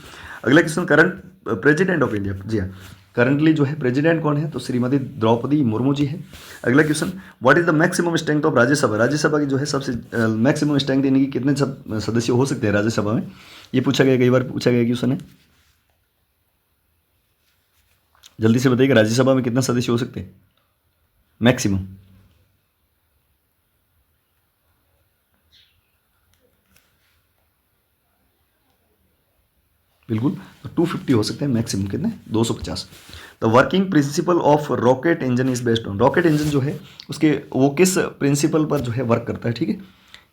अगला question current president of India, जी हाँ, करंटली जो है प्रेसिडेंट कौन है, तो श्रीमती द्रौपदी मुर्मू जी है। अगला question what is the maximum strength of Rajya Sabha, Rajya Sabha की जो है सबसे मैक्सिमम स्ट्रेंथ यानी कि कितने सदस्य हो सकते हैं राज्यसभा में, ये पूछा गया, कई बार पूछा गया क्वेश्चन है, जल्दी से बताइए राज्यसभा में कितने सदस्य हो सकते हैं मैक्सिमम। बिल्कुल, तो 250 हो सकते हैं मैक्सिमम, कितने 250। The working principle of rocket engine is based on, rocket engine जो है उसके वो किस प्रिंसिपल पर जो है वर्क करता है, ठीक है,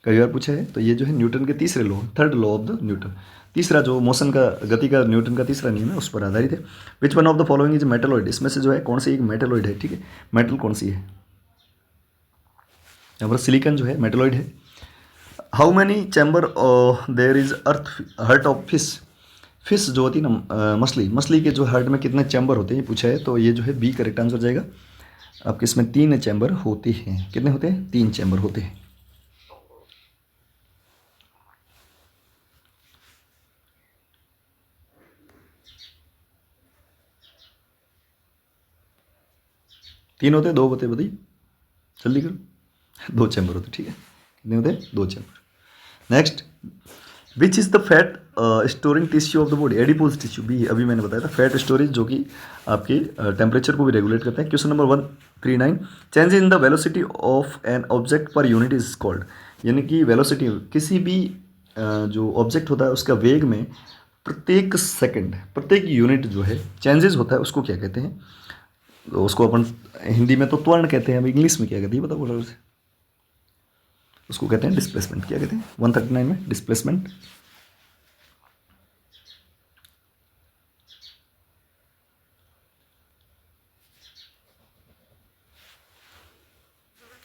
कई बार पूछा है। तो ये जो है न्यूटन के तीसरे law, third law of the Newton, तीसरा जो मोशन का, गति का न्यूटन का तीसरा नियम है, उस पर आधारित है। विच one of the following is metalloid, इसमें से जो है कौन सी एक मेटलॉइड है, ठीक है, मेटल कौन सी है, यहाँ पर सिलिकॉन जो है मेटलॉइड है। How many chamber there is earth heart of fish, fish जो होती है ना मछली, मछली के जो हार्ट में कितने चैम्बर होते हैं ये पूछा है, तो ये जो है बी करेक्ट आंसर जाएगा आपके, इसमें 3 चैम्बर होते हैं, कितने होते हैं, 3 चैम्बर होते हैं। तीन होते हैं, 2 होते बताइए, जल्दी करो, 2 चैम्बर होते, ठीक है, कितने होते हैं, 2 chamber. Next which is the fat storing tissue of the body, adipose tissue, भी अभी मैंने बताया था, फैट स्टोरेज जो कि आपके टेम्परेचर को भी रेगुलेट करता है। Question number 139 change in the velocity of an object per unit is called, यानी कि वेलोसिटी किसी भी जो ऑब्जेक्ट होता है उसका वेग में प्रत्येक सेकंड, प्रत्येक यूनिट जो है चेंजेस होता है, उसको क्या कहते हैं, तो उसको अपन हिंदी में तो त्वरण कहते हैं, अब इंग्लिश में क्या कहते हैं, बताओ, उसको कहते हैं डिस्प्लेसमेंट, क्या कहते हैं 139 में डिस्प्लेसमेंट।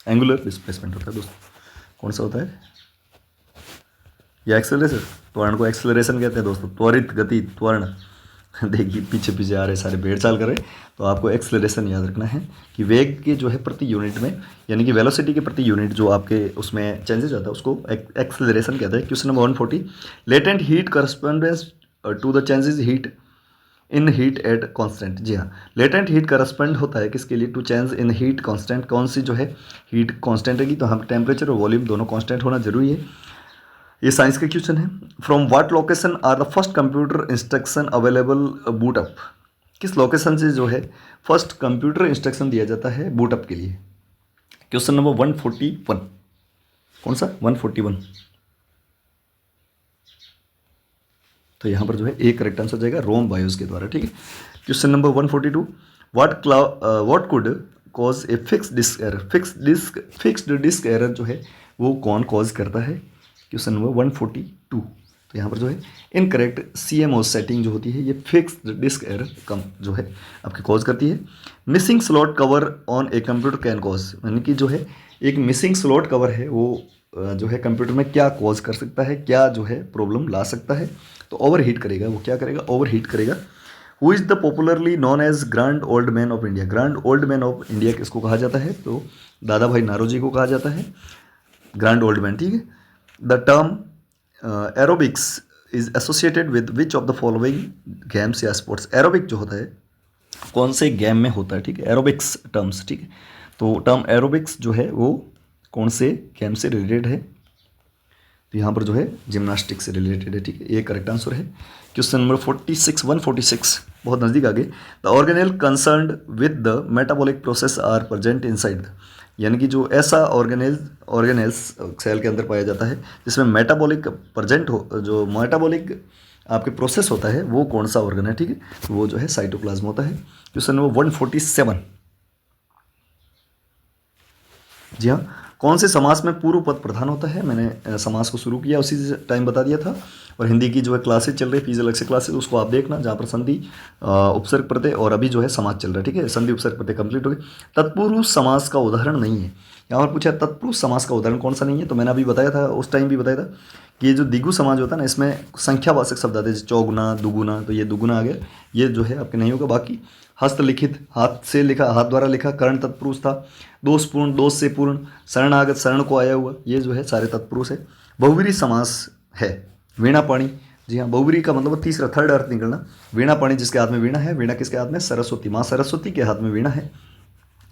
एंगुलर डिस्प्लेसमेंट होता है दोस्तों, कौन सा होता है, या एक्सेलरेशन, त्वरण को एक्सेलरेशन कहते हैं दोस्तों, त्वरित गति, त्वरण। देखिए पीछे पीछे आ रहे सारे भेड़ चाल कर रहे, तो आपको एक्सेलरेशन याद रखना है कि वेग के जो है प्रति यूनिट में, यानी कि वेलोसिटी के प्रति यूनिट जो आपके उसमें चेंजेस आता है उसको एक्सेलरेशन कहते हैं। Question number 140 latent heat correspondence to the changes heat in heat at constant, जी हाँ, लेटेंट हीट करस्पॉन्ड होता है किसके लिए, to change in heat constant, कौन सी जो है हीट कांस्टेंट रहेगी, तो हम टेम्परेचर और वॉल्यूम दोनों कांस्टेंट होना जरूरी है। ये साइंस का क्वेश्चन है। From what location are the first computer instruction available boot up, किस लोकेशन से जो है फर्स्ट कंप्यूटर इंस्ट्रक्शन दिया जाता है बूट अप के लिए। क्वेश्चन नंबर 141, कौन सा 141, तो यहाँ पर जो है ए करेक्ट आंसर जाएगा, रोम बायोस के द्वारा, ठीक है। Question number 142 what could cause a fixed disk error, fixed disk error जो है वो कौन कॉज करता है। क्वेश्चन नंबर 142, तो यहाँ पर जो है इनकरेक्ट CMOS सेटिंग जो होती है ये फिक्स्ड डिस्क एरर कम जो है आपकी कॉज करती है। Missing slot cover on a computer can cause, यानी कि जो है एक मिसिंग स्लॉट कवर है वो जो है कंप्यूटर में क्या कॉज कर सकता है, क्या जो है प्रॉब्लम ला सकता है, तो ओवर हीट करेगा, वो क्या करेगा, ओवर हीट करेगा। Who is the popularly known as grand old man of India, grand old man of India किसको कहा जाता है, तो दादा भाई नारोजी को कहा जाता है ग्रैंड ओल्ड मैन, ठीक है। The term aerobics is associated with which of the following games या स्पोर्ट्स, एरोबिक जो होता है कौन से गेम में होता है, ठीक है, एरोबिक्स टर्म्स, ठीक है। तो टर्म एरोबिक्स जो है वो कौन से गेम से रिलेटेड है, तो यहाँ पर जो है जिम्नास्टिक से रिलेटेड है, ठीक है, ये करेक्ट आंसर है। क्वेश्चन नंबर 46 146, बहुत नज़दीक आ गए। The organelle concerned with the metabolic process are present inside, यानी कि जो ऐसा ऑर्गेनेल्स सेल के अंदर पाया जाता है जिसमें मेटाबॉलिक प्रेजेंट हो, जो मेटाबॉलिक आपके प्रोसेस होता है वो कौन सा ऑर्गन है, ठीक है, तो वो जो है साइटोप्लाज्म होता है। क्वेश्चन नंबर 147, जी हाँ, कौन से समास में पूर्व पद प्रधान होता है। मैंने समास को शुरू किया उसी टाइम बता दिया था, और हिंदी की जो है क्लासेज चल रही है, फीस अलग से क्लासेज, उसको आप देखना, जहाँ पर संधि उपसर्ग प्रत्यय और अभी जो है समास चल रहा है, ठीक है, संधि उपसर्ग प्रत्यय कंप्लीट हो गई। तत्पुरुष समास का उदाहरण नहीं है, यहाँ पर पूछा तत्पुरुष समास का उदाहरण कौन सा नहीं है, तो मैंने अभी बताया था, उस टाइम भी बताया था कि ये जो द्विगु समाज होता है ना, इसमें संख्यावाचक शब्द आते हैं, जैसे चौगुना दुगुना, तो ये दुगुना आ गया, ये जो है आपके नहीं होगा। बाकी हस्तलिखित, हाथ से लिखा, हाथ द्वारा लिखा, कर्ण तत्पुरुष था। दोषपूर्ण, दोष से पूर्ण, शरणागत, शरण को आया हुआ, ये जो है सारे तत्पुरुष है। बहुवीरी समास है, वीणा पाणी, जी हाँ, बहुवीरी का मतलब तीसरा थर्ड अर्थ निकलना। वीणा पाणी जिसके हाथ में वीणा है, वीणा किसके हाथ में, सरस्वती, माँ सरस्वती के हाथ में वीणा है,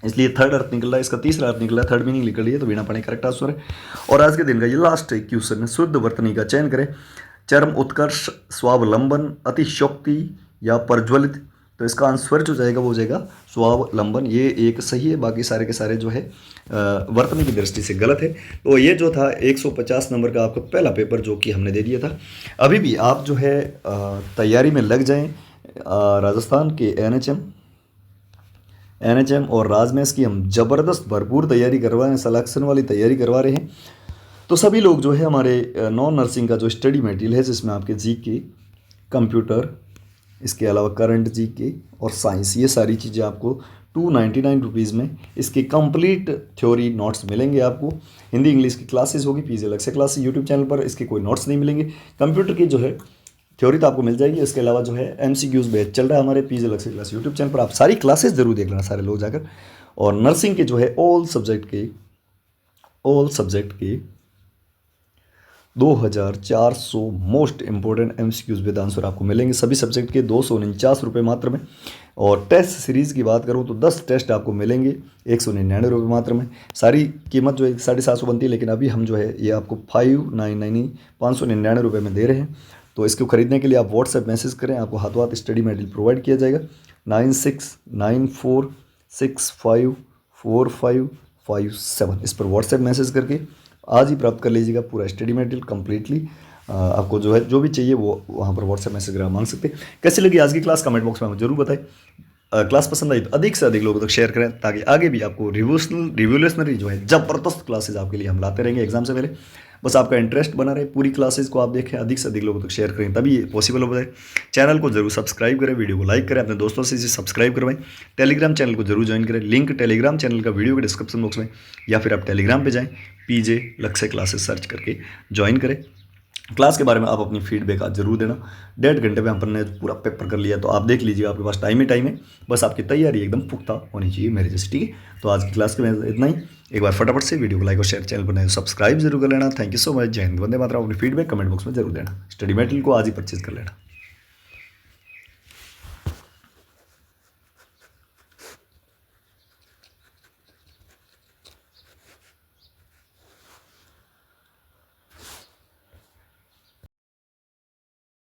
इसलिए थर्ड अर्थ निकल रहा है, इसका तीसरा अर्थ निकल रहा है, थर्ड मीनिंग निकल रही है, तो वीणा पाणी करेक्ट आंसर है। और आज के दिन का ये लास्ट क्वेश्चन है, शुद्ध वर्तनी का चयन करें। चरम उत्कर्ष, स्वावलंबन, अतिशोक्ति या प्रज्वलित, तो इसका आंसर जो जाएगा वो हो जाएगा स्वावलंबन, ये एक सही है, बाकी सारे के सारे जो है वर्तनी की दृष्टि से गलत है। तो ये जो था 150 नंबर का आपका पहला पेपर जो कि हमने दे दिया था। अभी भी आप जो है तैयारी में लग जाएं, राजस्थान के एनएचएम और राजमेस की हम ज़बरदस्त भरपूर तैयारी करवा रहे हैं, सिलेक्शन वाली तैयारी करवा रहे हैं। तो सभी लोग जो है हमारे नॉन नर्सिंग का जो स्टडी मटेरियल है, जिसमें आपके जीके, कंप्यूटर, इसके अलावा करंट जीके और साइंस, ये सारी चीज़ें आपको 299 रुपीज़ में इसके कंप्लीट थ्योरी नोट्स मिलेंगे आपको। हिंदी इंग्लिश की क्लासेस होगी, फीस अलग से क्लास यूट्यूब चैनल पर, इसके कोई नोट्स नहीं मिलेंगे। कंप्यूटर की जो है थ्योरी तो आपको मिल जाएगी, इसके अलावा जो है MCQs बैच चल रहा है हमारे फीस अलग से क्लास यूट्यूब चैनल पर, आप सारी क्लासेस जरूर देख लेना सारे लोग जाकर। और नर्सिंग के जो है ऑल सब्जेक्ट के 2400 most important MCQs with answer आपको मिलेंगे, सभी सब्जेक्ट के 249 रुपये मात्र में। और टेस्ट सीरीज़ की बात करूं तो 10 टेस्ट आपको मिलेंगे 199 रुपये मात्र में। सारी कीमत जो है 750 बनती है, लेकिन अभी हम जो है ये आपको 599 रुपये में दे रहे हैं। तो इसको खरीदने के लिए आप व्हाट्सएप मैसेज करें, आपको हाथों हाथ स्टडी मटेरियल प्रोवाइड किया जाएगा। 9694654557 इस पर व्हाट्सएप मैसेज करके आज ही प्राप्त कर लीजिएगा पूरा स्टडी मटेरियल कम्प्लीटली। आपको जो है जो भी चाहिए वो वहाँ पर व्हाट्सएप मैसेज कर मांग सकते हैं। कैसी लगी आज की क्लास, कमेंट बॉक्स में हमें जरूर बताएं। क्लास पसंद आई तो अधिक से अधिक लोगों तक शेयर करें, ताकि आगे भी आपको रिवोल्यूशनरी जो है ज़बरदस्त क्लासेज आपके लिए हम लाते रहेंगे एग्जाम से पहले। बस आपका इंटरेस्ट बना रहे, पूरी क्लासेज को आप देखें, अधिक से अधिक लोगों तक शेयर करें, तभी ये पॉसिबल हो पाए। चैनल को जरूर सब्सक्राइब करें, वीडियो को लाइक करें, अपने दोस्तों से इसे सब्सक्राइब करवाएं। टेलीग्राम चैनल को जरूर ज्वाइन करें, लिंक टेलीग्राम चैनल का वीडियो के डिस्क्रिप्शन बॉक्स में, या फिर आप टेलीग्राम पे जाएं, PJ लक्ष्य क्लासेस सर्च करके ज्वाइन करें। क्लास के बारे में आप अपनी फीडबैक आज जरूर देना। 1.5 घंटे में अपन ने पूरा पेपर कर लिया, तो आप देख लीजिए, आपके पास टाइम ही टाइम है, बस आपकी तैयारी एकदम पुख्ता होनी चाहिए मेरे जैसे, ठीक है। तो आज की क्लास के में इतना ही। एक बार फटाफट से वीडियो को लाइक और शेयर, चैनल पर नए सब्सक्राइब जरूर कर लेना। थैंक यू सो मच, जय हिंद, वंदे मातरम। अपनी फीडबैक कमेंट बॉक्स में जरूर देना। स्टडी मटेरियल को आज ही परचेज कर लेना।